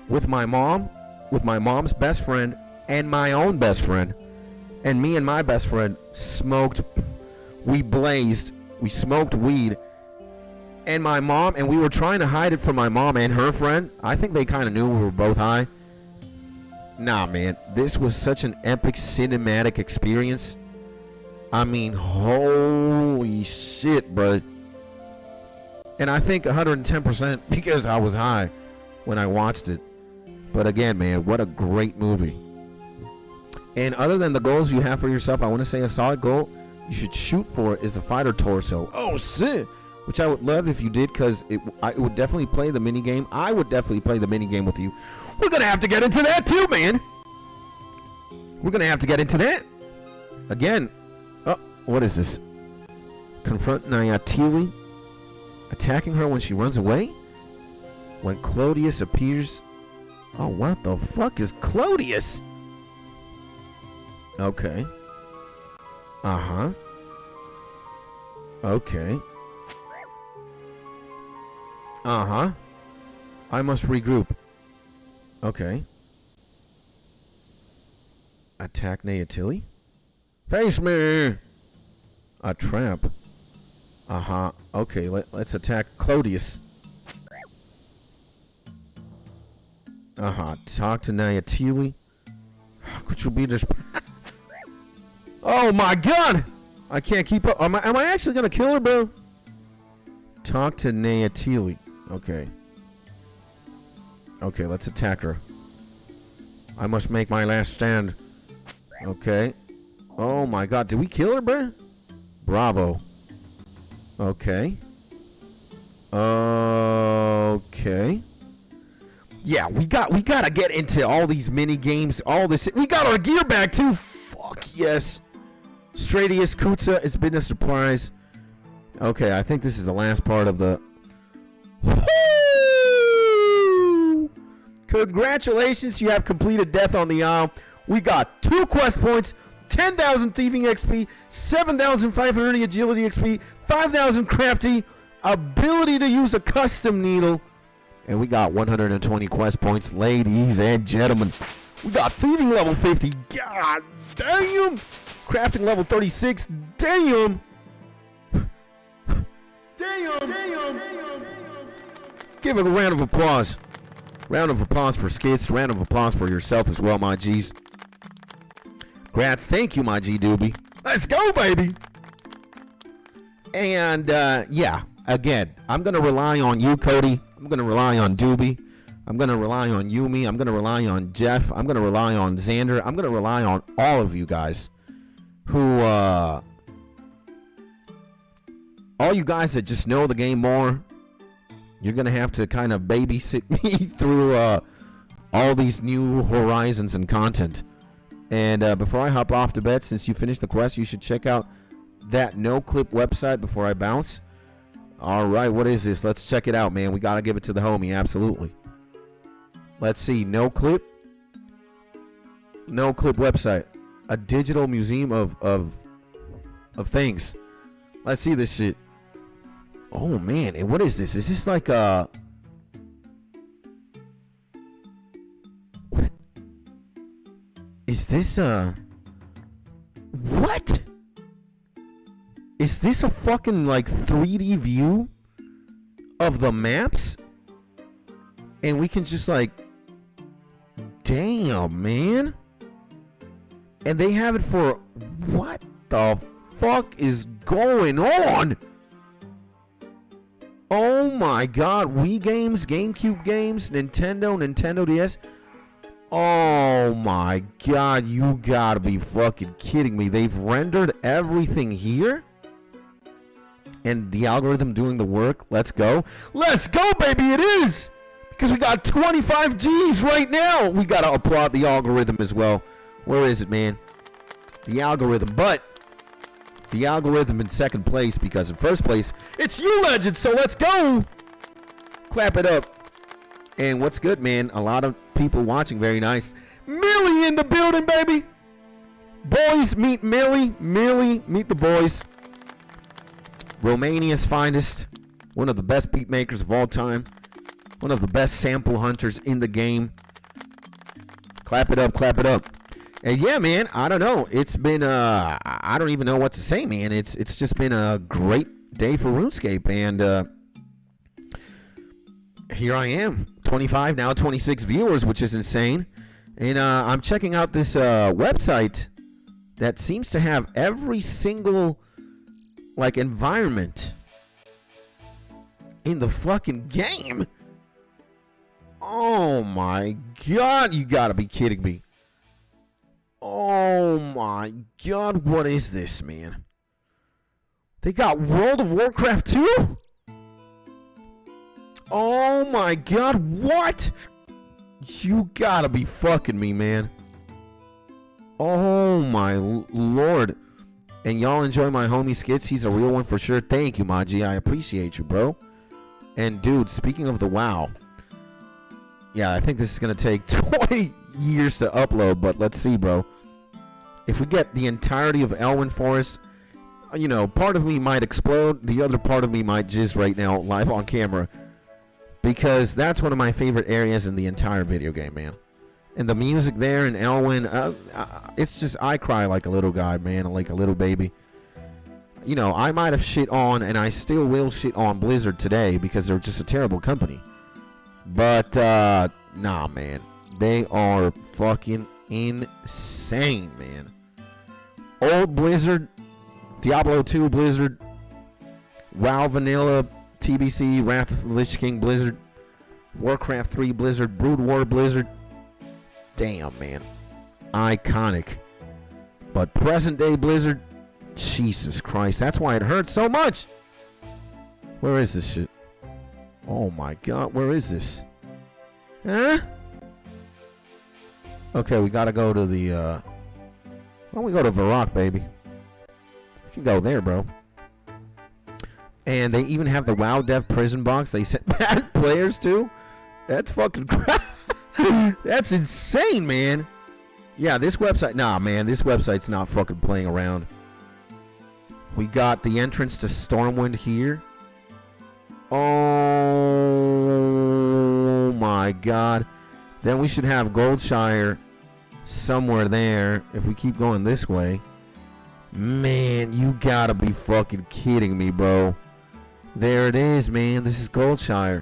With my mom, with my mom's best friend, and my own best friend. And me and my best friend smoked. We blazed. We smoked weed. And my mom, and we were trying to hide it from my mom and her friend. I think they kind of knew we were both high. Nah, man. This was such an epic cinematic experience. I mean, holy shit, bro. And I think 110% because I was high when I watched it. But again, man, what a great movie. And other than the goals you have for yourself, I want to say a solid goal you should shoot for is the fighter torso. Oh, shit. Which I would love if you did, because it would definitely play the mini game. I would definitely play the mini game with you. We're going to have to get into that too, man. We're going to have to get into that. Again. Oh, what is this? Confront Nyatili. Attacking her when she runs away? When Clodius appears. Oh, what the fuck is Clodius? Okay. Uh-huh. Okay. Uh-huh. I must regroup. Okay. Attack Nyatili? Face me! A trap. Uh-huh. Okay, let's attack Clodius. Uh-huh. Talk to Nyatili. Could you be this? Oh my god! I can't keep up. Am I actually gonna kill her, bro? Talk to Nyatili. Okay. Okay, let's attack her. I must make my last stand. Okay. Oh my god, did we kill her, bro? Bravo. Okay. Okay. Yeah, we gotta get into all these mini games, all this. We got our gear back too. Fuck yes. Stratius Kutza, it's been a surprise. Okay, I think this is the last part of the. Woo! Congratulations, you have completed Death on the Isle. We got 2 quest points, 10,000 thieving XP, 7,500 agility XP, 5,000 crafty, ability to use a custom needle, and we got 120 quest points, ladies and gentlemen. We got thieving level 50. God damn. Crafting level 36. Damn. Damn. Give it a round of applause. Round of applause for Skits. Round of applause for yourself as well, my G's. Grats. Thank you, my G Doobie. Let's go, baby. And, yeah. Again, I'm going to rely on you, Cody. I'm going to rely on Doobie. I'm going to rely on Yumi. I'm going to rely on Jeff. I'm going to rely on Xander. I'm going to rely on all of you guys who, all you guys that just know the game more You're going to have to kind of babysit me through all these new horizons and content. And before I hop off to bed, since you finished the quest, you should check out that no-clip website before I bounce. All right, what is this? Let's check it out, man. We got to give it to the homie, absolutely. Let's see, no-clip website. A digital museum of things. Let's see this shit. Oh, man. And what is this? Is this like a... What? Is this a... What? Is this a fucking, like, 3D view of the maps? And we can just, like... Damn, man. And they have it for... What the fuck is going on? Oh my god. Wii games, GameCube games, Nintendo DS. Oh my god. You gotta be fucking kidding me. They've rendered everything here? And the algorithm doing the work. Let's go. Let's go, baby. It is. Because we got 25 G's right now. We gotta applaud the algorithm as well. Where is it, man? The algorithm. But the algorithm in second place, because in first place, it's you, legend. So let's go. Clap it up. And what's good, man? A lot of people watching. Very nice. Millie in the building, baby. Boys, meet Millie. Millie, meet the boys. Romania's finest. One of the best beat makers of all time. One of the best sample hunters in the game. Clap it up, clap it up. And yeah, man, I don't know. It's been, I don't even know what to say, man. It's just been a great day for RuneScape. And here I am. 25, now 26 viewers, which is insane. And I'm checking out this website that seems to have every single, like, environment in the fucking game. Oh my god, you gotta be kidding me. Oh my god, what is this, man? They got World of Warcraft 2? Oh my god, what? You gotta be fucking me, man. Oh my lord. And y'all enjoy my homie Skits. He's a real one for sure. Thank you, Maji. I appreciate you, bro. And dude, speaking of the WoW. Yeah, I think this is going to take 20 years to upload, but let's see, bro. If we get the entirety of Elwyn Forest, you know, part of me might explode. The other part of me might jizz right now live on camera. Because that's one of my favorite areas in the entire video game, man. And the music there in Elwyn, it's just, I cry like a little guy, man, like a little baby. You know, I might have shit on, and I still will shit on Blizzard today because they're just a terrible company. But, nah, man. They are fucking insane, man. Old Blizzard, Diablo 2 Blizzard, WoW Vanilla, TBC, Wrath of the Lich King Blizzard, Warcraft 3 Blizzard, Brood War Blizzard. Damn, man. Iconic. But present day Blizzard, Jesus Christ. That's why it hurts so much. Where is this shit? Oh my god, where is this? Huh? Okay, we gotta go to the, why don't we go to Varrock, baby? We can go there, bro. And they even have the WoW Dev prison box. They sent bad players to. That's fucking crap. That's insane, man. Yeah, this website, nah, man, this website's not fucking playing around. We got the entrance to Stormwind here. Oh my god. Then we should have Goldshire somewhere there if we keep going this way. Man, you gotta be fucking kidding me, bro. There it is, man. This is Goldshire.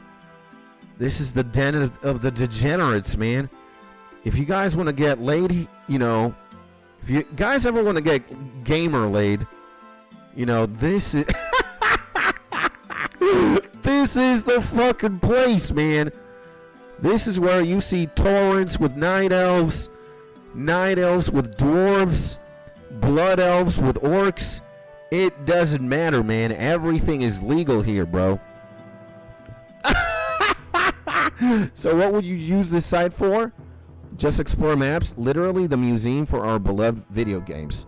This is the den of the degenerates, man. If you guys want to get laid, you know, if you guys ever want to get gamer laid, you know, this is this is the fucking place, man. This is where you see torrents with night elves with dwarves, blood elves with orcs. It doesn't matter, man. Everything is legal here, bro. So what would you use this site for? Just explore maps. Literally the museum for our beloved video games.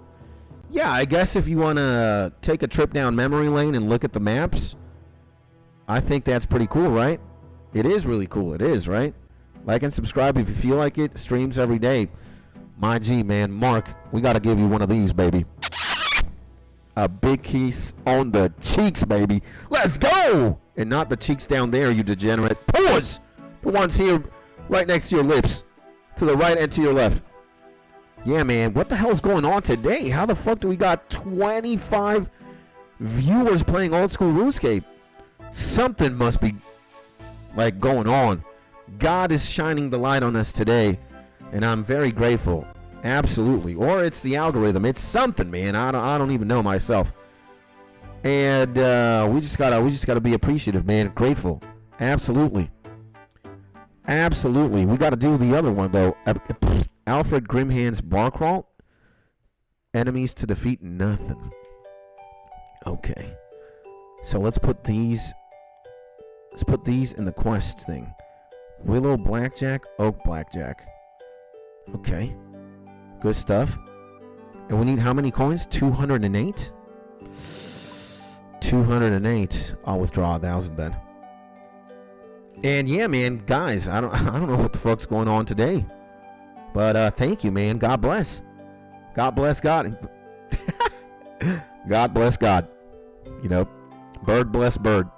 Yeah, I guess if you want to take a trip down memory lane and look at the maps, I think that's pretty cool, right? It is really cool. It is, right? Like and subscribe if you feel like it. Streams every day. My G, man. Mark, we got to give you one of these, baby. A big kiss on the cheeks, baby. Let's go! And not the cheeks down there, you degenerate. Pause! The ones here right next to your lips. To the right and to your left. Yeah, man. What the hell is going on today? How the fuck do we got 25 viewers playing old school RuneScape? Something must be like going on. God is shining the light on us today, and I'm very grateful. Absolutely. Or it's the algorithm. It's something, man. I don't even know myself. And we just gotta be appreciative, man. Grateful. Absolutely. Absolutely. We gotta do the other one though. Alfred Grimhand's bar crawl. Enemies to defeat nothing. Okay. So let's put these in the quest thing. Willow blackjack, oak blackjack. Okay. Good stuff. And we need how many coins? 208? 208. I'll withdraw 1,000 then. And yeah, man, guys, I don't know what the fuck's going on today. But thank you, man. God bless. God bless God. God bless God. You know, bird bless bird.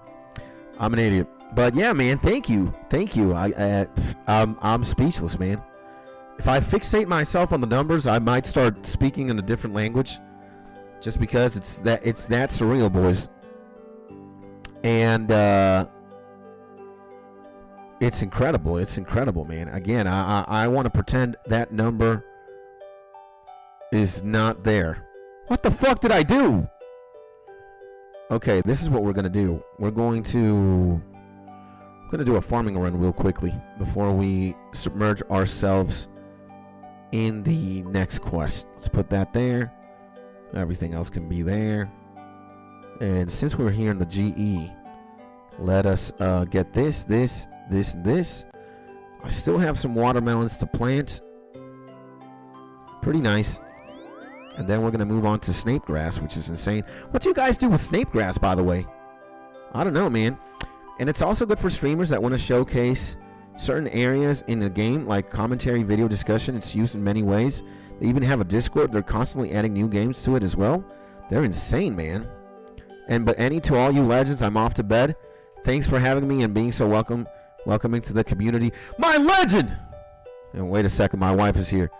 I'm an idiot. But yeah, man, thank you. Thank you. I'm speechless, man. If I fixate myself on the numbers, I might start speaking in a different language. Just because it's that surreal, boys. And it's incredible. It's incredible, man. Again, I want to pretend that number is not there. What the fuck did I do? Okay, this is what we're gonna do. We're gonna do a farming run real quickly before we submerge ourselves in the next quest. Let's put that there. Everything else can be there. And since we're here in the GE, let us get this, and this. I still have some watermelons to plant. Pretty nice. And then we're going to move on to snape grass, which is insane. What do you guys do with snape grass, by the way? I don't know, man. And it's also good for streamers that want to showcase certain areas in the game, like commentary, video discussion. It's used in many ways. They even have a Discord. They're constantly adding new games to it as well. They're insane, man. But to all you legends, I'm off to bed. Thanks for having me and being so welcoming to the community. My legend! And wait a second, my wife is here.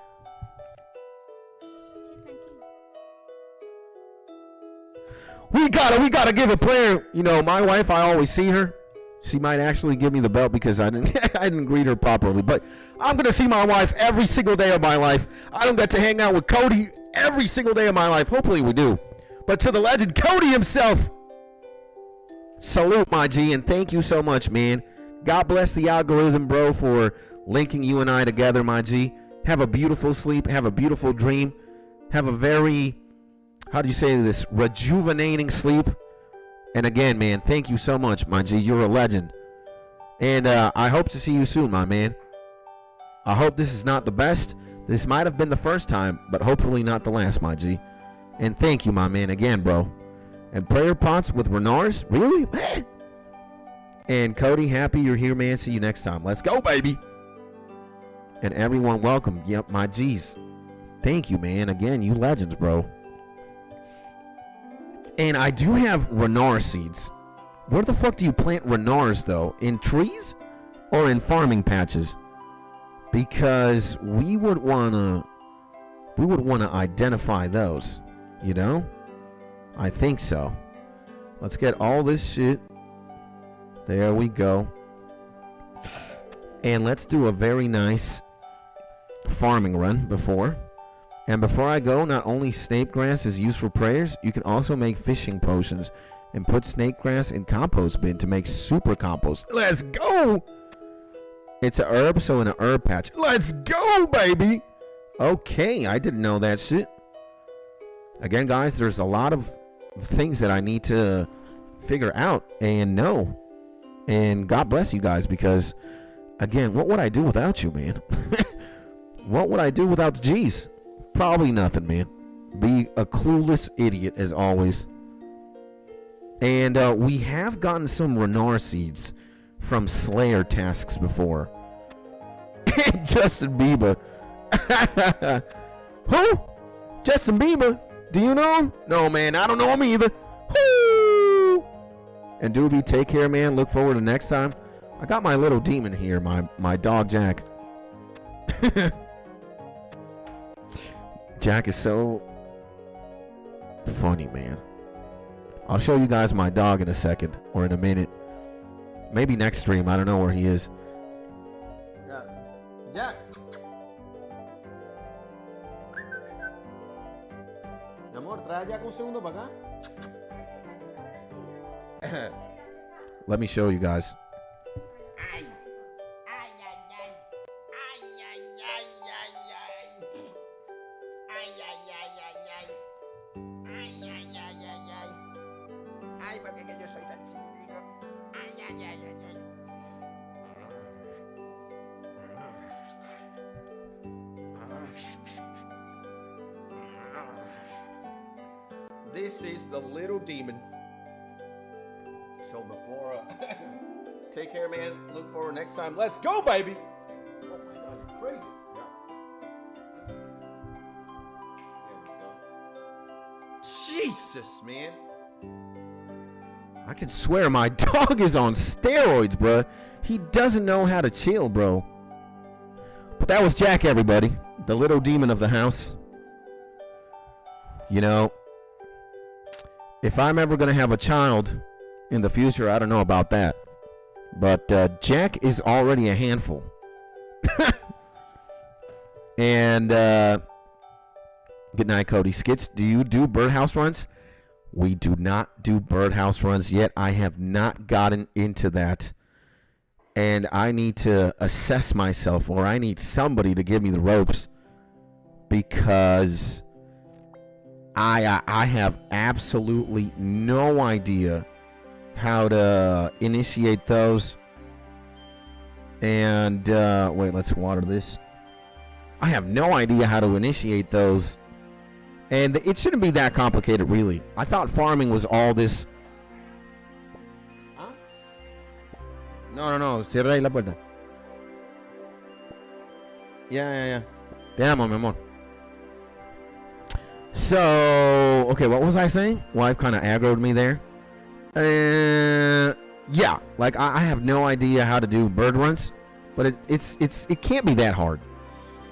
We gotta give a prayer. You know, my wife, I always see her. She might actually give me the belt because I didn't greet her properly. But I'm gonna see my wife every single day of my life. I don't get to hang out with Cody every single day of my life. Hopefully we do. But to the legend, Cody himself. Salute, my G, and thank you so much, man. God bless the algorithm, bro, for linking you and I together, my G. Have a beautiful sleep. Have a beautiful dream. Have a very, how do you say this, rejuvenating sleep. And again, man, thank you so much, my G. You're a legend. And I hope to see you soon, my man. I hope this is not the best. This might have been the first time, but hopefully not the last, my G. And thank you, my man, again, bro. And prayer pots with Renars? Really? And Cody, happy you're here, man. See you next time. Let's go, baby. And everyone, welcome. Yep, my G's. Thank you, man. Again, you legends, bro. And I do have Renar seeds. Where the fuck do you plant Renars, though? In trees or in farming patches? Because we would want to identify those, you know? I think so. Let's get all this shit. There we go. And let's do a very nice farming run before. And before I go, not only snake grass is used for prayers, you can also make fishing potions and put snake grass in compost bin to make super compost. Let's go! It's a herb, so in a herb patch. Let's go, baby! Okay, I didn't know that shit. Again, guys, there's a lot of things that I need to figure out and know. And God bless you guys, because Again, what would I do without you, man? What would I do without the G's? Probably nothing, man. Be a clueless idiot as always. And we have gotten some Renar seeds from Slayer tasks before. Justin Bieber. Who? Justin Bieber? Do you know him? No, man, I don't know him either. Woo! And Doobie, take care, man. Look forward to next time. I got my little demon here, my dog Jack. Jack is so funny, man. I'll show you guys my dog in a second or in a minute. Maybe next stream. I don't know where he is. Jack. Mi amor, trae a Jack un segundo para acá. Let me show you guys. This is the little demon. So before, take care, man. Look forward next time. Let's go, baby. Oh my God, you're crazy. Yeah. There we go. Jesus, man. I can swear my dog is on steroids, bro. He doesn't know how to chill, bro. But that was Jack, everybody. The little demon of the house. You know, if I'm ever going to have a child in the future, I don't know about that. But Jack is already a handful. And good night, Cody. Skits, do you do birdhouse runs? We do not do birdhouse runs yet. I have not gotten into that. And I need to assess myself, or I need somebody to give me the ropes, because I have absolutely no idea how to initiate those. And wait, let's water this. I have no idea how to initiate those. And it shouldn't be that complicated, really. I thought farming was all this. Huh? No. Cierra ahí la puerta. Yeah. Te amo, mi amor. So, okay, what was I saying? Wife kind of aggroed me there. Yeah, like I have no idea how to do bird runs, but it can't be that hard.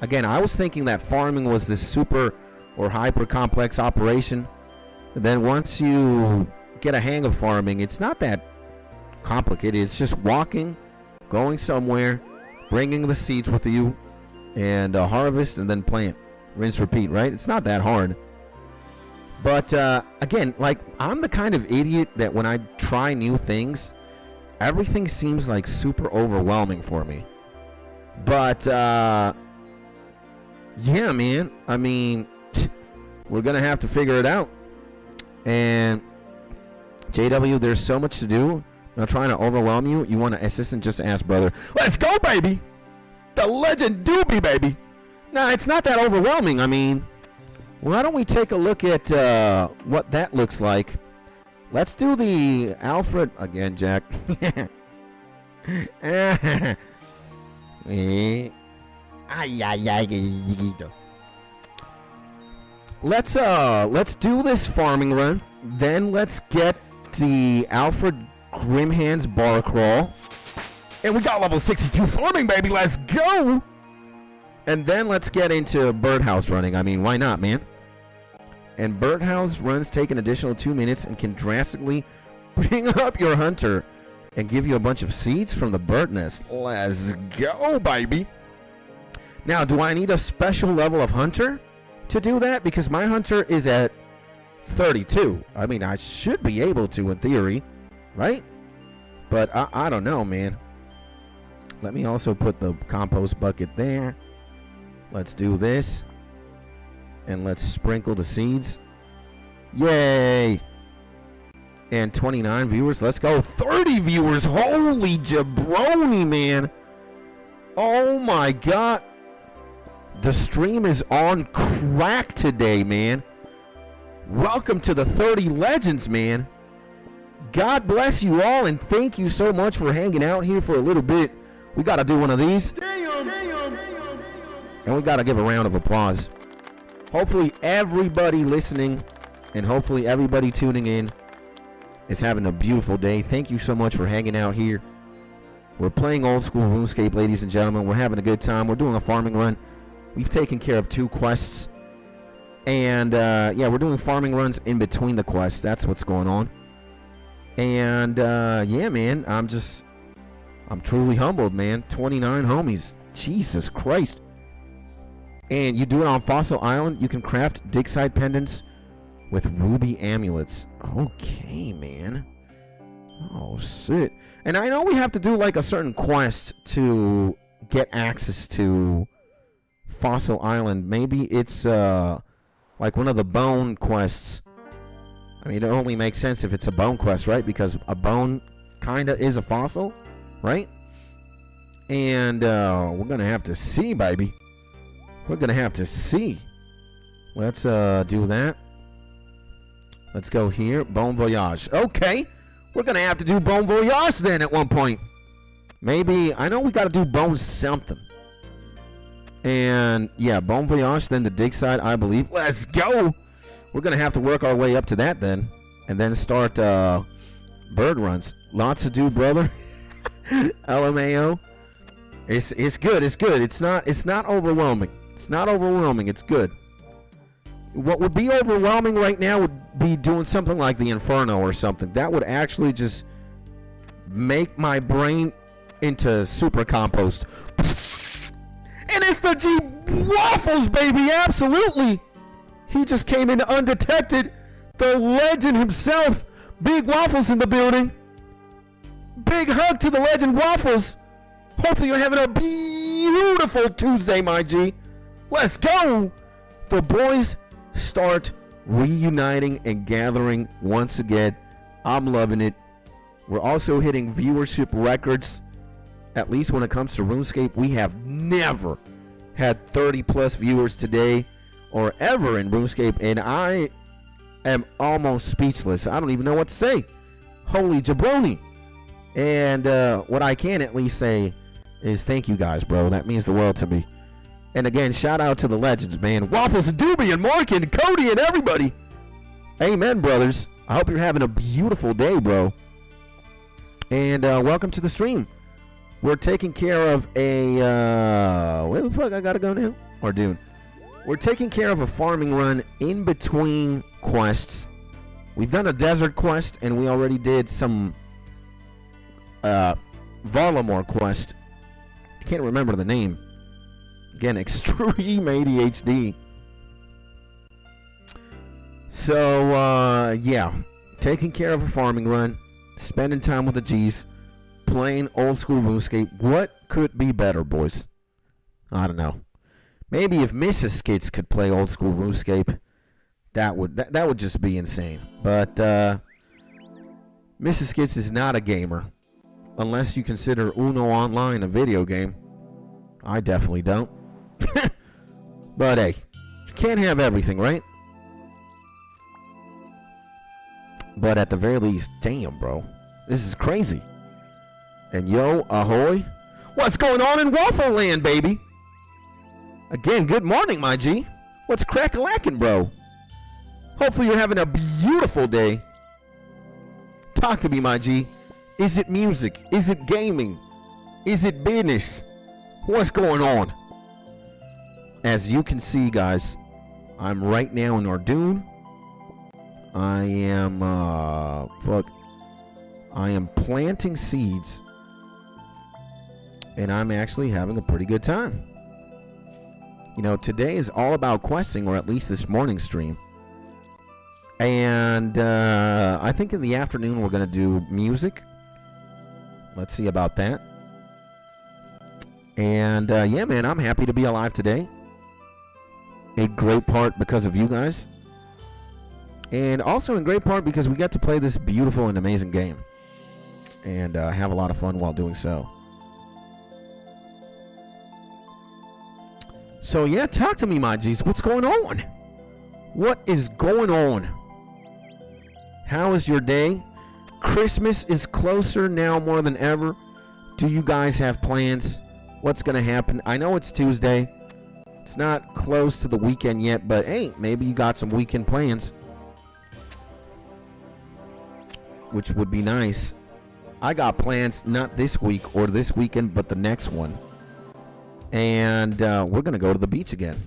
Again, I was thinking that farming was this super or hyper complex operation. And then once you get a hang of farming, it's not that complicated. It's just walking, going somewhere, bringing the seeds with you, and harvest, and then plant, rinse, repeat. Right? It's not that hard. But again, like, I'm the kind of idiot that when I try new things, everything seems like super overwhelming for me. But yeah, man. I mean, we're gonna have to figure it out. And JW, there's so much to do. I'm not trying to overwhelm you. You want an assistant? Just ask, brother. Let's go, baby. The legend Doobie, baby. Nah, it's not that overwhelming. I mean, why don't we take a look at what that looks like? Let's do the Alfred again, Jack. Let's do this farming run. Then let's get the Alfred Grimhand's bar crawl. And we got level 62 farming, baby. Let's go. And then let's get into birdhouse running. I mean, why not, man? And birdhouse runs take an additional 2 minutes and can drastically bring up your hunter and give you a bunch of seeds from the bird nest. Let's go, baby. Now, do I need a special level of hunter to do that? Because my hunter is at 32. I mean, I should be able to in theory, right? But I don't know, man. Let me also put the compost bucket there. Let's do this. And let's sprinkle the seeds. Yay! And 29 viewers. Let's go. 30 viewers. Holy jabroni, man. Oh my god. The stream is on crack today, man. Welcome to the 30 Legends, man. God bless you all, and thank you so much for hanging out here for a little bit. We got to do one of these. And we got to give a round of applause. Hopefully everybody listening and hopefully everybody tuning in is having a beautiful day. Thank you so much for hanging out here. We're playing old school RuneScape, ladies and gentlemen. We're having a good time. We're doing a farming run. We've taken care of 2 quests. And, yeah, we're doing farming runs in between the quests. That's what's going on. And, yeah, man, I'm truly humbled, man. 29 homies. Jesus Christ. And you do it on Fossil Island. You can craft dig site pendants with ruby amulets. Okay, man. Oh, shit. And I know we have to do, like, a certain quest to get access to Fossil Island. Maybe it's, like one of the bone quests. I mean, it only makes sense if it's a bone quest, right? Because a bone kind of is a fossil, right? And we're going to have to see, baby. We're going to have to see. Let's do that. Let's go here. Bon Voyage. Okay. We're going to have to do Bon Voyage then at one point. Maybe. I know we got to do Bone something. And, yeah, Bon Voyage, then the dig site, I believe. Let's go. We're going to have to work our way up to that then. And then start bird runs. Lots to do, brother. LMAO. It's good. It's good. It's not overwhelming. It's not overwhelming. It's good. What would be overwhelming right now would be doing something like the Inferno or something. That would actually just make my brain into super compost. And it's the G Waffles, baby. Absolutely. He just came in undetected. The legend himself. Big Waffles in the building. Big hug to the legend Waffles. Hopefully you're having a beautiful Tuesday, my G. Let's go. The boys start reuniting and gathering once again. I'm loving it. We're also hitting viewership records. At least when it comes to RuneScape, we have never had 30 plus viewers today or ever in RuneScape, and I am almost speechless. I don't even know what to say. Holy jabroni. And what I can at least say is thank you guys, bro. That means the world to me. And again, shout out to the legends, man. Waffles and Doobie and Mark and Cody and everybody. Amen, brothers. I hope you're having a beautiful day, bro. And welcome to the stream. We're taking care of a, where the fuck I gotta go now? Or dude. We're taking care of a farming run in between quests. We've done a desert quest, and we already did some, Varlamore quest. I can't remember the name. Again, extreme ADHD. So, yeah. Taking care of a farming run. Spending time with the G's. Playing old school RuneScape. What could be better, boys? I don't know. Maybe if Mrs. Skits could play old school RuneScape, that would just be insane. But Mrs. Skits is not a gamer, unless you consider Uno Online a video game. I definitely don't. But hey, you can't have everything, right? But at the very least, damn, bro, this is crazy. And yo, ahoy. What's going on in Waffle Land, baby? Again, good morning, my G. What's crack-a-lackin', bro? Hopefully you're having a beautiful day. Talk to me, my G. Is it music? Is it gaming? Is it business? What's going on? As you can see, guys, I'm right now in Ardoon. I am, I am planting seeds. And I'm actually having a pretty good time. You know, today is all about questing, or at least this morning's stream. And I think in the afternoon we're going to do music. Let's see about that. And yeah, man, I'm happy to be alive today. In great part because of you guys. And also in great part because we got to play this beautiful and amazing game. And have a lot of fun while doing so. So yeah, talk to me, my G's. What's going on? What is going on? How is your day? Christmas is closer now more than ever. Do you guys have plans? What's going to happen? I know it's Tuesday. It's not close to the weekend yet, but hey, maybe you got some weekend plans, which would be nice. I got plans not this week or this weekend, but the next one. And we're going to go to the beach again.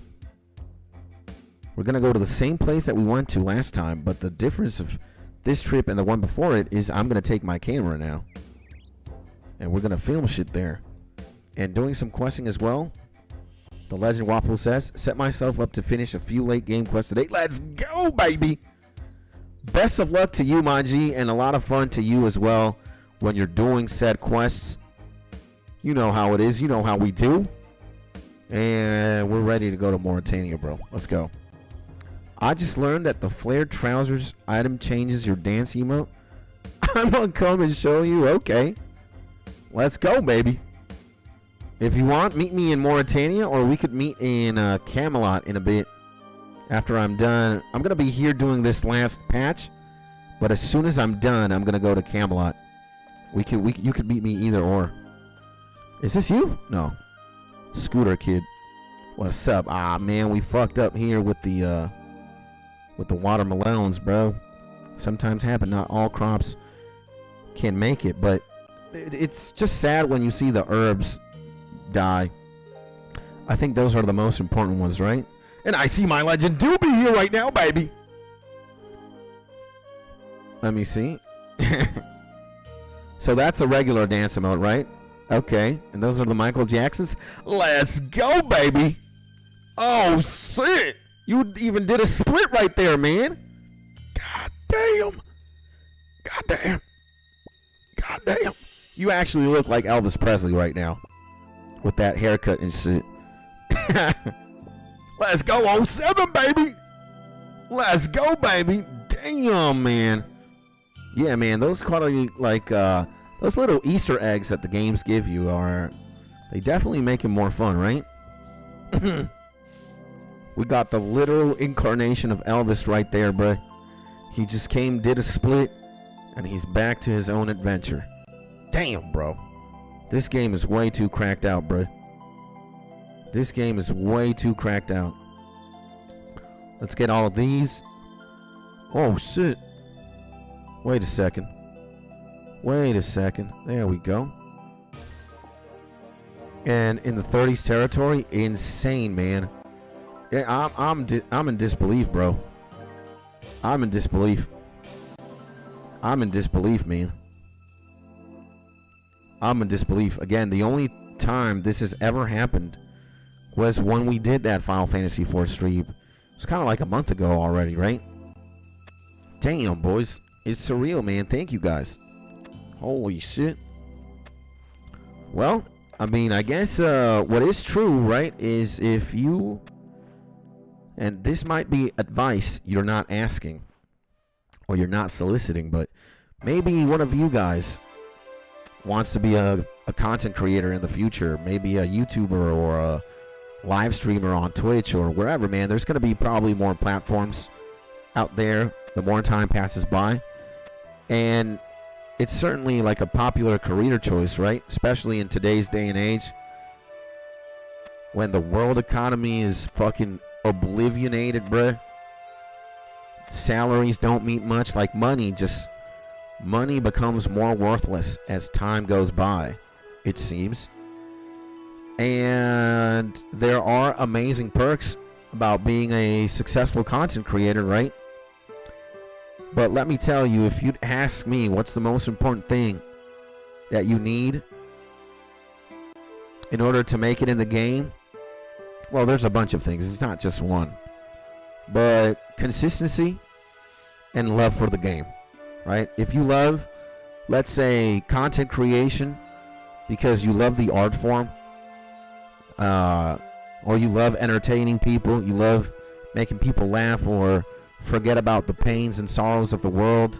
We're going to go to the same place that we went to last time, but the difference of this trip and the one before it is I'm going to take my camera now. And we're going to film shit there. And doing some questing as well. The Legend Waffle says, set myself up to finish a few late game quests today. Let's go, baby! Best of luck to you, my G, and a lot of fun to you as well when you're doing said quests. You know how it is. You know how we do. And we're ready to go to Mauritania, bro. Let's go. I just learned that the flared trousers item changes your dance emote. I'm gonna come and show you. Okay. Let's go, baby. If you want, meet me in Mauritania, or we could meet in Camelot in a bit. After I'm done, I'm gonna be here doing this last patch, but as soon as I'm done, I'm gonna go to Camelot. You could meet me either or. Is this you? No. Scooter Kid. What's up? Ah, man, we fucked up here with the watermelons, bro. Sometimes happen. Not all crops can make it, but it's just sad when you see the herbs die. I think those are the most important ones, right? And I see my Legend Doobie here right now, baby. Let me see. So that's the regular dance mode, right? Okay. And those are the Michael Jacksons. Let's go, baby. Oh, shit. You even did a split right there, man. God damn. God damn. God damn. You actually look like Elvis Presley right now. With that haircut and shit. Let's go 07, baby. Let's go, baby. Damn, man. Yeah, man. Those quality, like, those little Easter eggs that the games give you are, they definitely make it more fun, right? We got the literal incarnation of Elvis right there, bruh. He just came, did a split, and he's back to his own adventure. Damn, bro. This game is way too cracked out, bruh. This game is way too cracked out. Let's get all of these. Oh, shit. Wait a second. Wait a second. There we go. And in the 30s territory, insane, man. Yeah, I'm in disbelief, bro. I'm in disbelief. I'm in disbelief, man. I'm in disbelief. Again, the only time this has ever happened was when we did that Final Fantasy IV stream. It's kind of like a month ago already, right? Damn, boys. It's surreal, man. Thank you, guys. Holy shit. Well, I mean, I guess what is true, right, is if you... And this might be advice you're not asking or you're not soliciting, but maybe one of you guys wants to be a content creator in the future, maybe a YouTuber or a live streamer on Twitch or wherever, man. There's going to be probably more platforms out there the more time passes by. And it's certainly like a popular career choice, right? Especially in today's day and age when the world economy is fucking oblivionated, bruh. Salaries don't mean much. Like money becomes more worthless as time goes by, it seems. And there are amazing perks about being a successful content creator, right? But let me tell you, if you'd ask me what's the most important thing that you need in order to make it in the game, well, there's a bunch of things. It's not just one. But consistency and love for the game, right? If you love, let's say, content creation because you love the art form, or you love entertaining people, you love making people laugh or forget about the pains and sorrows of the world,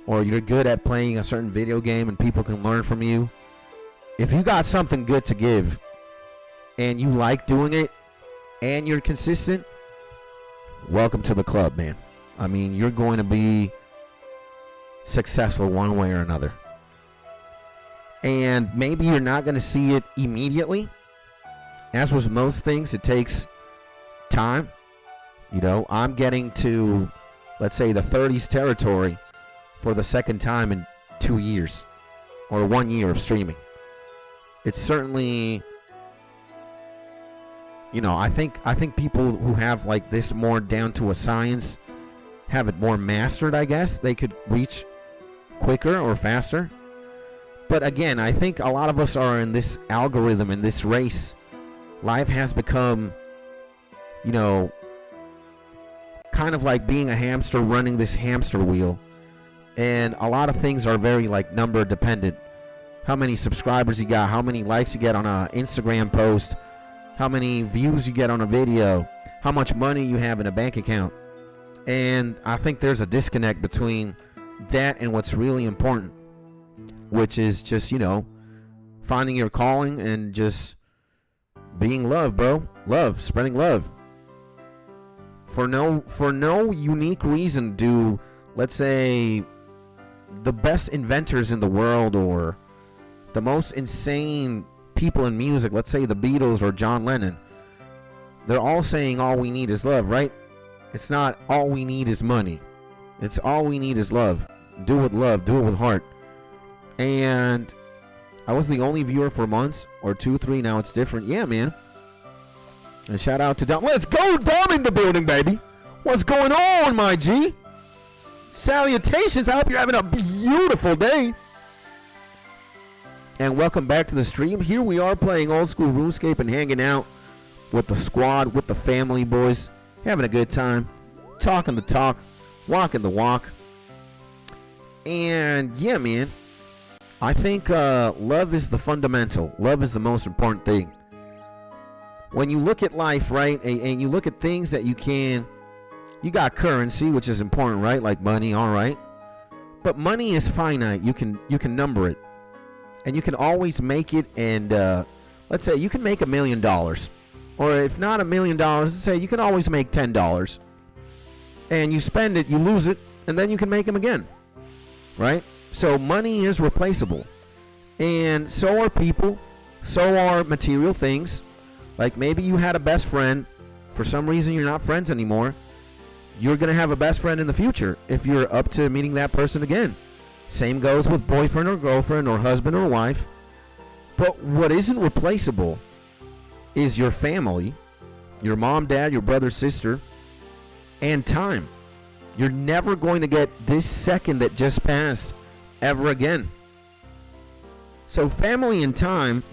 or you're good at playing a certain video game and people can learn from you. If you got something good to give and you like doing it and you're consistent, welcome to the club, man. I mean, you're going to be successful one way or another. And maybe you're not going to see it immediately. As with most things, it takes time. You know, I'm getting to, let's say, the 30s territory for the second time in 2 years or 1 year of streaming. It's certainly, you know, I think people who have like this more down to a science have it more mastered, I guess. They could reach quicker or faster. But again, I think a lot of us are in this algorithm, in this race. Life has become, you know, kind of like being a hamster running this hamster wheel. And a lot of things are very like number dependent. How many subscribers you got, how many likes you get on an Instagram post, how many views you get on a video, how much money you have in a bank account. And I think there's a disconnect between that and what's really important, which is just, you know, finding your calling and just being love, bro. Love, spreading love. For no unique reason do, let's say, the best inventors in the world or the most insane people in music, let's say the Beatles or John Lennon, they're all saying all we need is love, right? It's not all we need is money. It's all we need is love. Do it with love, do it with heart. And I was the only viewer for months, or 2, 3, now it's different. Yeah, man. And shout out to Dom. Let's go, Dom in the building, baby. What's going on, my G? Salutations. I hope you're having a beautiful day. And welcome back to the stream. Here we are playing old school RuneScape and hanging out with the squad, with the family, boys. Having a good time. Talking the talk. Walking the walk. And yeah, man. I think love is the fundamental. Love is the most important thing. When you look at life, right, and you look at things that you got currency, which is important, right, like money, all right. But money is finite. You can number it, and you can always make it. And let's say you can make $1 million, or if not $1 million, let's say you can always make $10. And you spend it, you lose it, and then you can make them again, right? So money is replaceable, and so are people, so are material things. Like maybe you had a best friend, for some reason you're not friends anymore. You're going to have a best friend in the future if you're up to meeting that person again. Same goes with boyfriend or girlfriend or husband or wife. But what isn't replaceable is your family, your mom, dad, your brother, sister, and time. You're never going to get this second that just passed ever again. So family and time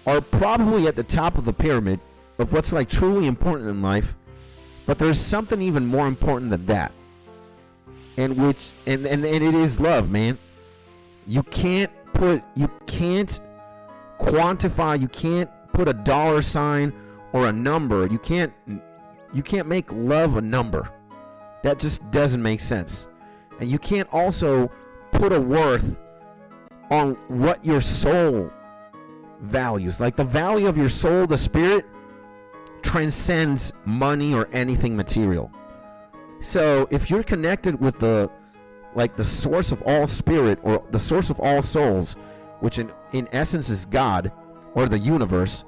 are probably at the top of the pyramid of what's like truly important in life, but there's something even more important than that, and it is love, man. You can't quantify, you can't put a dollar sign or a number. You can't make love a number. That just doesn't make sense. And you can't also put a worth on what your soul values. Like the value of your soul, the spirit, transcends money or anything material. So if you're connected with the source of all spirit, or the source of all souls, which in essence is God or the universe,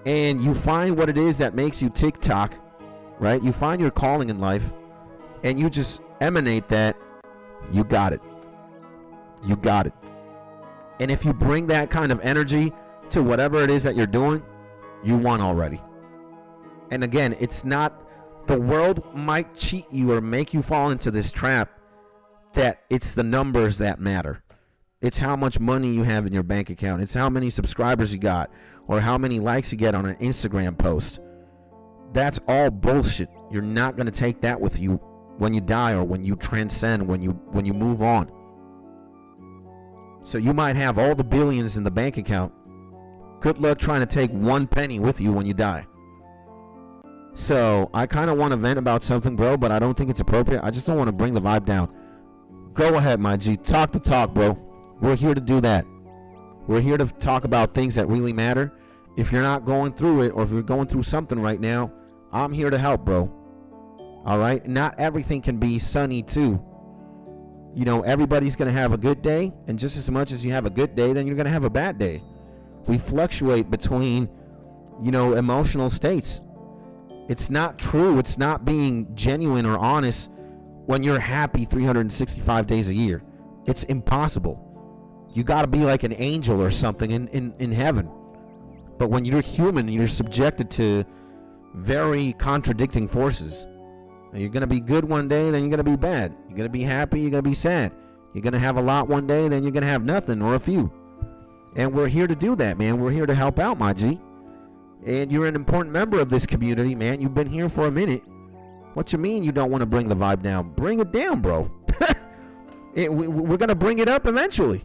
and you find what it is that makes you tick-tock, right? You find your calling in life and you just emanate that, you got it. You got it. And if you bring that kind of energy to whatever it is that you're doing, you won already. And again, it's not, the world might cheat you or make you fall into this trap that it's the numbers that matter. It's how much money you have in your bank account. It's how many subscribers you got, or how many likes you get on an Instagram post. That's all bullshit. You're not going to take that with you when you die, or when you transcend, when you move on. So you might have all the billions in the bank account. Good luck trying to take 1 penny with you when you die. So I kind of want to vent about something, bro, but I don't think it's appropriate. I just don't want to bring the vibe down. Go ahead, my G. Talk the talk, bro. We're here to do that. We're here to talk about things that really matter if you're not going through it, or if you're going through something right now, I'm here to help, bro. All right? Not everything can be sunny too. You know, everybody's going to have a good day, and just as much as you have a good day, then you're going to have a bad day. We fluctuate between, you know, emotional states. It's not true. It's not being genuine or honest when you're happy 365 days a year. It's impossible. You got to be like an angel or something in heaven. But when you're human, you're subjected to very contradicting forces. You're going to be good one day, then you're going to be bad. You're going to be happy, you're going to be sad. You're going to have a lot one day, then you're going to have nothing or a few. And we're here to do that, man. We're here to help out, my G. And you're an important member of this community, man. You've been here for a minute. What you mean you don't want to bring the vibe down? Bring it down, bro. We're going to bring it up eventually.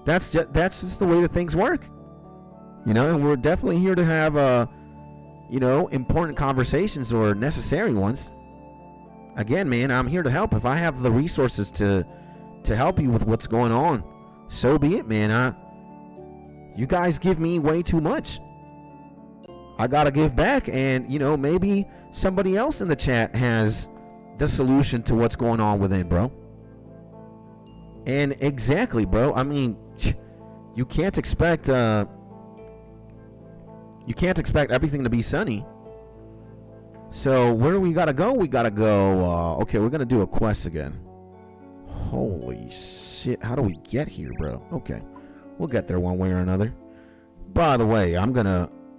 That's just the way that things work. You know, and we're definitely here to have you know, important conversations, or necessary ones. Again, man, I'm here to help. If I have the resources to help you with what's going on, so be it, man. You guys give me way too much. I gotta give back, and you know, maybe somebody else in the chat has the solution to what's going on within, bro. And exactly, bro. I mean, you can't expect everything to be sunny. So where do we gotta go? We gotta go. Okay, we're gonna do a quest again. Holy shit! How do we get here, bro? Okay, we'll get there one way or another. By the way,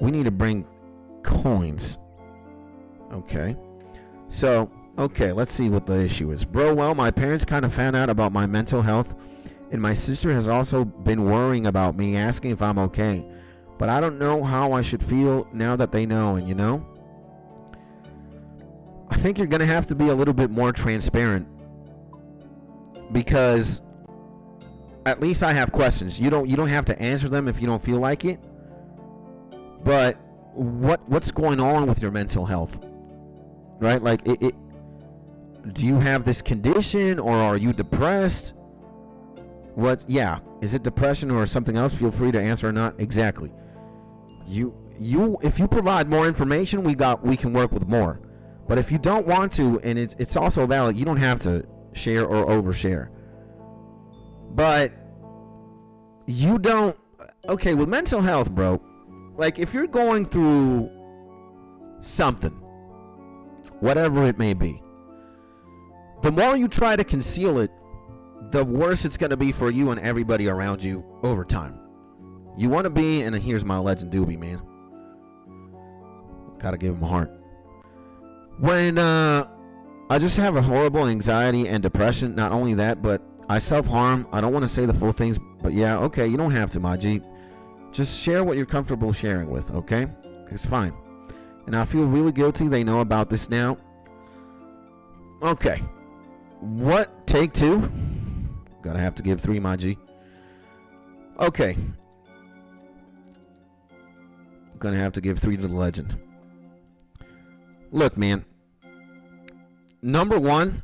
we need to bring coins. Okay. So, okay, let's see what the issue is. Bro, well, my parents kind of found out about my mental health, and my sister has also been worrying about me, asking if I'm okay. But I don't know how I should feel now that they know, and you know? I think you're going to have to be a little bit more transparent, because at least I have questions. You don't have to answer them if you don't feel like it. But what's going on with your mental health? Right? Like do you have this condition, or are you depressed? Is it depression or something else? Feel free to answer or not. Exactly. If you provide more information, we can work with more. But if you don't want to, and it's also valid, you don't have to share or overshare. But you don't. Okay, with mental health, bro, like if you're going through something, whatever it may be, the more you try to conceal it, the worse it's going to be for you and everybody around you over time. You want to be, and here's my legend doobie, man. Gotta give him a heart. When I just have a horrible anxiety and depression, not only that, but I self-harm. I don't want to say the full things, but yeah, okay, you don't have to, my G. Just share what you're comfortable sharing with, okay? It's fine. And I feel really guilty. They know about this now. Okay. What? Take two? Gotta have to give 3, my G. Okay. Gonna have to give 3 to the legend. Look, man. Number 1,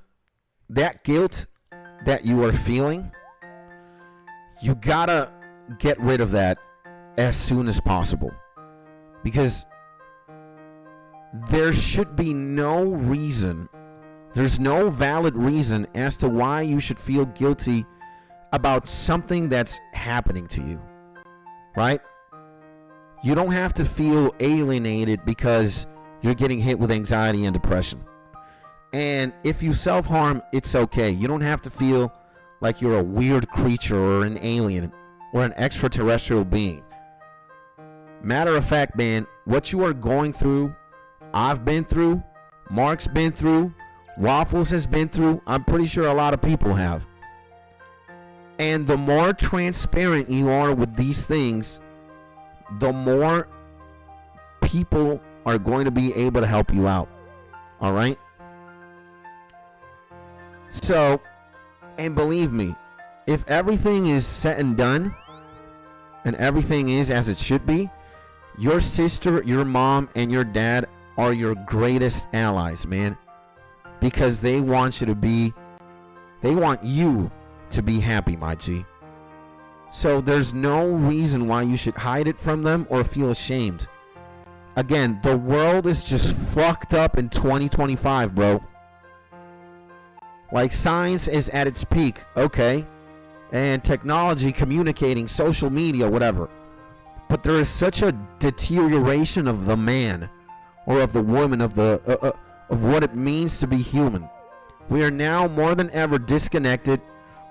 that guilt that you are feeling, you gotta get rid of that as soon as possible. Because there should be no reason, there's no valid reason as to why you should feel guilty about something that's happening to you. Right? You don't have to feel alienated because you're getting hit with anxiety and depression. And if you self-harm, it's okay. You don't have to feel like you're a weird creature or an alien or an extraterrestrial being. Matter of fact, man, what you are going through, I've been through, Mark's been through, Waffles has been through, I'm pretty sure a lot of people have. And the more transparent you are with these things, the more people are going to be able to help you out. All right? So, and believe me, if everything is said and done, and everything is as it should be, your sister, your mom, and your dad are your greatest allies, man. Because they want you to be happy, my G. So there's no reason why you should hide it from them or feel ashamed. Again, the world is just fucked up in 2025, bro. Like, science is at its peak, okay? And technology, communicating, social media, whatever. But there is such a deterioration of the man or of the woman, of what it means to be human. We are now more than ever disconnected.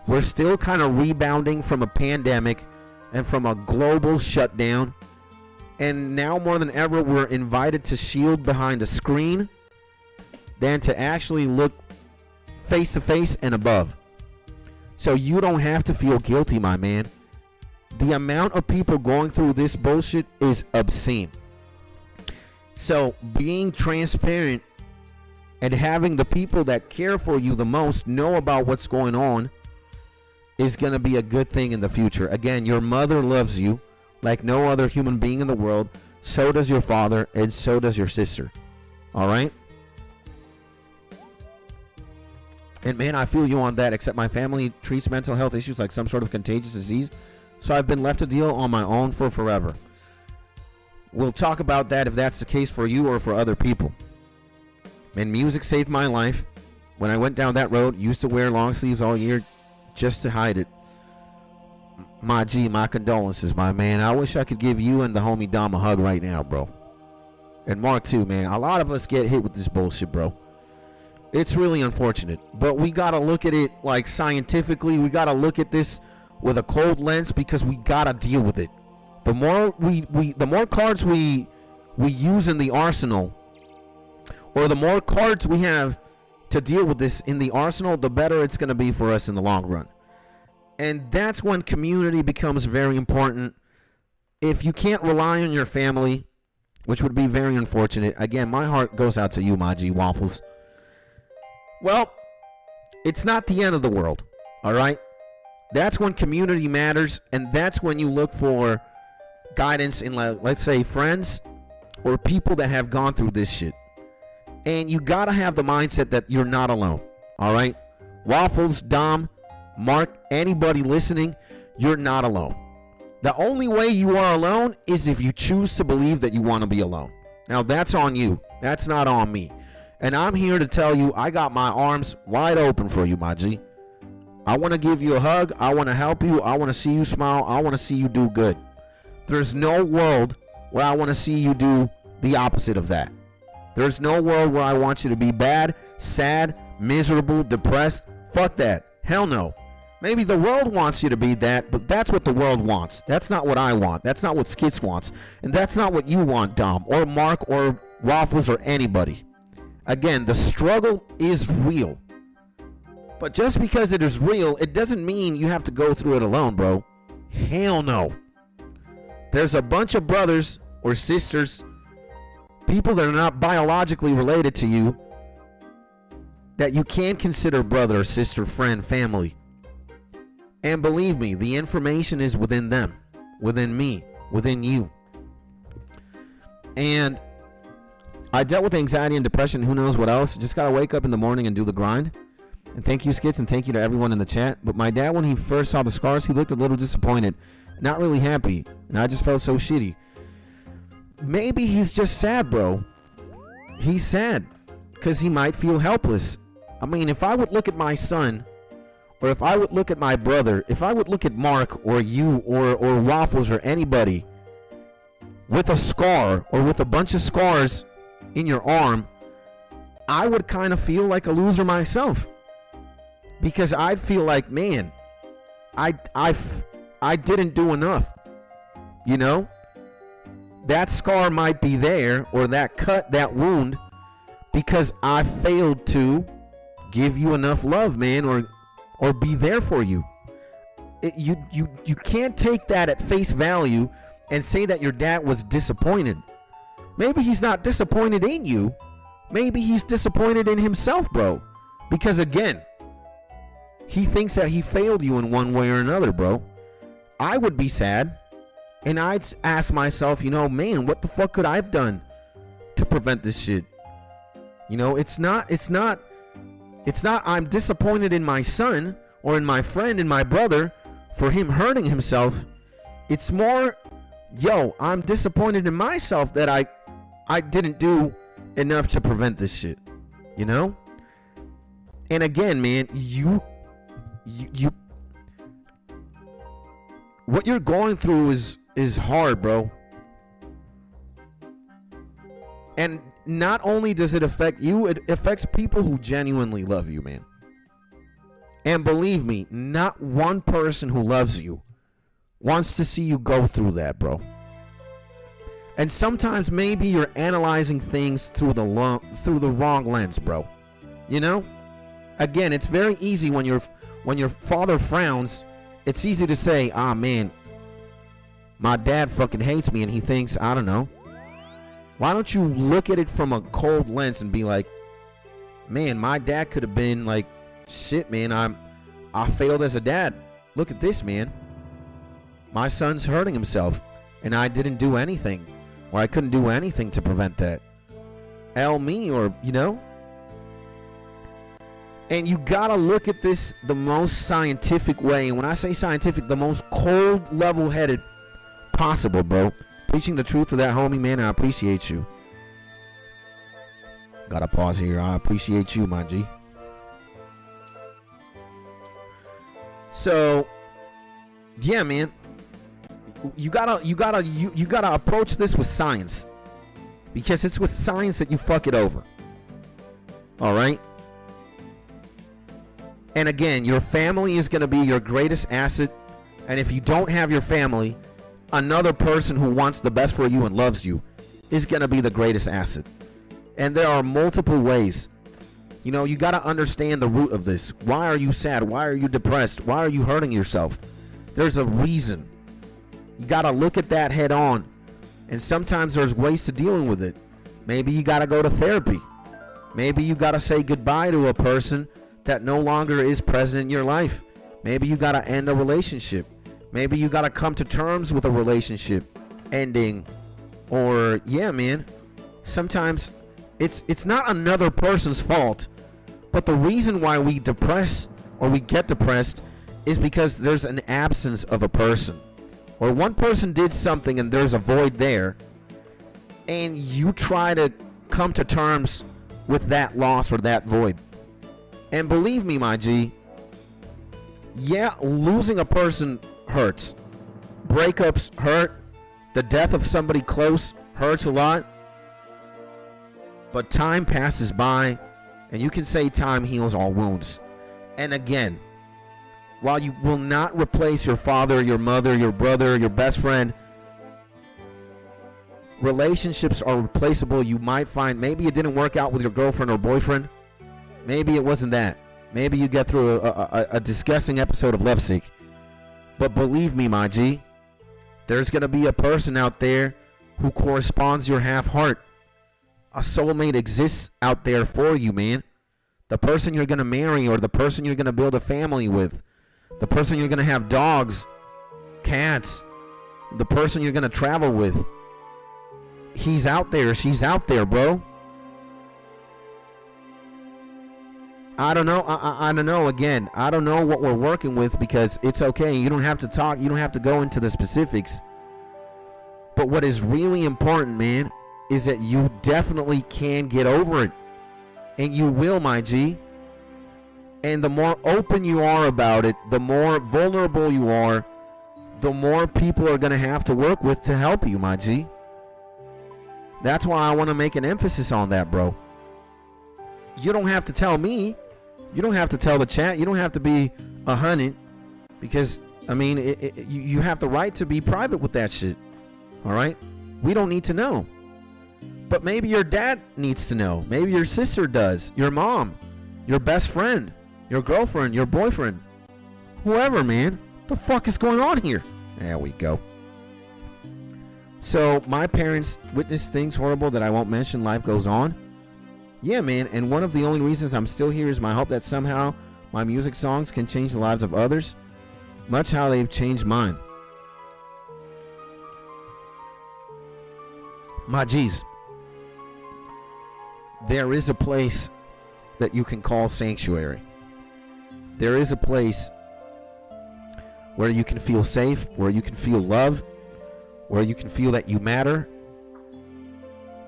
We're still kind of rebounding from a pandemic and from a global shutdown. And now more than ever, we're invited to shield behind a screen than to actually look face to face and above. So you don't have to feel guilty, my man. The amount of people going through this bullshit is obscene. So being transparent and having the people that care for you the most know about what's going on is going to be a good thing in the future. Again, your mother loves you like no other human being in the world. So does your father, and so does your sister. All right? And man, I feel you on that, except my family treats mental health issues like some sort of contagious disease. So I've been left to deal on my own for forever. We'll talk about that if that's the case for you or for other people. And music saved my life. When I went down that road, used to wear long sleeves all year just to hide it. My condolences, my man. I wish I could give you and the homie Dom a hug right now, bro. And Mark too, man. A lot of us get hit with this bullshit, bro. It's really unfortunate. But we gotta look at it like scientifically. We gotta look at this with a cold lens because we gotta deal with it. The more the more cards we use in the arsenal, or the more cards we have to deal with this in the arsenal, the better it's gonna be for us in the long run. And that's when community becomes very important. If you can't rely on your family, which would be very unfortunate. Again, my heart goes out to you, my G Waffles. Well, it's not the end of the world, all right? That's when community matters, and that's when you look for guidance in, let's say, friends or people that have gone through this shit. And you gotta have the mindset that you're not alone, all right? Waffles, Dom, Mark, anybody listening, you're not alone. The only way you are alone is if you choose to believe that you want to be alone. Now, that's on you. That's not on me. And I'm here to tell you, I got my arms wide open for you, my G. I want to give you a hug. I want to help you. I want to see you smile. I want to see you do good. There's no world where I want to see you do the opposite of that. There's no world where I want you to be bad, sad, miserable, depressed. Fuck that. Hell no. Maybe the world wants you to be that, but that's what the world wants. That's not what I want. That's not what Skits wants. And that's not what you want, Dom, or Mark, or Waffles, or anybody. Again, the struggle is real. But just because it is real, it doesn't mean you have to go through it alone, bro. Hell no. There's a bunch of brothers or sisters, people that are not biologically related to you, that you can consider brother, sister, friend, family. And believe me, the information is within them, within me, within you. And I dealt with anxiety and depression, who knows what else. Just gotta wake up in the morning and do the grind. And thank you, Skits, and thank you to everyone in the chat. But my dad, when he first saw the scars, he looked a little disappointed, not really happy. And I just felt so shitty. Maybe he's just sad, bro. He's sad because he might feel helpless. I mean, if I would look at my son, or if I would look at my brother, if I would look at Mark or you or Waffles or anybody with a scar or with a bunch of scars in your arm, I would kind of feel like a loser myself. Because I'd feel like, man, I didn't do enough. You know? That scar might be there, or that cut, that wound, because I failed to give you enough love, man, or be there for you. You can't take that at face value and say that your dad was disappointed. Maybe he's not disappointed in you. Maybe he's disappointed in himself, bro. Because again, he thinks that he failed you in one way or another, bro. I would be sad, and I'd ask myself, you know, man, what the fuck could I have done to prevent this shit? You know, it's not I'm disappointed in my son or in my friend and my brother for him hurting himself, it's more, yo, I'm disappointed in myself that I didn't do enough to prevent this shit, you know? And again, man, you what you're going through is hard, bro. And not only does it affect you, it affects people who genuinely love you, man. And believe me, not one person who loves you wants to see you go through that, bro. And sometimes maybe you're analyzing things through the wrong lens, bro. You know? Again, it's very easy when your father frowns, it's easy to say, ah, man, my dad fucking hates me and he thinks, I don't know. Why don't you look at it from a cold lens and be like, man, my dad could have been like, shit, man, I failed as a dad. Look at this, man. My son's hurting himself and I didn't do anything, or I couldn't do anything to prevent that. L me, or, you know? And you gotta look at this the most scientific way. And when I say scientific, the most cold, level-headed possible, bro. Preaching the truth to that homie, man, I appreciate you. Gotta pause here. I appreciate you, my G. So, yeah, man. You gotta approach this with science. Because it's with science that you fuck it over. Alright? And again, your family is going to be your greatest asset. And if you don't have your family, another person who wants the best for you and loves you is going to be the greatest asset. And there are multiple ways. You know, you got to understand the root of this. Why are you sad? Why are you depressed? Why are you hurting yourself? There's a reason. You got to look at that head on. And sometimes there's ways to dealing with it. Maybe you got to go to therapy. Maybe you got to say goodbye to a person that no longer is present in your life. Maybe you got to end a relationship. Maybe you got to come to terms with a relationship ending. Or, yeah, man, sometimes it's not another person's fault, but the reason why we depress or we get depressed is because there's an absence of a person. Or one person did something and there's a void there, and you try to come to terms with that loss or that void. And believe me, my G, yeah, losing a person hurts. Breakups hurt. The death of somebody close hurts a lot. But time passes by, and you can say time heals all wounds. And again, while you will not replace your father, your mother, your brother, your best friend, relationships are replaceable. You might find maybe it didn't work out with your girlfriend or boyfriend. Maybe it wasn't that. Maybe you get through a disgusting episode of Lovesick. But believe me, my G, there's going to be a person out there who corresponds your half heart. A soulmate exists out there for you, man. The person you're going to marry, or the person you're going to build a family with. The person you're going to have dogs, cats. The person you're going to travel with. He's out there. She's out there, bro. I don't know. I don't know. Again, I don't know what we're working with, because it's okay. You don't have to talk. You don't have to go into the specifics. But what is really important, man, is that you definitely can get over it. And you will, my G. And the more open you are about it, the more vulnerable you are, the more people are going to have to work with to help you, my G. That's why I want to make an emphasis on that, bro. You don't have to tell me. You don't have to tell the chat. You don't have to be 100, because, I mean, you have the right to be private with that shit. All right? We don't need to know. But maybe your dad needs to know. Maybe your sister does. Your mom. Your best friend. Your girlfriend. Your boyfriend. Whoever, man. What the fuck is going on here? There we go. So, my parents witnessed things horrible that I won't mention. Life goes on. Yeah, man, and one of the only reasons I'm still here is my hope that somehow my music songs can change the lives of others, much how they've changed mine. My G's, there is a place that you can call sanctuary. There is a place where you can feel safe, where you can feel love, where you can feel that you matter,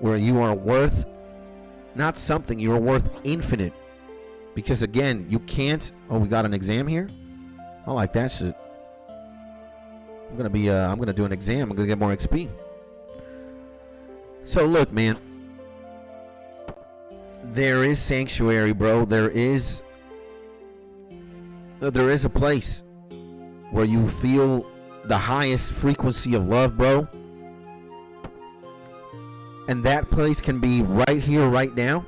where you are worth not something, you are worth infinite. Because again, you can't. Oh, we got an exam here. I like that shit. I'm gonna do an exam. I'm gonna get more XP. So look, man. There is sanctuary, bro. There is a place where you feel the highest frequency of love, bro. And that place can be right here, right now.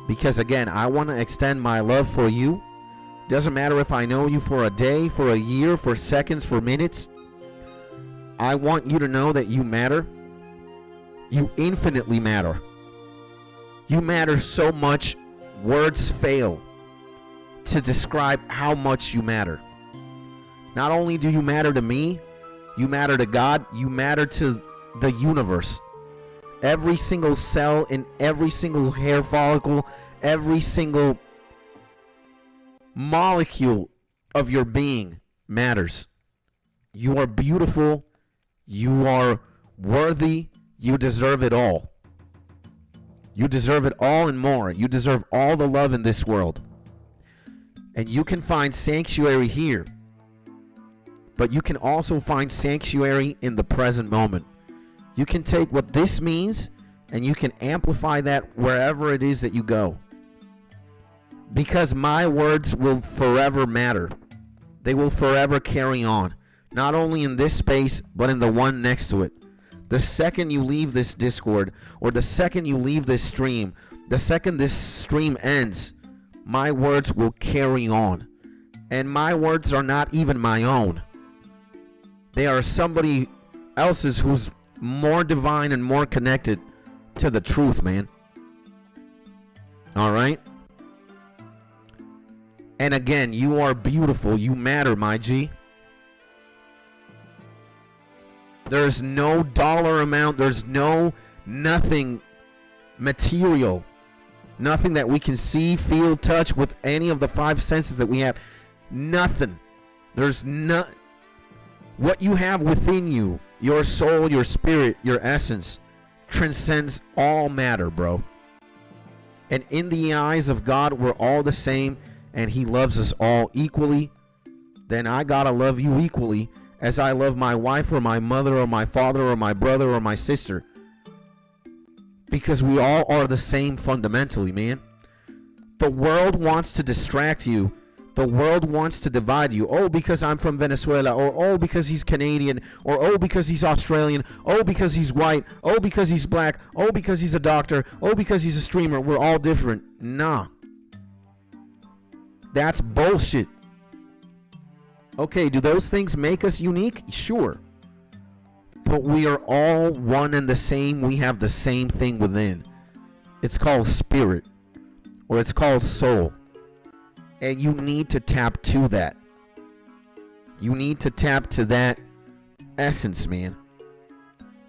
Because again, I want to extend my love for you. Doesn't matter if I know you for a day, for a year, for seconds, for minutes. I want you to know that you matter. You infinitely matter. You matter so much, words fail to describe how much you matter. Not only do you matter to me, you matter to God, you matter to the universe. Every single cell in every single hair follicle, every single molecule of your being matters. You are beautiful. You are worthy. You deserve it all. You deserve it all and more. You deserve all the love in this world. And you can find sanctuary here. But you can also find sanctuary in the present moment. You can take what this means and you can amplify that wherever it is that you go. Because my words will forever matter. They will forever carry on. Not only in this space, but in the one next to it. The second you leave this Discord, or the second you leave this stream, the second this stream ends, my words will carry on. And my words are not even my own. They are somebody else's who's more divine and more connected to the truth, man. Alright? And again, you are beautiful. You matter, my G. There's no dollar amount. There's nothing material. Nothing that we can see, feel, touch with any of the five senses that we have. Nothing. There's not. What you have within you, your soul, your spirit, your essence, transcends all matter, bro. And in the eyes of God, we're all the same, and He loves us all equally. Then I gotta love you equally as I love my wife or my mother or my father or my brother or my sister. Because we all are the same fundamentally, man. The world wants to distract you. The world wants to divide you. Oh, because I'm from Venezuela. Or oh, because he's Canadian. Or oh, because he's Australian. Oh, because he's white. Oh, because he's black. Oh, because he's a doctor. Oh, because he's a streamer. We're all different. Nah. That's bullshit. Okay, do those things make us unique? Sure. But we are all one and the same. We have the same thing within. It's called spirit. Or it's called soul. And you need to tap to that. You need to tap to that essence, man.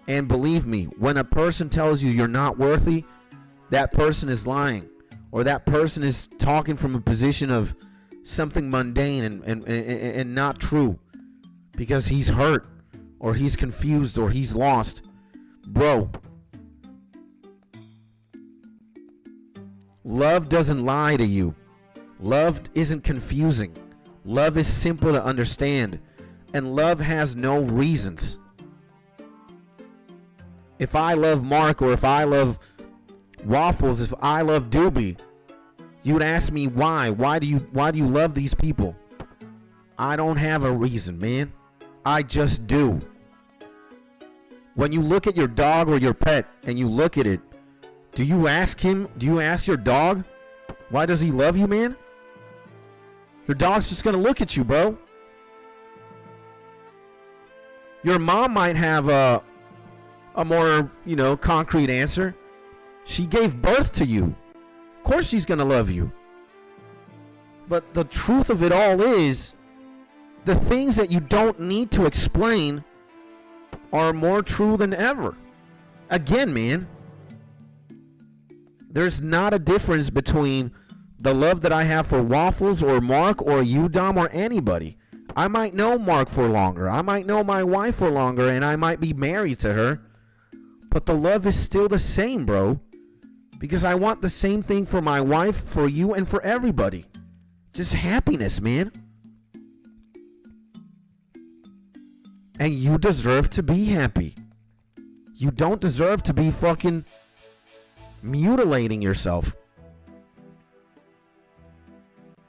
And believe me, when a person tells you you're not worthy, that person is lying. Or that person is talking from a position of something mundane and not true. Because he's hurt. Or he's confused. Or he's lost. Bro. Love doesn't lie to you. Love isn't confusing. Love is simple to understand. And love has no reasons. If I love Mark, or if I love Waffles, if I love Doobie, you'd ask me why. Why do you love these people? I don't have a reason, man. I just do. When you look at your dog or your pet and you look at it, do you ask your dog, why does he love you, man? Your dog's just going to look at you, bro. Your mom might have a more, concrete answer. She gave birth to you. Of course she's going to love you. But the truth of it all is, the things that you don't need to explain are more true than ever. Again, man, there's not a difference between the love that I have for Waffles or Mark or you, Dom, or anybody. I might know Mark for longer. I might know my wife for longer, and I might be married to her. But the love is still the same, bro. Because I want the same thing for my wife, for you, and for everybody. Just happiness, man. And you deserve to be happy. You don't deserve to be fucking mutilating yourself.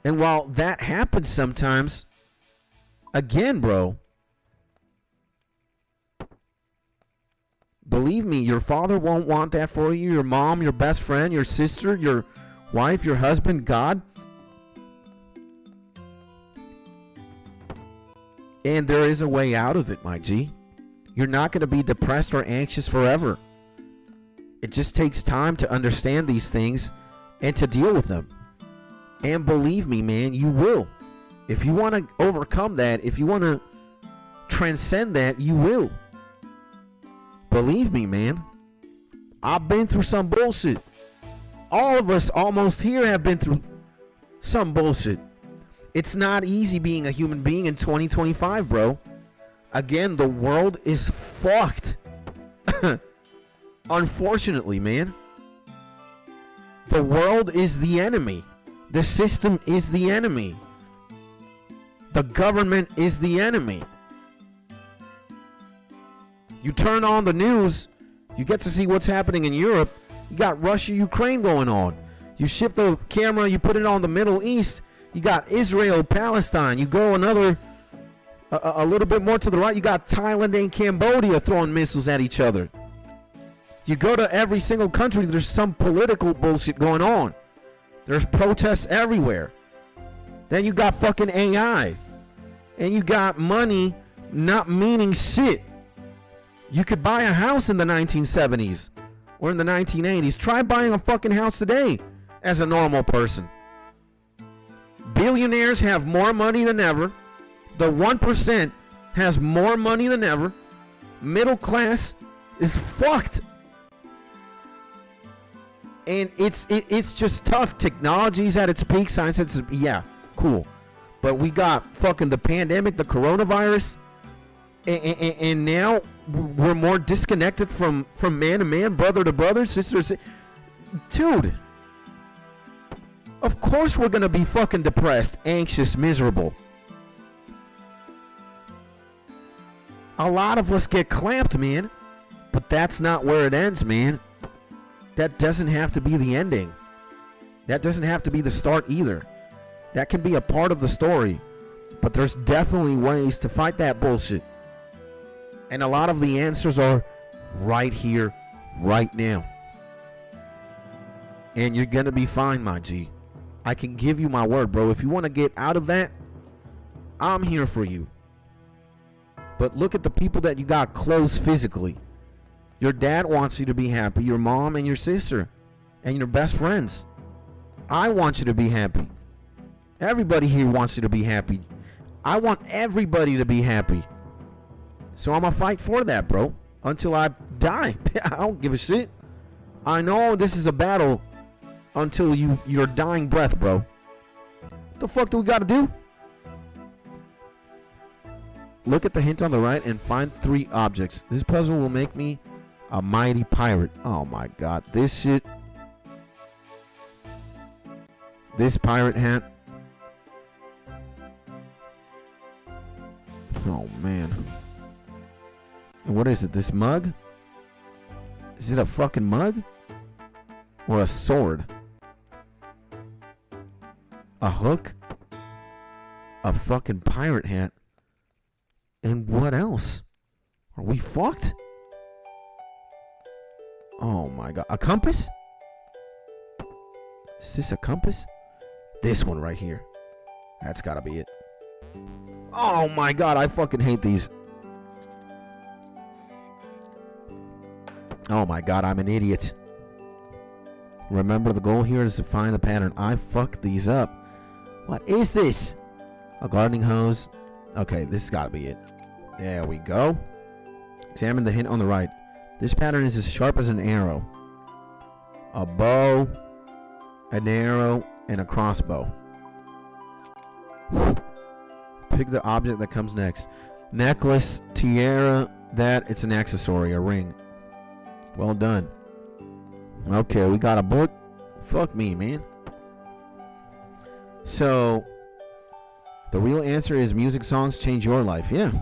And while that happens sometimes, again, bro, believe me, your father won't want that for you. Your mom, your best friend, your sister, your wife, your husband, God. And there is a way out of it, my G. You're not going to be depressed or anxious forever. It just takes time to understand these things and to deal with them. And believe me, man, you will. If you want to overcome that, if you want to transcend that, you will. Believe me, man. I've been through some bullshit. All of us almost here have been through some bullshit. It's not easy being a human being in 2025, bro. Again, the world is fucked. Unfortunately, man. The world is the enemy. The system is the enemy. The government is the enemy. You turn on the news, you get to see what's happening in Europe. You got Russia, Ukraine going on. You shift the camera, you put it on the Middle East. You got Israel, Palestine. You go a little bit more to the right. You got Thailand and Cambodia throwing missiles at each other. You go to every single country, there's some political bullshit going on. There's protests everywhere. Then you got fucking AI. And you got money not meaning shit. You could buy a house in the 1970s or in the 1980s. Try buying a fucking house today as a normal person. Billionaires have more money than ever. The 1% has more money than ever. Middle class is fucked. And it's just tough. Technology's at its peak. Science is, yeah, cool. But we got fucking the pandemic, the coronavirus. And now we're more disconnected from man to man, brother to brother, sister to sister. Dude. Of course we're going to be fucking depressed, anxious, miserable. A lot of us get clamped, man. But that's not where it ends, man. That doesn't have to be the ending. That doesn't have to be the start either. That can be a part of the story. But there's definitely ways to fight that bullshit. And a lot of the answers are right here, right now. And you're going to be fine, my G. I can give you my word, bro. If you want to get out of that, I'm here for you. But look at the people that you got close physically. Your dad wants you to be happy. Your mom and your sister and your best friends. I want you to be happy. Everybody here wants you to be happy. I want everybody to be happy. So I'm going to fight for that, bro. Until I die. I don't give a shit. I know this is a battle until your dying breath, bro. What the fuck do we got to do? Look at the hint on the right and find 3 objects. This puzzle will make me a mighty pirate. Oh my god. This shit. This pirate hat. Oh man. And what is it? This mug? Is it a fucking mug? Or a sword? A hook? A fucking pirate hat? And what else? Are we fucked? Oh my god. A compass? Is this a compass? This one right here. That's gotta be it. Oh my god, I fucking hate these. Oh my god, I'm an idiot. Remember, the goal here is to find the pattern. I fucked these up. What is this? A gardening hose. Okay, this has gotta be it. There we go. Examine the hint on the right. This pattern is as sharp as an arrow. A bow, an arrow, and a crossbow. Pick the object that comes next. Necklace, tiara, that, it's an accessory, a ring. Well done. Okay, we got a book. Fuck me, man. So, the real answer is music songs change your life. Yeah.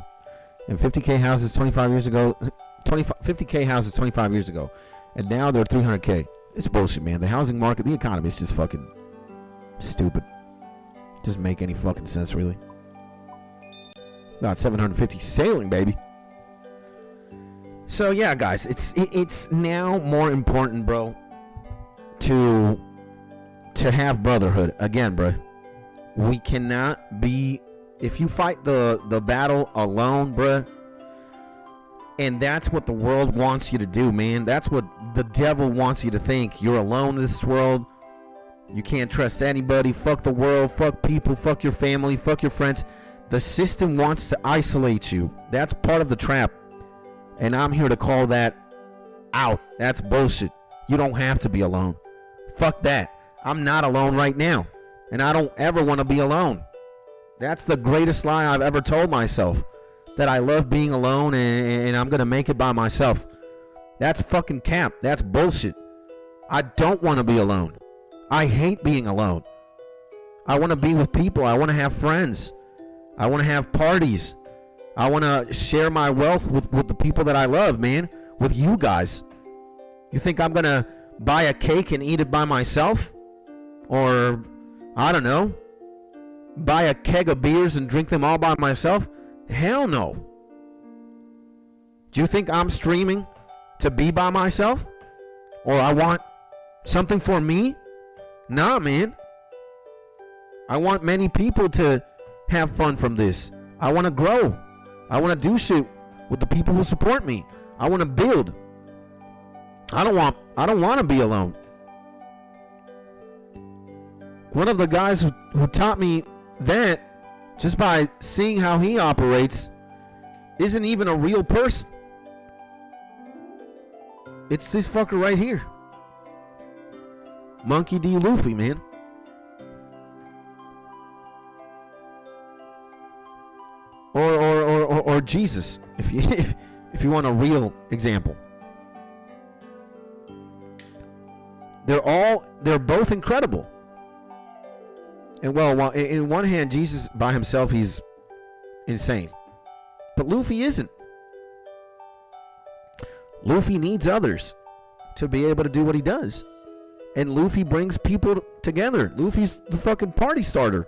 And 50K houses 25 years ago, 50K houses 25 years ago. And now they're 300K. It's bullshit, man. The housing market, the economy is just fucking stupid. Doesn't make any fucking sense, really. Got 750 sailing, baby. So yeah, guys, it's now more important, bro, to have brotherhood again, bro. We cannot be, if you fight the battle alone, bro, and that's what the world wants you to do, man. That's what the devil wants you to think. You're alone in this world. You can't trust anybody. Fuck the world. Fuck people. Fuck your family. Fuck your friends. The system wants to isolate you. That's part of the trap. And I'm here to call that out. That's bullshit. You don't have to be alone. Fuck that. I'm not alone right now. And I don't ever want to be alone. That's the greatest lie I've ever told myself. That I love being alone and I'm going to make it by myself. That's fucking cap. That's bullshit. I don't want to be alone. I hate being alone. I want to be with people. I want to have friends. I want to have parties. I want to share my wealth with the people that I love, man. With you guys. You think I'm going to buy a cake and eat it by myself? Or, I don't know, buy a keg of beers and drink them all by myself? Hell no. Do you think I'm streaming to be by myself? Or I want something for me? Nah, man. I want many people to have fun from this. I want to grow. I want to do shit with the people who support me. I want to build. I don't want to be alone. One of the guys who taught me that, just by seeing how he operates, isn't even a real person. It's this fucker right here. Monkey D. Luffy, man. Or Jesus, if you want a real example. They're both incredible. And while in one hand, Jesus by himself, he's insane. But Luffy isn't. Luffy needs others to be able to do what he does. And Luffy brings people together. Luffy's the fucking party starter.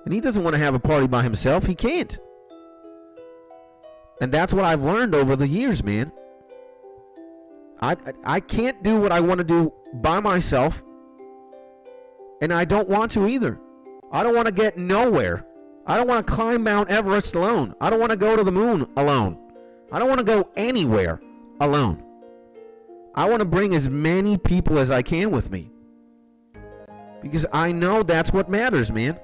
And he doesn't want to have a party by himself. He can't. And that's what I've learned over the years, man. I can't do what I want to do by myself. And I don't want to either. I don't want to get nowhere. I don't want to climb Mount Everest alone. I don't want to go to the moon alone. I don't want to go anywhere alone. I want to bring as many people as I can with me. Because I know that's what matters, man.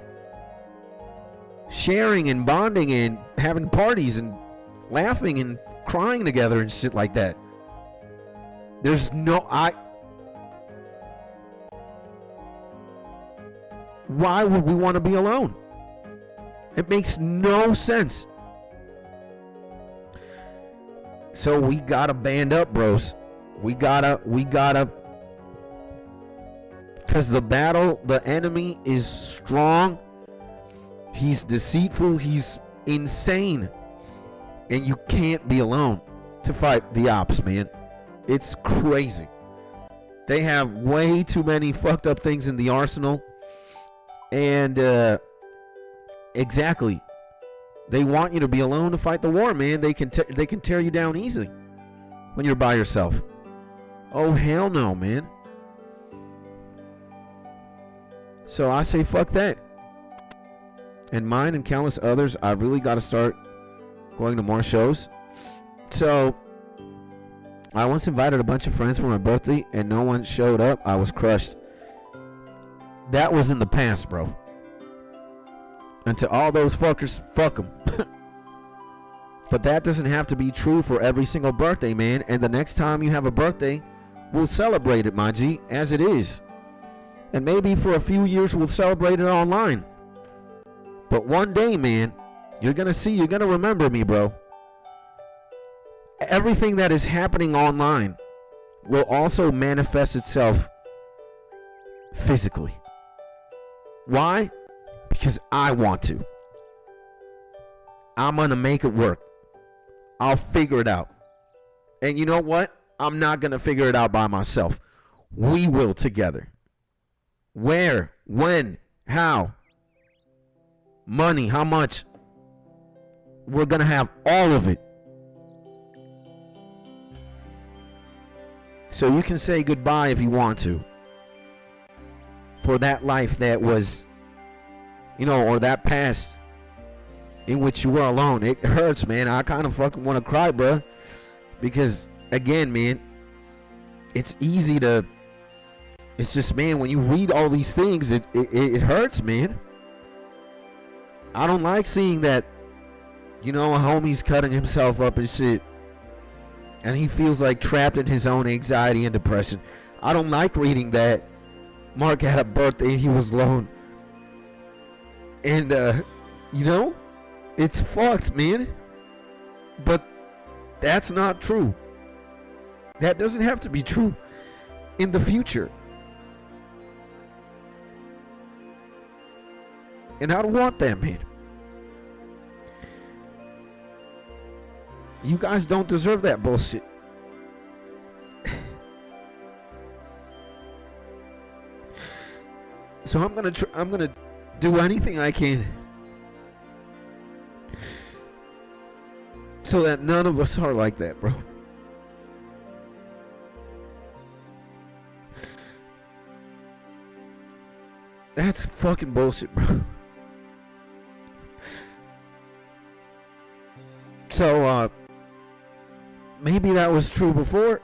Sharing and bonding and having parties and laughing and crying together and shit like that. There's no... Why would we want to be alone? It makes no sense. So we gotta band up, bros. We gotta, because the enemy is strong. He's deceitful. He's insane. And you can't be alone to fight the ops, man. It's crazy. They have way too many fucked up things in the arsenal. And, exactly. They want you to be alone to fight the war, man. They can tear you down easily when you're by yourself. Oh, hell no, man. So I say fuck that. And mine and countless others, I've really got to start going to more shows. So I once invited a bunch of friends for my birthday and no one showed up. I was crushed. That was in the past, bro. And to all those fuckers, fuck them. But that doesn't have to be true for every single birthday, man. And the next time you have a birthday, we'll celebrate it, my G, as it is. And maybe for a few years we'll celebrate it online. But one day, man, you're going to remember me, bro. Everything that is happening online will also manifest itself physically. Why? Because I want to. I'm going to make it work. I'll figure it out. And you know what? I'm not going to figure it out by myself. We will together. Where? When? How? Money? How much? We're going to have all of it. So you can say goodbye if you want to. For that life that was, or that past in which you were alone. It hurts, man. I kind of fucking want to cry, bro. Because, again, man, it's easy to... It's just, man, when you read all these things, it hurts, man. I don't like seeing that, a homie's cutting himself up and shit. And he feels like trapped in his own anxiety and depression. I don't like reading that Mark had a birthday and he was alone. And, it's fucked, man. But that's not true. That doesn't have to be true in the future. And I don't want that, man. You guys don't deserve that bullshit. So I'm gonna do anything I can so that none of us are like that, bro. That's fucking bullshit, bro. So, maybe that was true before.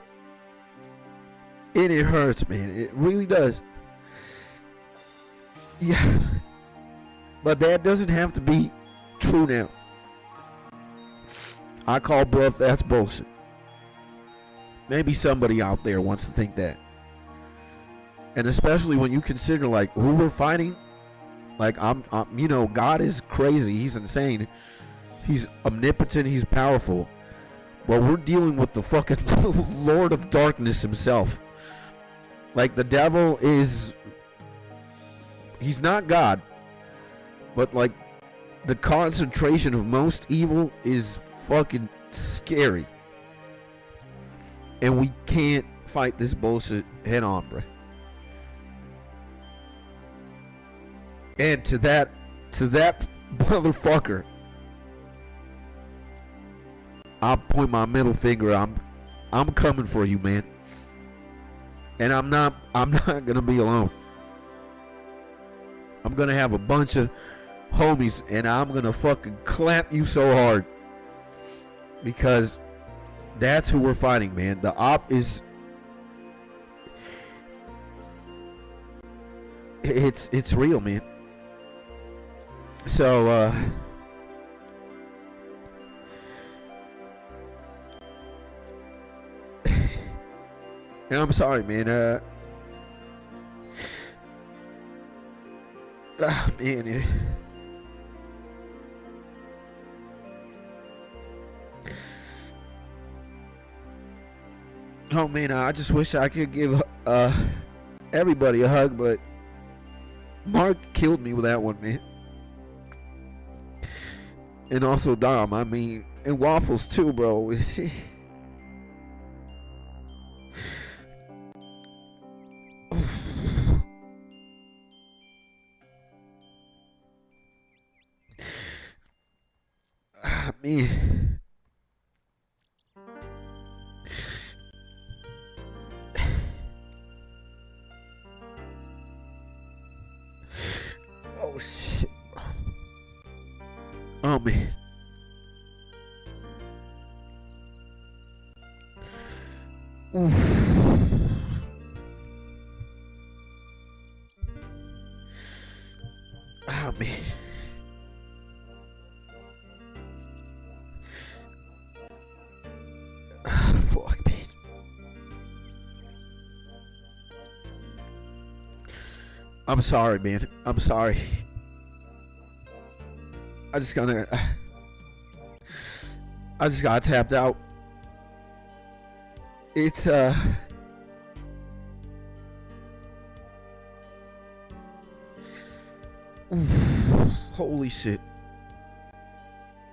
And it hurts, man. It really does. Yeah. But that doesn't have to be true now. I call bluff, that's bullshit. Maybe somebody out there wants to think that. And especially when you consider, like, who we're fighting. Like, I'm God is crazy. He's insane. He's omnipotent. He's powerful. But we're dealing with the fucking Lord of Darkness himself. Like, the devil is... He's not God. But, like, the concentration of most evil is fucking scary. And we can't fight this bullshit head on, bro. And to that motherfucker, I'll point my middle finger. I'm coming for you, man. And I'm not gonna be alone. I'm gonna have a bunch of homies and I'm gonna fucking clap you so hard. Because that's who we're fighting, man. The op is... It's real, man. So, and I'm sorry, man. Man. Oh, man, I just wish I could give everybody a hug, but Mark killed me with that one, man. And also Dom, I mean, and Waffles too, bro. Man. Oh shit. Oh man. Oof. Oh man. Fuck me. I'm sorry, man. I'm sorry. I just got tapped out. It's holy shit.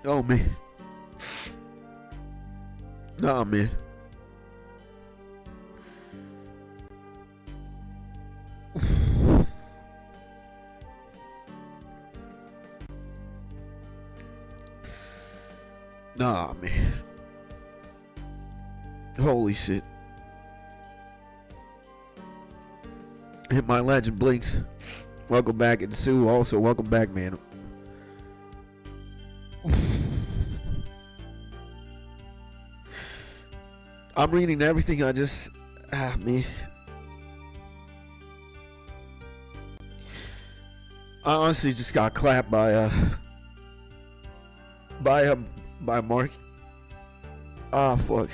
Oh man. Nah, man. Nah, man. Holy shit. Hit my legend blinks. Welcome back, and Sue also welcome back, man. I'm reading everything. I just man. I honestly just got clapped by Mark. Ah, fuck.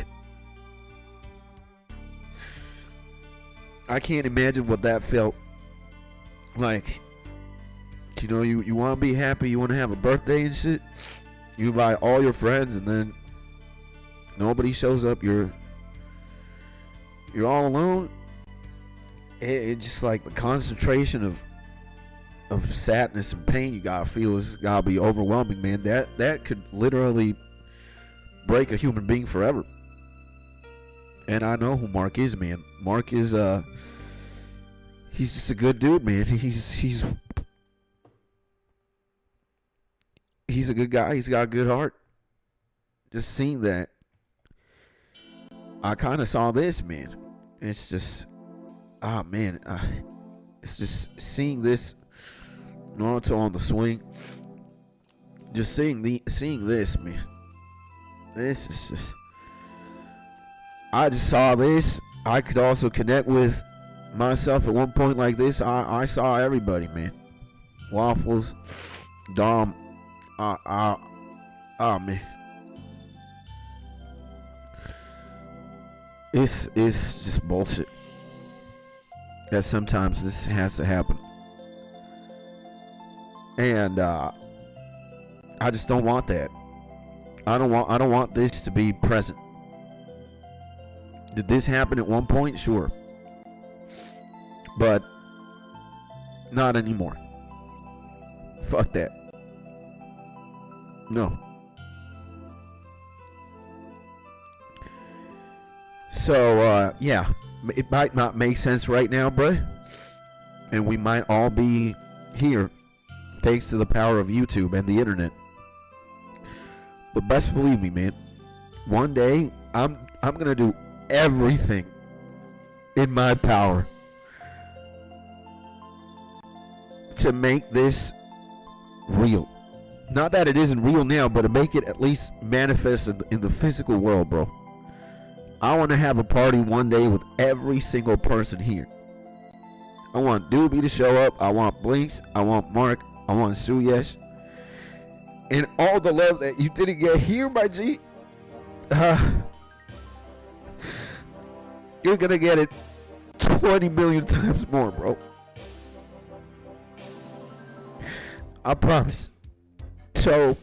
I can't imagine what that felt like. You know, you want to be happy, you want to have a birthday and shit. You invite all your friends, and then nobody shows up. You're all alone. It just like the concentration of sadness and pain you gotta feel is gotta be overwhelming, man. That could literally break a human being forever. And I know who Mark is, man. Mark is he's just a good dude, man. He's a good guy. He's got a good heart. Just seeing that, I kind of saw this, man. It's just, man, it's just seeing this Naruto on the swing. Just seeing this, man. This is just, I just saw this. I could also connect with myself at one point like this. I saw everybody, man. Waffles, Dom, man. It's just bullshit that sometimes this has to happen. And I just don't want that. I don't want this to be present. Did this happen at one point? Sure. But not anymore. Fuck that. No. So, yeah. It might not make sense right now, bruh. And we might all be here thanks to the power of YouTube and the internet. But best believe me, man. One day, I'm gonna do everything in my power to make this real. Not that it isn't real now, but to make it at least manifest in the physical world, bro. I want to have a party one day with every single person here. I want Doobie to show up. I want Blinks. I want Mark. I want Suyesh. And all the love that you didn't get here, my G. You're going to get it 20 million times more, bro. I promise. So,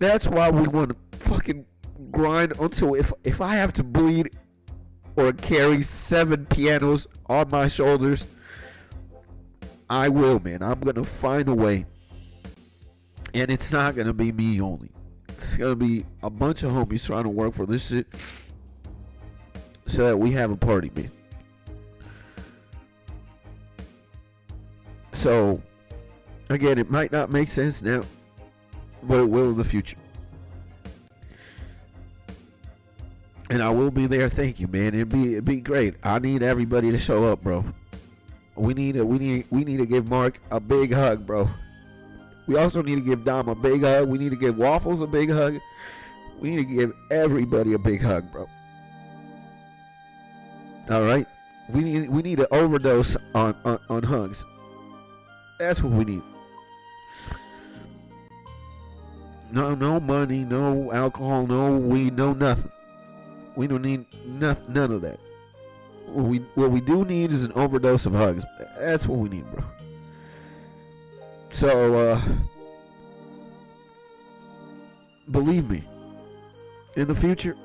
that's why we want to fucking grind until if I have to bleed or carry 7 pianos on my shoulders, I will, man. I'm gonna find a way. And it's not gonna be me only. It's gonna be a bunch of homies trying to work for this shit so that we have a party, man. So, again, it might not make sense now, but it will in the future. And I will be there. Thank you, man. It'd be great. I need everybody to show up, bro. We need to give Mark a big hug, bro. We also need to give Dom a big hug. We need to give Waffles a big hug. We need to give everybody a big hug, bro. All right. We need to overdose on hugs. That's what we need. No money, no alcohol, no weed, no nothing. We don't need none of that. What we do need is an overdose of hugs. That's what we need, bro. So, believe me, in the future,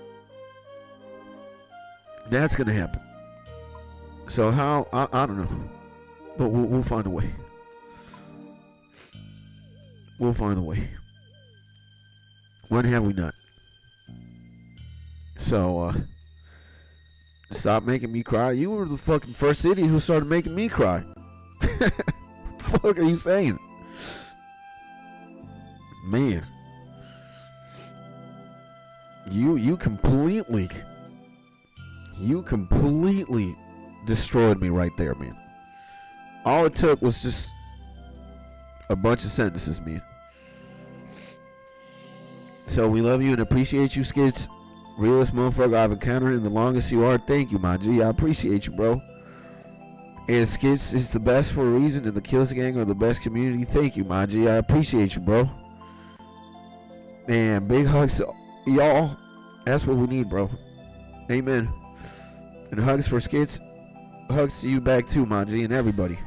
that's gonna happen. So how, I don't know, but we'll find a way. We'll find a way. When have we not? So stop making me cry. You were the fucking first idiot who started making me cry. What the fuck are you saying? Man. You completely destroyed me right there, man. All it took was just a bunch of sentences, man. So we love you and appreciate you, Skits. Realest motherfucker I've encountered in the longest you are. Thank you, my G. I appreciate you, bro. And Skits is the best for a reason, and the Kills Gang are the best community. Thank you, my G. I appreciate you, bro. And big hugs to y'all. That's what we need, bro. Amen. And hugs for Skits. Hugs to you back too, my G, and everybody.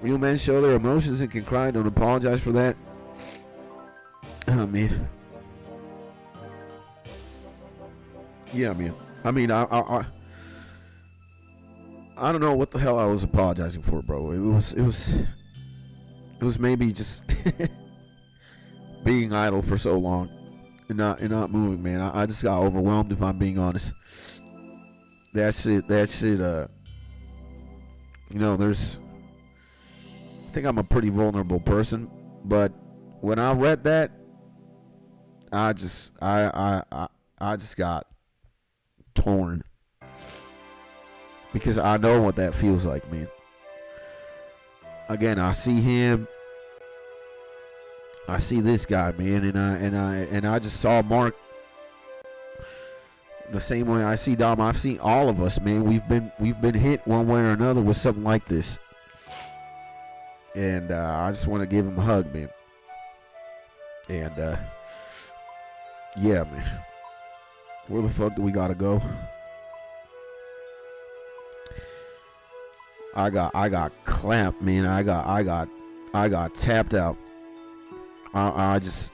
Real men show their emotions and can cry. Don't apologize for that. Oh, man. Yeah, man. I mean, I don't know what the hell I was apologizing for, bro. It was maybe just being idle for so long and not moving, man. I just got overwhelmed, if I'm being honest. That shit, you know, I think I'm a pretty vulnerable person, but when I read that, I just got torn. Because I know what that feels like, man. Again, I see him. I see this guy, man, and I just saw Mark the same way I see Dom. I've seen all of us, man. We've been hit one way or another with something like this. And I just want to give him a hug, man. And yeah, man. Where the fuck do we gotta go? I got clamped, man. I got tapped out. I just,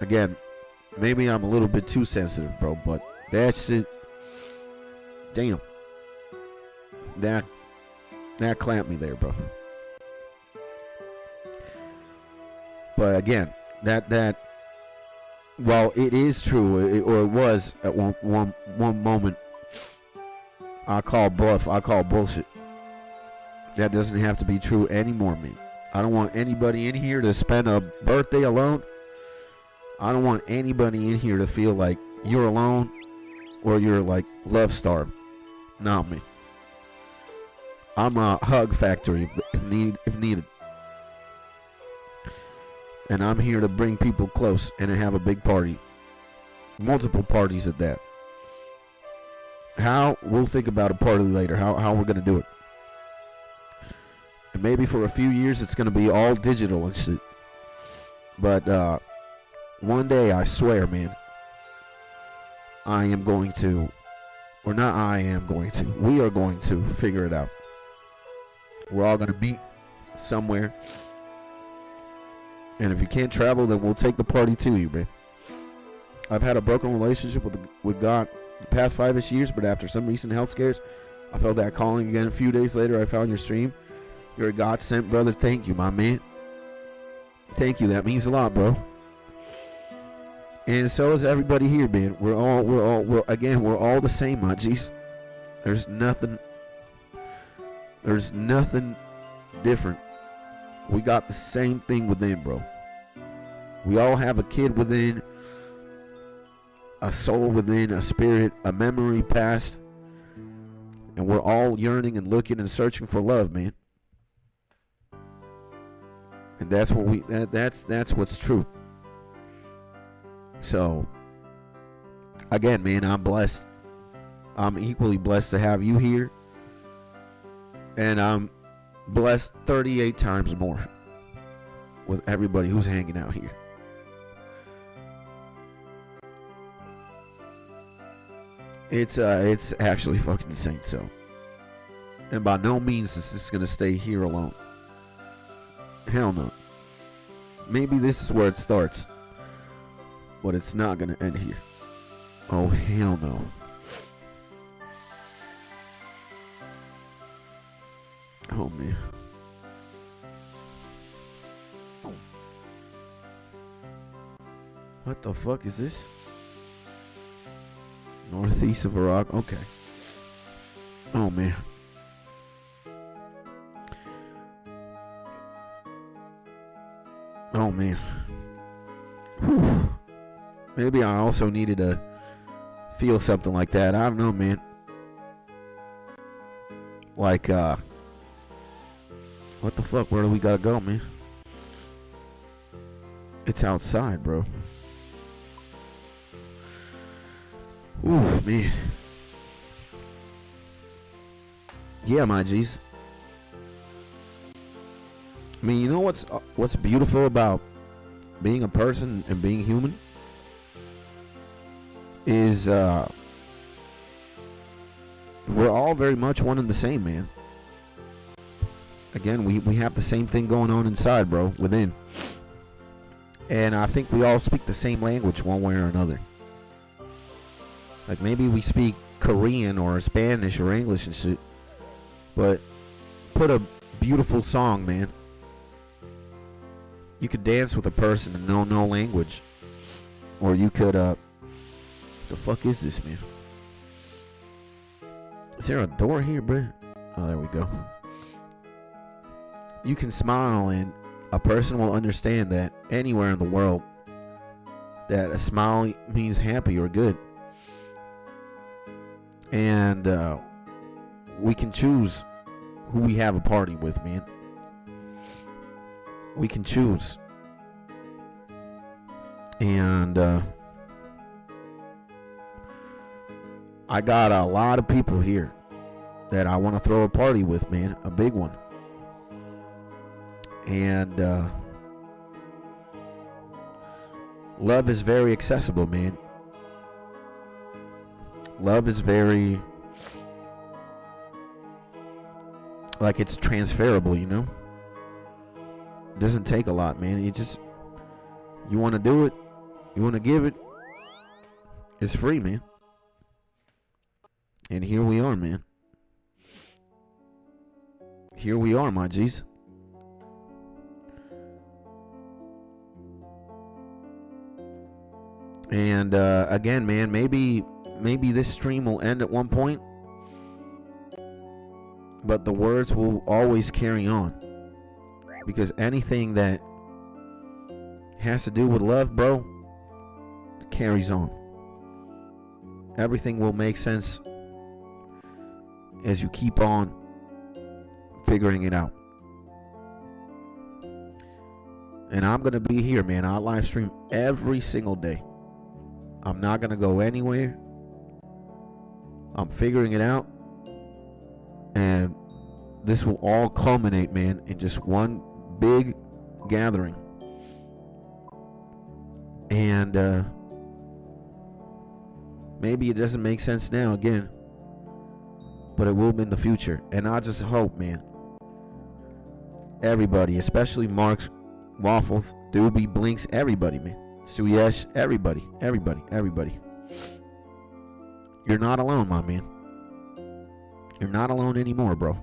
again, maybe I'm a little bit too sensitive, bro, but that shit, damn, that clamped me there, bro. But again, that while it is true, or it was at one moment, I call bluff, I call bullshit. That doesn't have to be true anymore, man. I don't want anybody in here to spend a birthday alone. I don't want anybody in here to feel like you're alone or you're like love starved. Not me. I'm a hug factory if needed. And I'm here to bring people close and to have a big party. Multiple parties at that. How? We'll think about a party later. How we're going to do it. And maybe for a few years it's going to be all digital and shit. But one day, I swear, man, I am going to, or not I am going to, we are going to figure it out. We're all going to meet somewhere. And if you can't travel, then we'll take the party to you, man. I've had a broken relationship with God the past 5-ish years, but after some recent health scares, I felt that calling again. A few days later, I found your stream. You're a God-sent brother. Thank you, my man. Thank you. That means a lot, bro. And so is everybody here, man. We're all the same, my G's. There's nothing different. We got the same thing within, bro. We all have a kid within, a soul within, a spirit, a memory past, and we're all yearning and looking and searching for love, man. And that's what that's what's true. So, again, man, I'm blessed. I'm equally blessed to have you here. And I'm blessed 38 times more with everybody who's hanging out here. It's actually fucking insane, so. And by no means is this going to stay here alone. Hell no. Maybe this is where it starts. But it's not gonna end here. Oh, hell no. Oh, man. What the fuck is this? Northeast of Iraq. Okay. Oh, man. Oh, man. Whew. Maybe I also needed to feel something like that. I don't know, man. Like, what the fuck? Where do we gotta go, man? It's outside, bro. Ooh, man. Yeah, my G's. I mean, you know what's beautiful about being a person and being human? Is we're all very much one and the same, man. Again, we have the same thing going on inside, bro, within. And I think we all speak the same language one way or another. Like, maybe we speak Korean or Spanish or English and shit. But put a beautiful song, man. You could dance with a person and know no language. Or you could, the fuck is this, man? Is there a door here, bro? Oh, there we go. You can smile and a person will understand that anywhere in the world that a smile means happy or good. And we can choose who we have a party with, man. We can choose. And I got a lot of people here that I want to throw a party with, man. A big one. And love is very accessible, man. Love is very, like, it's transferable, you know? It doesn't take a lot, man. You want to do it, you want to give it, it's free, man. And here we are, man. Here we are, my G's. And again, man, maybe this stream will end at one point, but the words will always carry on, because anything that has to do with love, bro, carries on. Everything will make sense as you keep on figuring it out. And I'm gonna be here, man. I live stream every single day. I'm not gonna go anywhere. I'm figuring it out. And this will all culminate, man, in just one big gathering. And maybe it doesn't make sense now, again, but it will in the future. And I just hope, man, everybody, especially Marks, Waffles, Doobie, Blinks, everybody, man, Suyesh, everybody. You're not alone, my man. You're not alone anymore, bro.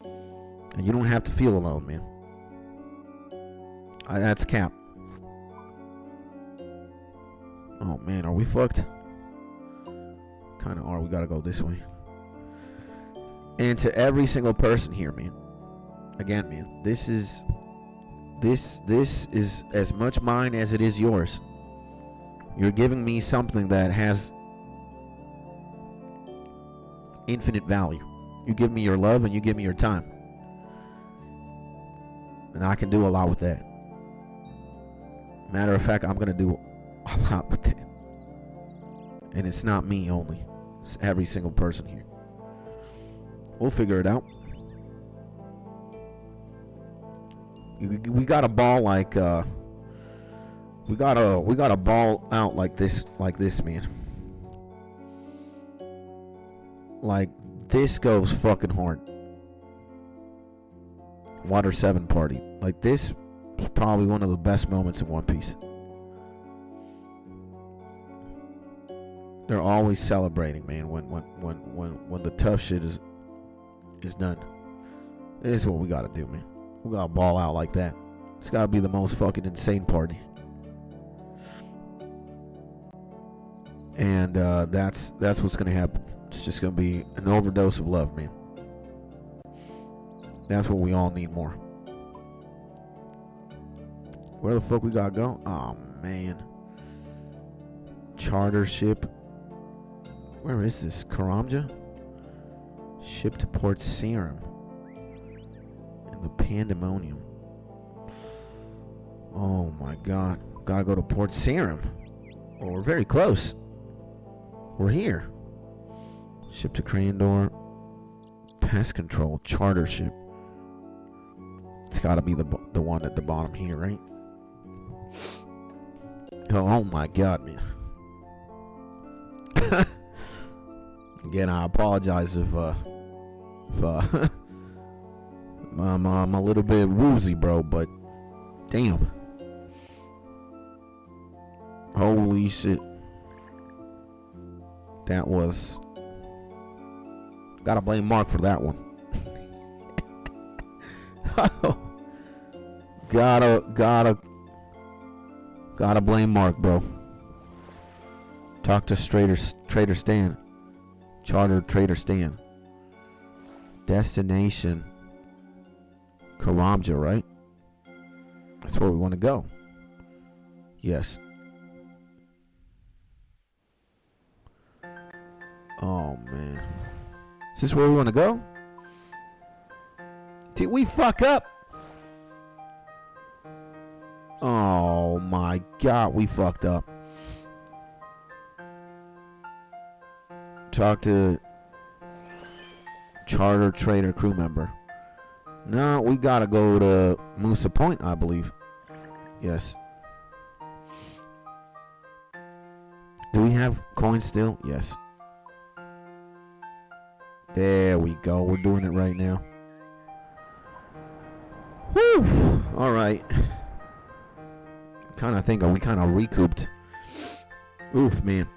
And you don't have to feel alone, man. That's cap. Oh, man, are we fucked? Kind of are. We gotta go this way. And to every single person here, man. Again, man, this is as much mine as it is yours. You're giving me something that has infinite value. You give me your love and you give me your time. And I can do a lot with that. Matter of fact, I'm going to do a lot with that. And it's not me only. It's every single person here. We'll figure it out. We got a ball like we got a ball out like this, man. Like, this goes fucking hard. Water 7 party. Like, this is probably one of the best moments in One Piece. They're always celebrating, man, when the tough shit is done. This is what we gotta do, man. We gotta ball out like that. It's gotta be the most fucking insane party. And that's what's gonna happen. It's just gonna be an overdose of love, man. That's what we all need more. Where the fuck we gotta go? Oh man. Charter ship. Where is this? Karamja? Ship to Port Sarim. In the Pandemonium. Oh my god. Gotta go to Port Sarim. Well, we're very close. We're here. Ship to Crandor. Pest control. Charter ship. It's gotta be the one at the bottom here, right? Oh my god, man. Again, I apologize if I'm a little bit woozy, bro, but damn. Holy shit. That was... Gotta blame Mark for that one. Gotta blame Mark, bro. Talk to Trader Stan. Charter Trader Stan. Destination Karamja, right? That's where we want to go. Yes. Oh man. Is this where we want to go? Did we fuck up? Oh my god, we fucked up. Talk to Charter Trader crew member. No, we gotta go to Musa Point, I believe. Yes. Do we have coins still? Yes. There we go. We're doing it right now. Whew. Alright. Kinda think we kinda recouped. Oof, man.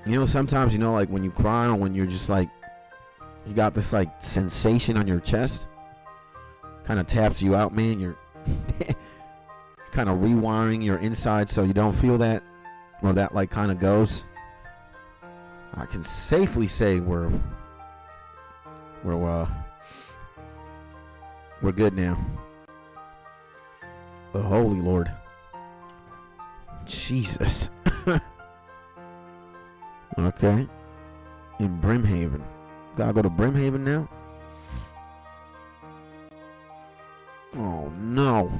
You know, sometimes, you know, like when you cry or when you're just like, you got this like sensation on your chest, kind of taps you out, man. You're kind of rewiring your inside so you don't feel that, or that like kind of goes. I can safely say we're good now. The Holy Lord. Jesus. Okay. In Brimhaven. Gotta go to Brimhaven now? Oh no.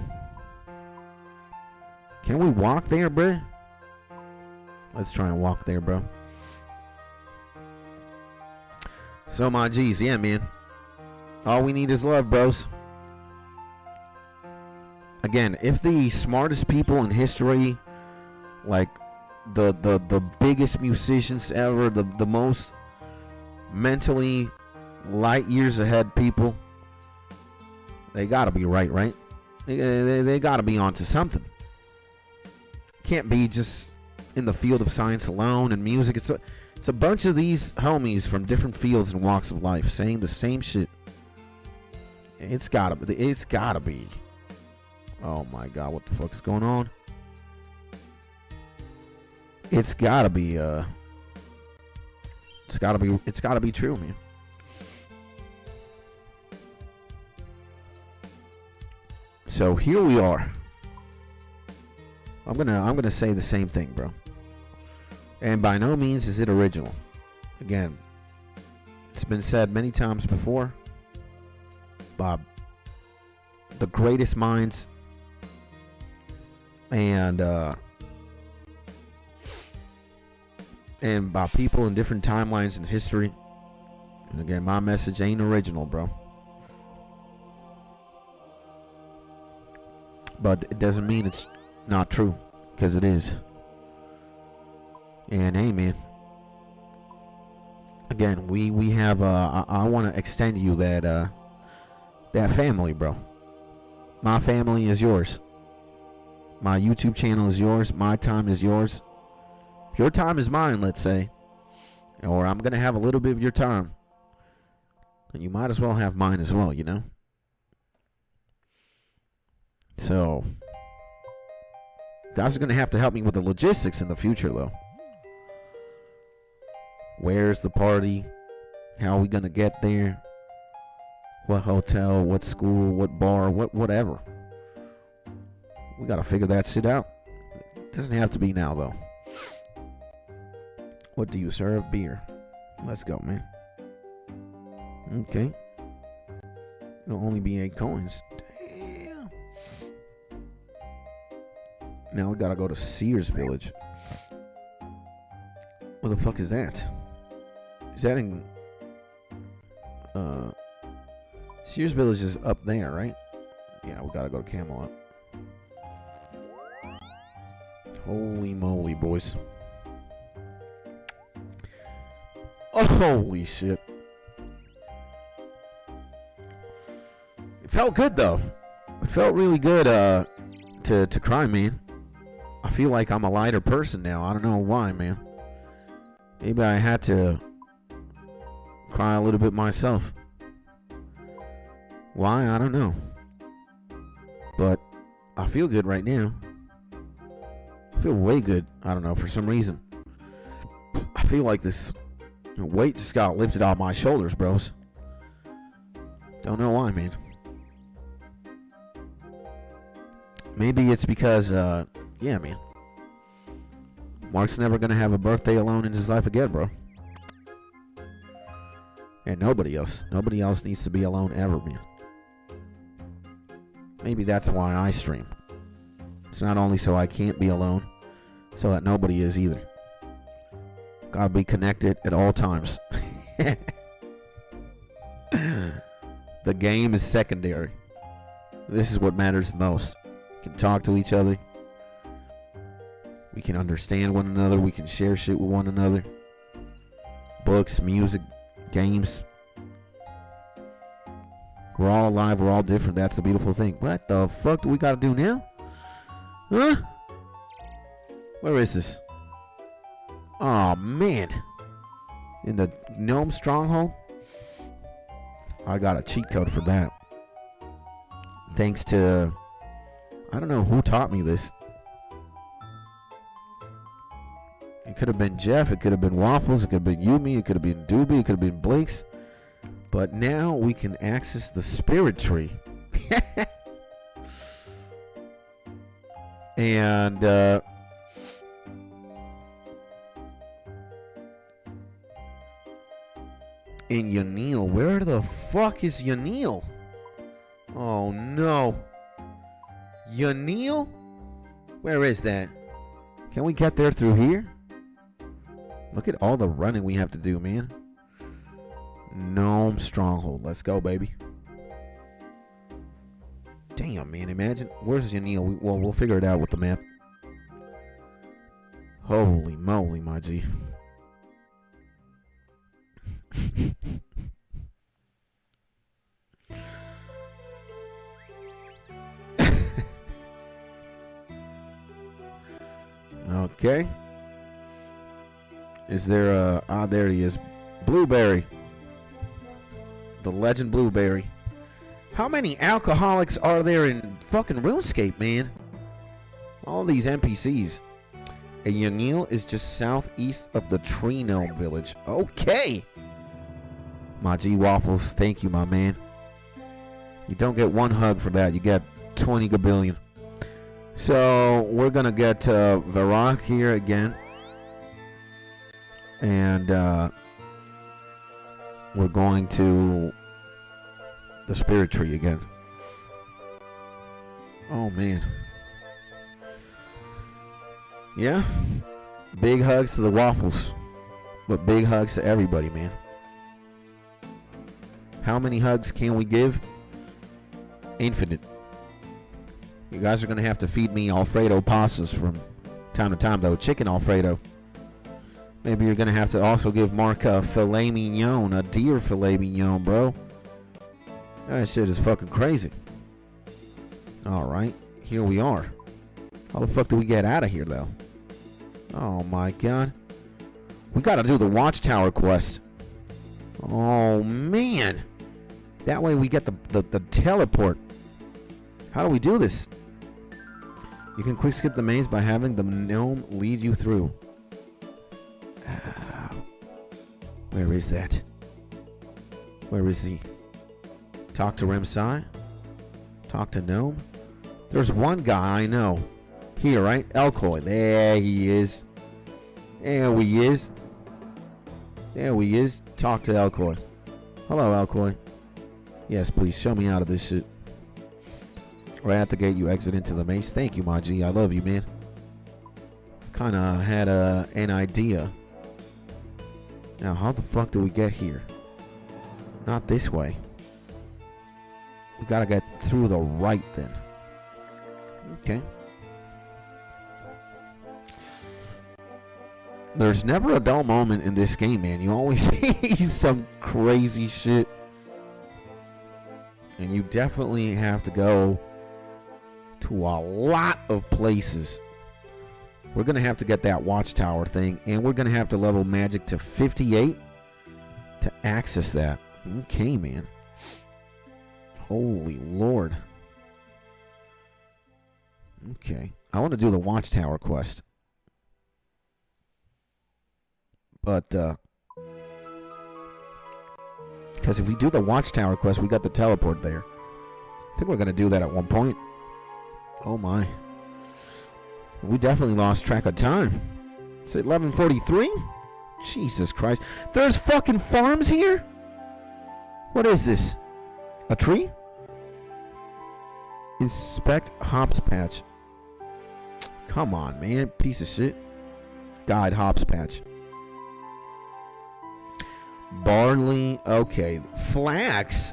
Can we walk there, bro? Let's try and walk there, bro. So my G's, yeah, man. All we need is love, bros. Again, if the smartest people in history, like the biggest musicians ever, the most mentally light years ahead people, they gotta be right? They gotta be onto something. Can't be just in the field of science alone and music. It's a bunch of these homies from different fields and walks of life saying the same shit. It's gotta be. Oh my god, what the fuck is going on? It's gotta be true, man. So here we are. I'm gonna say the same thing, bro. And by no means is it original. Again, it's been said many times before. Bob, the greatest minds and by people in different timelines in history. And again, my message ain't original, bro. But it doesn't mean it's not true, because it is. And hey, man. Again, we have I want to extend you that family, bro. My family is yours. My YouTube channel is yours. My time is yours. Your time is mine, let's say. Or I'm going to have a little bit of your time. And you might as well have mine as well, you know? So, guys are going to have to help me with the logistics in the future, though. Where's the party? How are we going to get there? What hotel? What school? What bar? Whatever. We got to figure that shit out. It doesn't have to be now, though. What do you serve? Beer. Let's go, man. Okay. It'll only be 8 coins. Damn. Now we gotta go to Sears Village. What the fuck is that? Is that in... Sears Village is up there, right? Yeah, we gotta go to Camelot. Holy moly, boys. Oh, holy shit. It felt good, though. It felt really good to cry, man. I feel like I'm a lighter person now. I don't know why, man. Maybe I had to cry a little bit myself. Why? I don't know. But I feel good right now. I feel way good. I don't know, for some reason. I feel like this weight just got lifted off my shoulders, bros. Don't know why, man. Maybe it's because, yeah, man. Mark's never gonna have a birthday alone in his life again, bro. And nobody else. Nobody else needs to be alone ever, man. Maybe that's why I stream. It's not only so I can't be alone, so that nobody is either. Gotta be connected at all times. The game is secondary. This is what matters the most. We can talk to each other. We can understand one another. We can share shit with one another. Books, music, games. We're all alive. We're all different. That's the beautiful thing. What the fuck do we gotta do now? Huh? Where is this? Oh, man. In the gnome stronghold? I got a cheat code for that. Thanks to... I don't know who taught me this. It could have been Jeff. It could have been Waffles. It could have been Yumi. It could have been Doobie. It could have been Blake's. But now we can access the spirit tree. And, in Yanil. Where the fuck is Yanil? Oh, no. Yanil? Where is that? Can we get there through here? Look at all the running we have to do, man. Gnome Stronghold. Let's go, baby. Damn, man. Imagine. Where's Yanil? Well, we'll figure it out with the map. Holy moly, my G. Okay. Is there a... Ah, there he is. Blueberry. The legend Blueberry. How many alcoholics are there in fucking RuneScape, man? All these NPCs. And Yanil is just southeast of the Tree Gnome Village. Okay. My G Waffles, thank you, my man. You don't get one hug for that. You get 20 gabillion. So, we're going to get Varrock here again. And we're going to the Spirit Tree again. Oh, man. Yeah. Big hugs to the Waffles. But big hugs to everybody, man. How many hugs can we give? Infinite. You guys are going to have to feed me Alfredo pastas from time to time, though. Chicken Alfredo. Maybe you're going to have to also give Mark a filet mignon, a deer filet mignon, bro. That shit is fucking crazy. All right. Here we are. How the fuck do we get out of here, though? Oh my god. We gotta do the watchtower quest. Oh man. That way we get the teleport. How do we do this? You can quick skip the maze by having the gnome lead you through. Where is that? Where is he? Talk to Remsai? Talk to gnome? There's one guy I know. Here, right? Elcoy. There he is. There he is. There he is. Talk to Elcoy. Hello, Elcoy. Yes, please, show me out of this shit. Right at the gate, you exit into the maze. Thank you, my G. I love you, man. Kinda had an idea. Now, how the fuck do we get here? Not this way. We gotta get through the right then. Okay. There's never a dull moment in this game, man. You always see some crazy shit. And you definitely have to go to a lot of places. We're going to have to get that watchtower thing. And we're going to have to level magic to 58 to access that. Okay, man. Holy Lord. Okay. I want to do the watchtower quest. But, because if we do the watchtower quest, we got the teleport there. I think we're going to do that at one point. Oh my. We definitely lost track of time. It's 11:43? Jesus Christ. There's fucking farms here? What is this? A tree? Inspect hops patch. Come on, man. Piece of shit. Guide hops patch. Barley. Okay. Flax.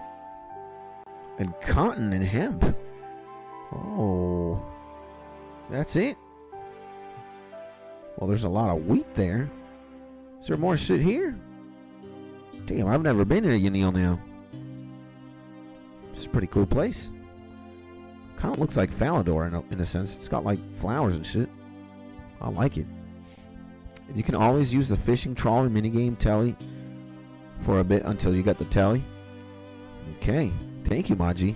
And cotton and hemp. Oh. That's it? Well, there's a lot of wheat there. Is there more shit here? Damn, I've never been to Yanil now. It's a pretty cool place. Kind of looks like Falador in a sense. It's got like flowers and shit. I like it. And you can always use the fishing trawler minigame telly for a bit until you get the telly. Okay. Thank you, Maji.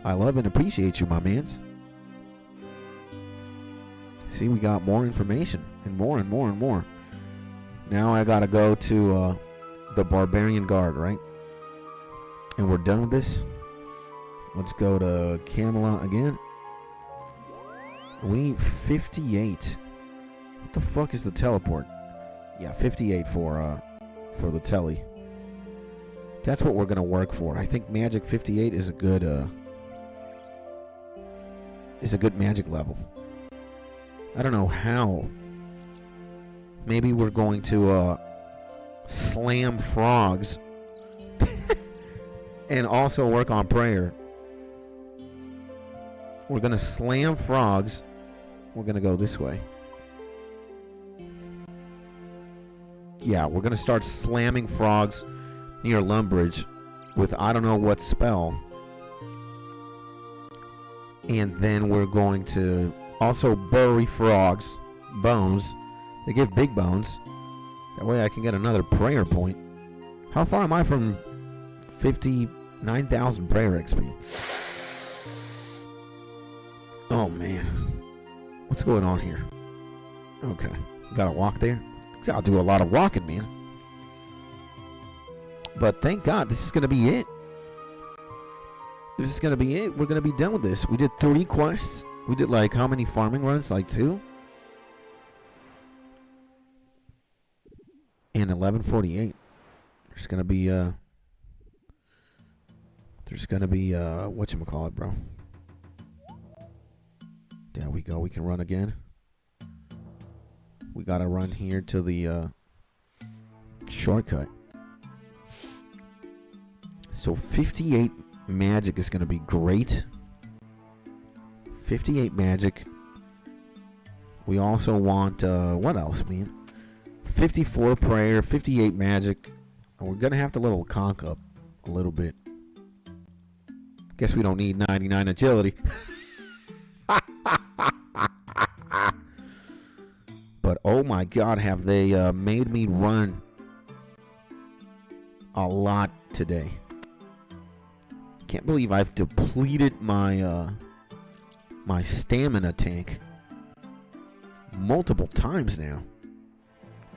I love and appreciate you, my mans. See, we got more information. And more and more and more. Now I gotta go to the Barbarian Guard, right? And we're done with this. Let's go to Camelot again. We need 58. What the fuck is the teleport? Yeah, 58 for the telly. That's what we're gonna work for. I think Magic 58 is a good magic level. I don't know how. Maybe we're going to slam frogs and also work on prayer. We're going to slam frogs. We're going to go this way. Yeah, we're going to start slamming frogs near Lumbridge with I don't know what spell. And then we're going to also bury frogs, bones. They give big bones. That way I can get another prayer point. How far am I from 59,000 prayer XP? Oh man. What's going on here? Okay. Gotta walk there? Gotta do a lot of walking, man. But thank God this is gonna be it. This is gonna be it. We're gonna be done with this. We did 3 quests. We did like how many farming runs? Like 2? And 11:48. There's gonna be whatchamacallit, bro. There we go. We can run again. We gotta run here to the shortcut. So 58 magic is gonna be great. 58 magic. We also want what else, man? 54 prayer, 58 magic. And we're gonna have to level Conk up a little bit. Guess we don't need 99 agility. But oh my god, have they made me run a lot today. Can't believe I've depleted my my stamina tank multiple times now.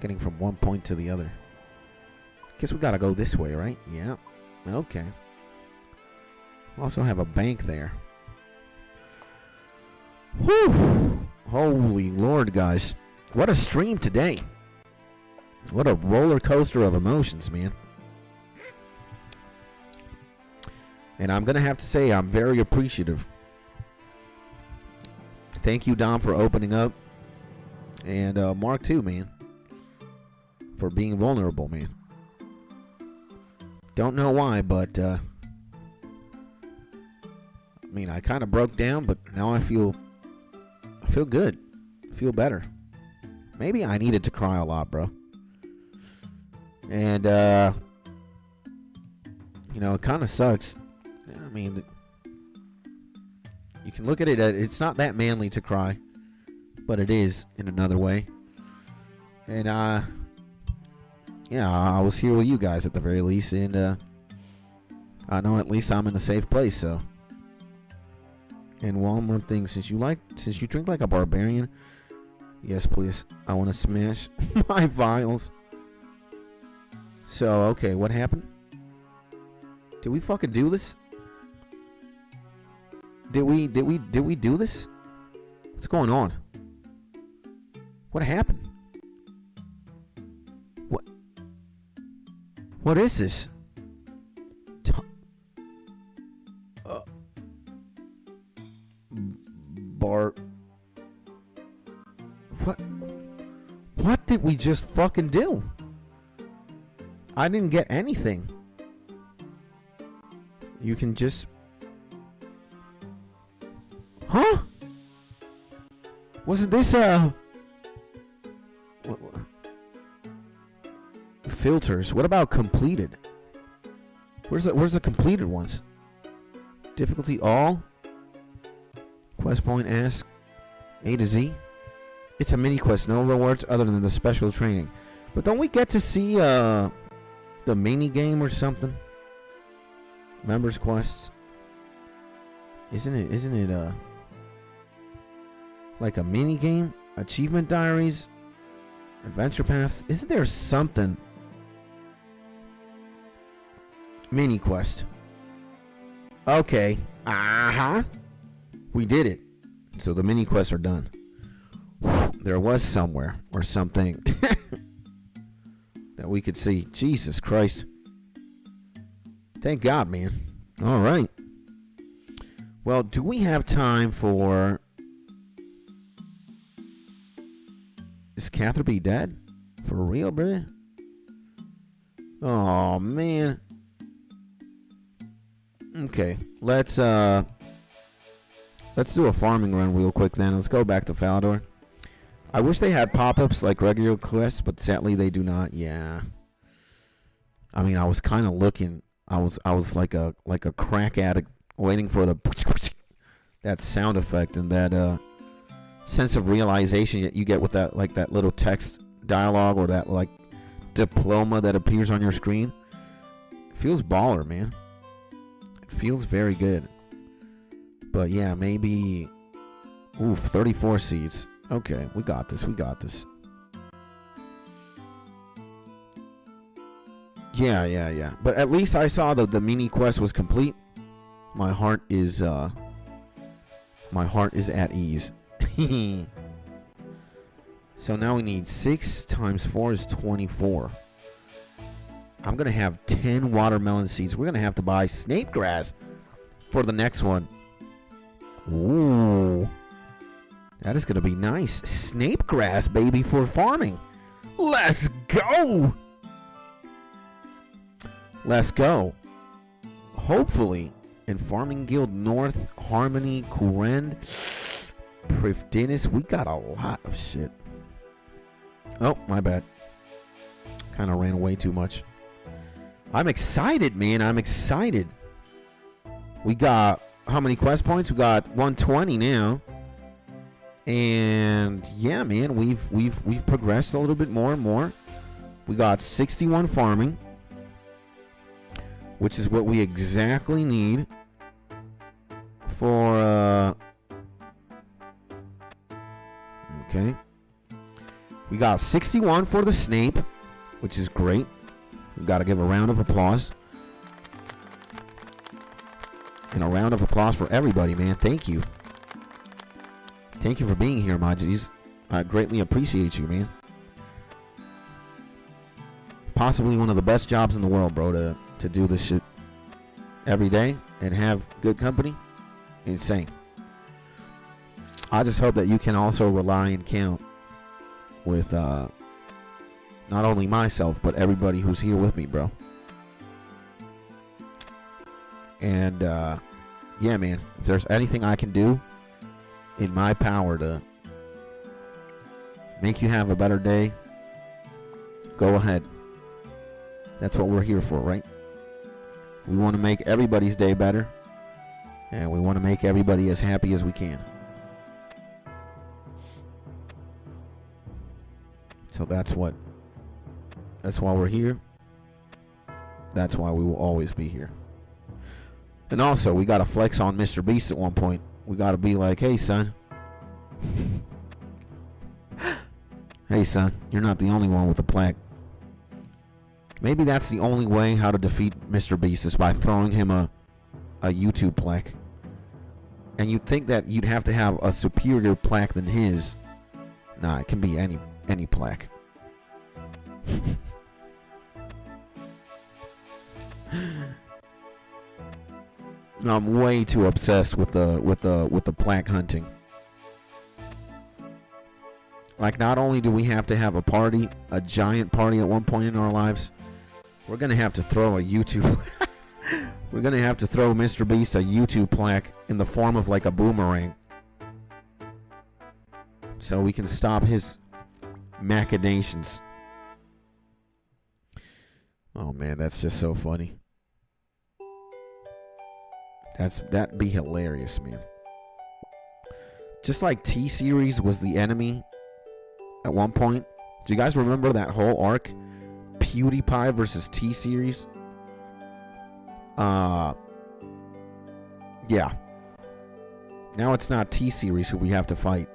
Getting from one point to the other. Guess we gotta go this way, right? Yeah. Okay. Also have a bank there. Whew! Holy Lord, guys. What a stream today. What a roller coaster of emotions, man. And I'm going to have to say I'm very appreciative. Thank you, Dom, for opening up. And Mark, too, man. For being vulnerable, man. Don't know why, but... I mean, I kind of broke down, but now I feel good. I feel better. Maybe I needed to cry a lot, bro. And, you know, it kind of sucks. I mean, you can look at it, it's not that manly to cry, but it is in another way. And, yeah, I was here with you guys at the very least, and, I know at least I'm in a safe place, so. And one more thing, since you drink like a barbarian, yes, please. I want to smash my vials. So, okay, what happened? Did we fucking do this? Did we do this? What's going on? What happened? What is this? What did we just fucking do? I didn't get anything. You can just... Huh? Wasn't this filters? What about completed? Where's the completed ones? Difficulty all? Quest point ask A to Z. It's a mini quest, no rewards other than the special training. But don't we get to see the mini game or something? Members quests. Isn't it like a mini game? Achievement diaries? Adventure paths? Isn't there something? Mini quest. Okay. We did it. So the mini quests are done. There was somewhere or something that we could see. Jesus Christ. Thank God, man. All right. Well, do we have time for... Is Catherby dead? For real, bruh? Oh, man. Okay. Let's do a farming run real quick then. Let's go back to Falador. I wish they had pop-ups like regular quests, but sadly they do not. Yeah. I mean, I was kind of looking. I was like a crack addict waiting for the that sound effect and that sense of realization that you get with that little text dialogue or that like diploma that appears on your screen. It feels baller, man. It feels very good. But yeah, maybe 34 seeds. Okay, we got this. Yeah. But at least I saw that the mini quest was complete. My heart is at ease. So now we need 6 times 4 is 24. I'm going to have 10 watermelon seeds. We're going to have to buy snake grass for the next one. Ooh. That is going to be nice. Snape grass, baby, for farming. Let's go. Let's go. Hopefully, in Farming Guild North, Harmony, Kurend, Prifdinus, we got a lot of shit. Oh, my bad. Kind of ran away too much. I'm excited, man. I'm excited. We got how many quest points? We got 120 now. And yeah, man, we've progressed a little bit more and more. We got 61 farming, which is what we exactly need for okay. We got 61 for the Snape, which is great. We got to give a round of applause. And a round of applause for everybody, man. Thank you. Thank you for being here, Majis. I greatly appreciate you, man. Possibly one of the best jobs in the world, bro, to do this shit every day and have good company. Insane. I just hope that you can also rely and count with not only myself, but everybody who's here with me, bro. And yeah, man, if there's anything I can do in my power to make you have a better day, go ahead. That's what we're here for, right? We want to make everybody's day better, and we want to make everybody as happy as we can. So that's why we're here. That's why we will always be here. And also, we got to flex on Mr. Beast at one point. We got to be like, hey, son. Hey, son, you're not the only one with a plaque. Maybe that's the only way how to defeat Mr. Beast is by throwing him a YouTube plaque. And you'd think that you'd have to have a superior plaque than his. Nah, it can be any plaque. I'm way too obsessed with the plaque hunting. Like, not only do we have to have a party, a giant party at one point in our lives, we're gonna have to throw a YouTube. We're gonna have to throw Mr. Beast a YouTube plaque in the form of like a boomerang, so we can stop his machinations. Oh man, that's just so funny. That'd be hilarious, man. Just like T-Series was the enemy at one point. Do you guys remember that whole arc? PewDiePie versus T-Series? Yeah. Now it's not T-Series who we have to fight.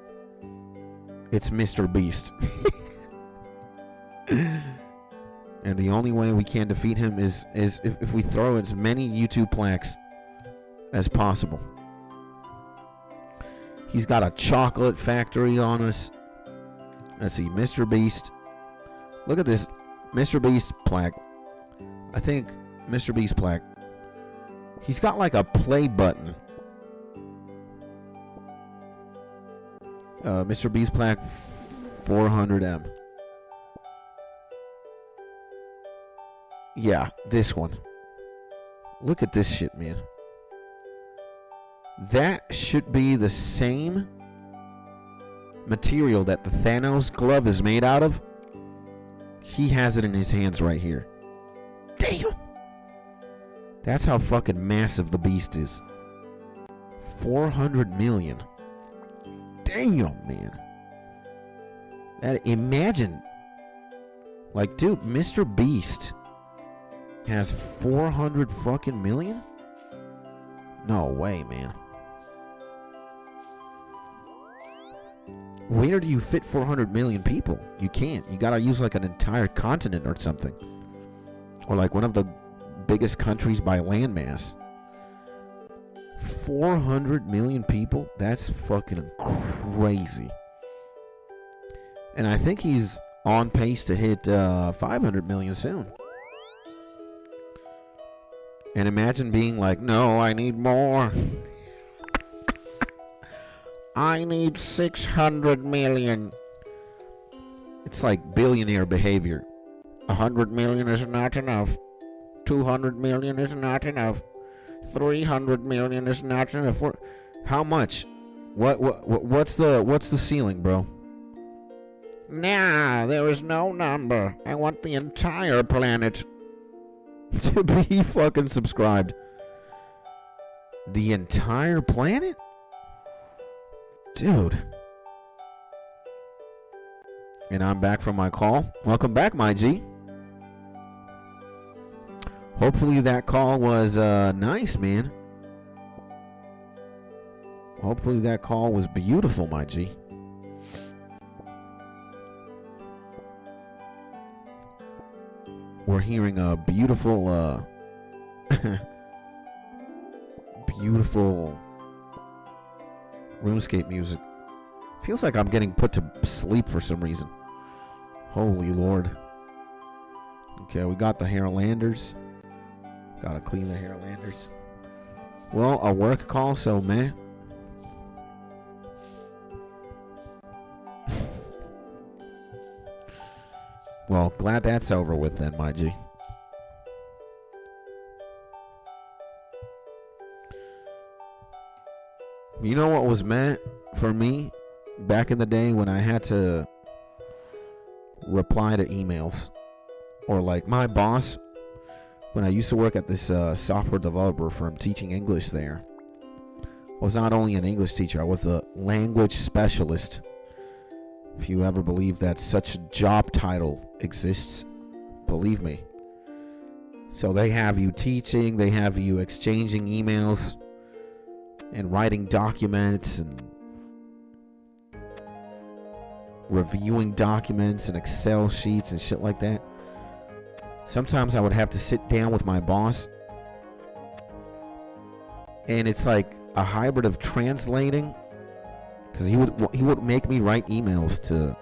It's Mr. Beast. And the only way we can defeat him is if we throw as many YouTube plaques as possible. He's got a chocolate factory on us. Let's see, Mr. Beast. Look at this Mr. Beast plaque. I think Mr. Beast plaque. He's got like a play button. Mr. Beast plaque 400M. Yeah, this one. Look at this shit, man. That should be the same material that the Thanos glove is made out of. He has it in his hands right here. Damn. That's how fucking massive the beast is. 400 million. Damn, man. That, imagine. Like, dude, Mr. Beast has 400 fucking million? No way, man. Where do you fit 400 million people? You can't. You gotta use like an entire continent or something. Or like one of the biggest countries by landmass. 400 million people? That's fucking crazy. And I think he's on pace to hit 500 million soon. And imagine being like, no, I need more. I need 600 million. It's like billionaire behavior. 100 million is not enough. 200 million is not enough. 300 million is not enough. How much? What's the ceiling, bro? Nah, there is no number. I want the entire planet to be fucking subscribed. The entire planet? Dude. And I'm back from my call. Welcome back, my G. Hopefully that call was nice, man. Hopefully that call was beautiful, my G. We're hearing a beautiful, beautiful RuneScape music. Feels like I'm getting put to sleep for some reason. Holy Lord. Okay, we got the Hairlanders. Gotta clean the Hairlanders. Well, a work call, so man. Well, glad that's over with then, my G. You know what was meant for me back in the day when I had to reply to emails? Or like my boss, when I used to work at this software developer firm teaching English there, I was not only an English teacher, I was a language specialist. If you ever believe that such a job title exists, believe me. So they have you teaching, they have you exchanging emails and writing documents and reviewing documents and Excel sheets and shit like that. Sometimes I would have to sit down with my boss, and it's like a hybrid of translating, because he would make me write emails to,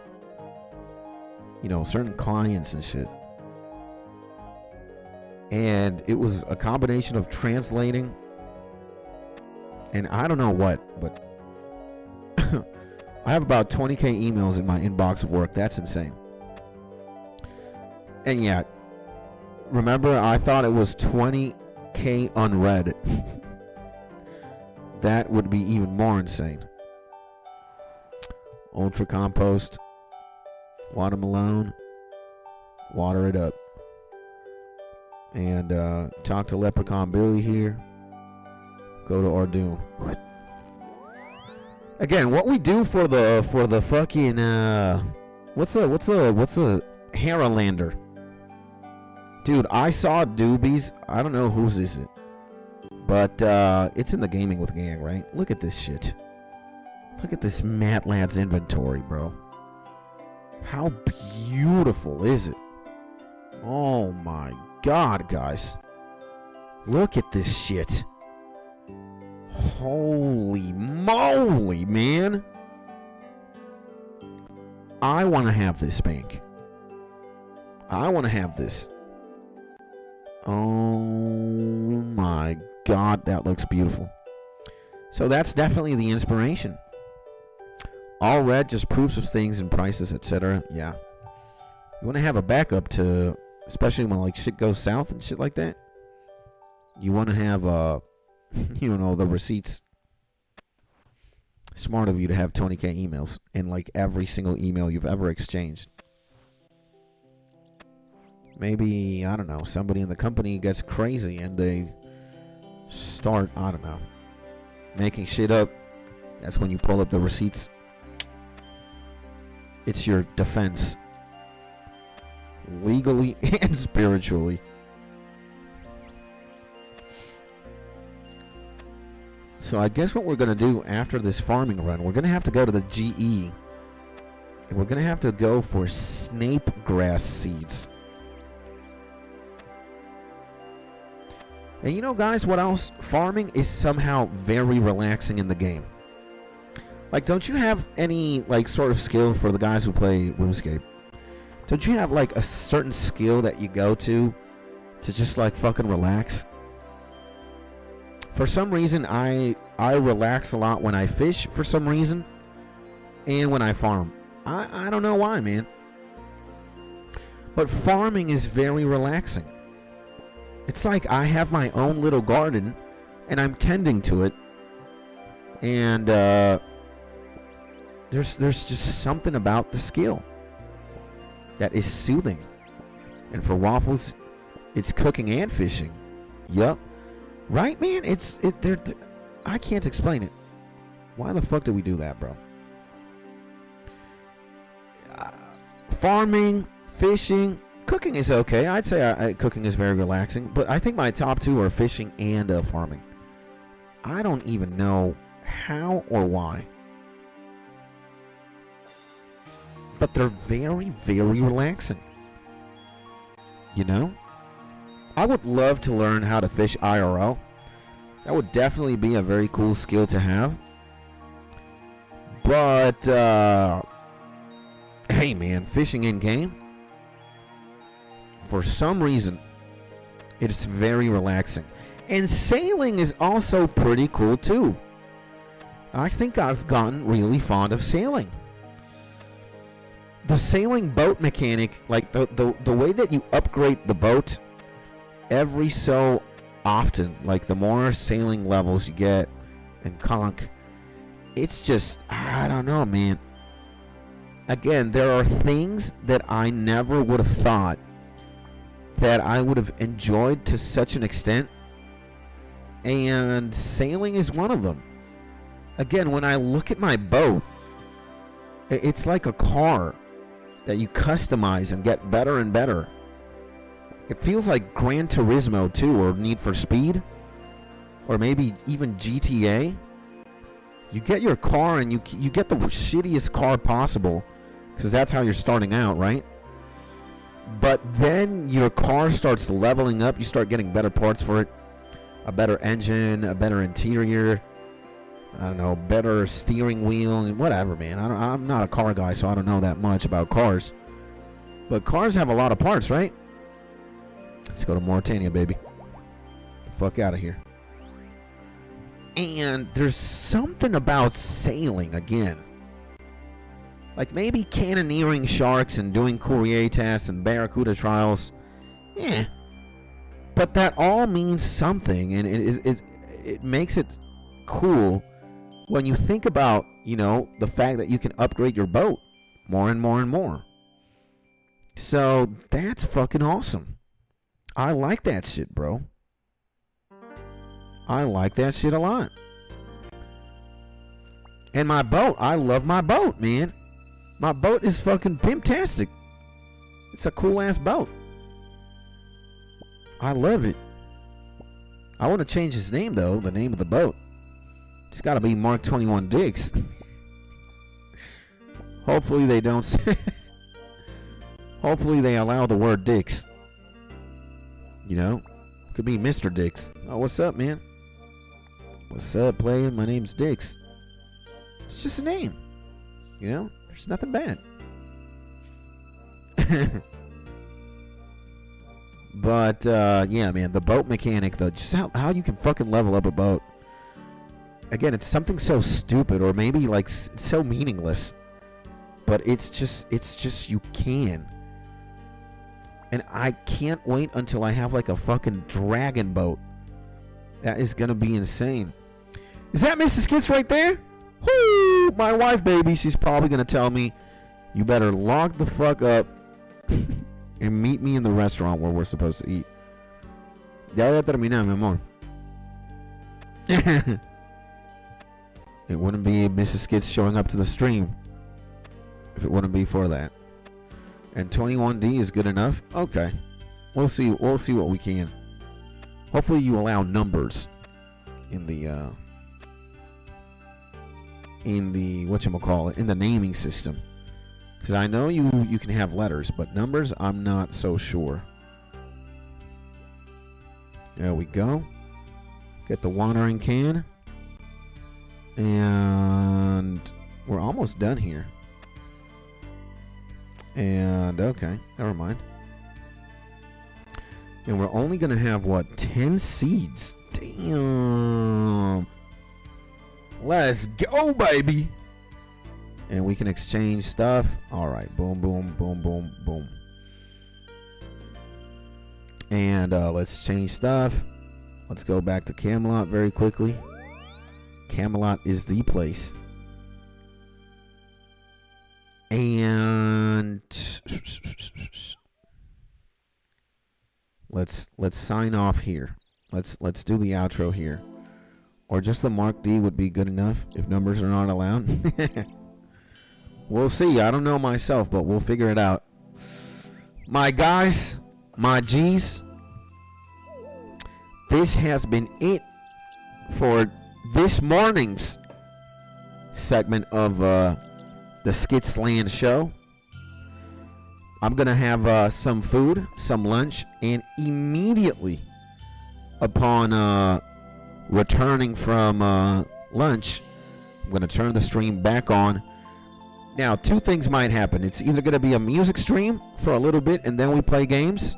you know, certain clients and shit. And it was a combination of translating and I don't know what, but I have about 20K emails in my inbox of work. That's insane. And yeah, remember, I thought it was 20K unread. That would be even more insane. Ultra compost, watermelon, water it up. And talk to Leprechaun Billy here. Go to Ordoon. Again, what we do for the fucking what's a Haralander? Dude, I saw Doobies. I don't know whose is it, but it's in the Gaming with Gang, right? Look at this shit. Look at this Matt Lad's inventory, bro. How beautiful is it? Oh my god, guys. Look at this shit. Holy moly, man. I want to have this bank. I want to have this. Oh my god, that looks beautiful. So that's definitely the inspiration. All red, just proofs of things and prices, etc. Yeah. You want to have a backup to, especially when like shit goes south and shit like that. You want to have you know, the receipts. Smart of you to have 20K emails in like every single email you've ever exchanged. Maybe, I don't know, somebody in the company gets crazy and they start, I don't know, making shit up. That's when you pull up the receipts. It's your defense. Legally and spiritually. So I guess what we're going to do after this farming run, we're going to have to go to the GE. And we're going to have to go for snape grass seeds. And you know, guys, what else? Farming is somehow very relaxing in the game. Like, don't you have any, like, sort of skill for the guys who play RuneScape? Don't you have, like, a certain skill that you go to just, like, fucking relax? For some reason, I relax a lot when I fish, for some reason, and when I farm. I don't know why, man. But farming is very relaxing. It's like I have my own little garden, and I'm tending to it, and there's just something about the skill that is soothing. And for Waffles, it's cooking and fishing. Yup. Right, man? I can't explain it. Why the fuck did we do that, bro? Farming, fishing, cooking is okay. I'd say cooking is very relaxing. But I think my top two are fishing and farming. I don't even know how or why. But they're very, very relaxing. You know? I would love to learn how to fish IRL. That would definitely be a very cool skill to have. But, hey man, fishing in game, for some reason, it's very relaxing. And sailing is also pretty cool too. I think I've gotten really fond of sailing. The sailing boat mechanic, like the way that you upgrade the boat every so often, like the more sailing levels you get and conk, it's just, I don't know, man. Again, there are things that I never would have thought that I would have enjoyed to such an extent, and sailing is one of them. Again, when I look at my boat, it's like a car that you customize and get better and better. It feels like Gran Turismo too, or Need for Speed, or maybe even GTA. You get your car and you get the shittiest car possible, because that's how you're starting out, right? But then your car starts leveling up. You start getting better parts for it, a better engine, a better interior, I don't know, better steering wheel, and whatever, man. I'm not a car guy, so I don't know that much about cars. But cars have a lot of parts, right? Let's go to Mauritania, baby. The fuck out of here. And there's something about sailing again. Like maybe cannoneering sharks and doing Courier tests and Barracuda trials. Yeah. But that all means something, and it makes it cool when you think about, you know, the fact that you can upgrade your boat more and more and more. So that's fucking awesome. I like that shit, bro. I like that shit a lot. And my boat, I love my boat, man. My boat is fucking pimptastic. It's a cool ass boat. I love it. I want to change his name though, the name of the boat. It's got to be Mark 21 Dicks. Hopefully they don't say hopefully they allow the word dicks. You know, could be Mr. Dicks. Oh, what's up, man? What's up, player? My name's Dicks. It's just a name. You know, there's nothing bad. But, yeah, man, the boat mechanic, though, just how you can fucking level up a boat. Again, it's something so stupid, or maybe, like, so meaningless. But it's just you can. And I can't wait until I have like a fucking dragon boat. That is gonna be insane. Is that Mrs. Skits right there? Woo! My wife, baby. She's probably gonna tell me, you better lock the fuck up and meet me in the restaurant where we're supposed to eat. Ya voy a terminar, mi amor. It wouldn't be Mrs. Skits showing up to the stream if it wouldn't be for that. And 21D is good enough. Okay, we'll see what we can. Hopefully you allow numbers in the whatchamacallit, in the naming system, because I know you can have letters, but numbers I'm not so sure. There we go. Get the watering can, and we're almost done here. And okay, never mind. And we're only gonna have what, 10 seeds? Damn. Let's go, baby. And we can exchange stuff. All right, boom, boom, boom, boom, boom. And let's change stuff. Let's go back to Camelot very quickly. Camelot is the place. And let's sign off here. Let's do the outro here, or just the Mark D would be good enough if numbers are not allowed. We'll see. I don't know myself, but we'll figure it out. My guys, my G's, this has been it for this morning's segment of the Skitsland show. I'm going to have some food, some lunch, and immediately upon returning from lunch, I'm going to turn the stream back on. Now, two things might happen. It's either going to be a music stream for a little bit and then we play games,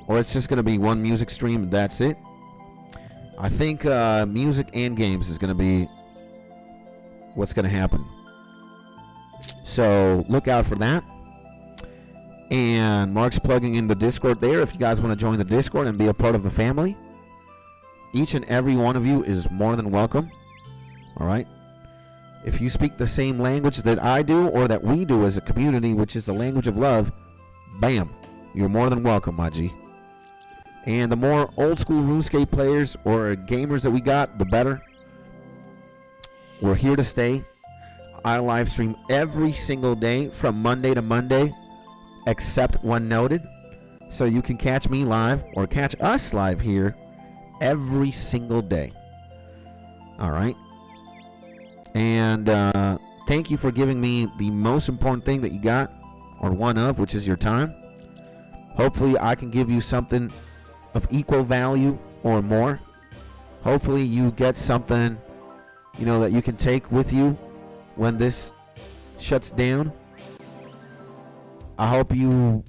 or it's just going to be one music stream and that's it. I think music and games is going to be what's going to happen. So look out for that. And Mark's plugging in the Discord there. If you guys want to join the Discord and be a part of the family, each and every one of you is more than welcome. All right. If you speak the same language that I do or that we do as a community, which is the language of love, bam, you're more than welcome, my G. And the more old school RuneScape players or gamers that we got, the better. We're here to stay. I live stream every single day from Monday to Monday, except when noted. So you can catch me live or catch us live here every single day. All right. And thank you for giving me the most important thing that you got, or one of, which is your time. Hopefully I can give you something of equal value or more. Hopefully you get something, you know, that you can take with you when this shuts down. I hope you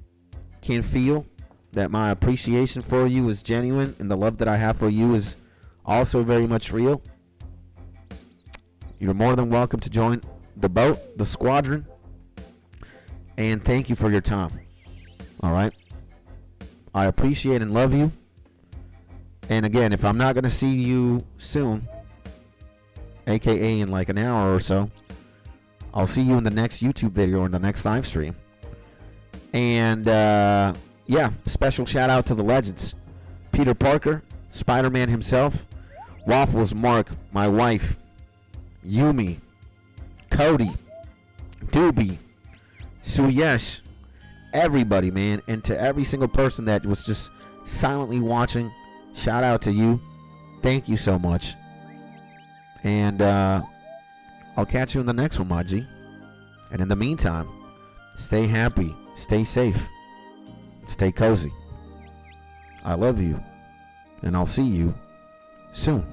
can feel that my appreciation for you is genuine and the love that I have for you is also very much real. You're more than welcome to join the boat, the squadron, and thank you for your time. All right. I appreciate and love you. And again, if I'm not going to see you soon, aka in like an hour or so, I'll see you in the next YouTube video or in the next live stream. And yeah, special shout out to the legends. Peter Parker, Spider-Man himself, Waffles Mark, my wife, Yumi, Cody, Doobie, Suyesh, everybody, man. And to every single person that was just silently watching, shout out to you. Thank you so much. And I'll catch you in the next one, Maji. And in the meantime, stay happy, stay safe, stay cozy. I love you, and I'll see you soon.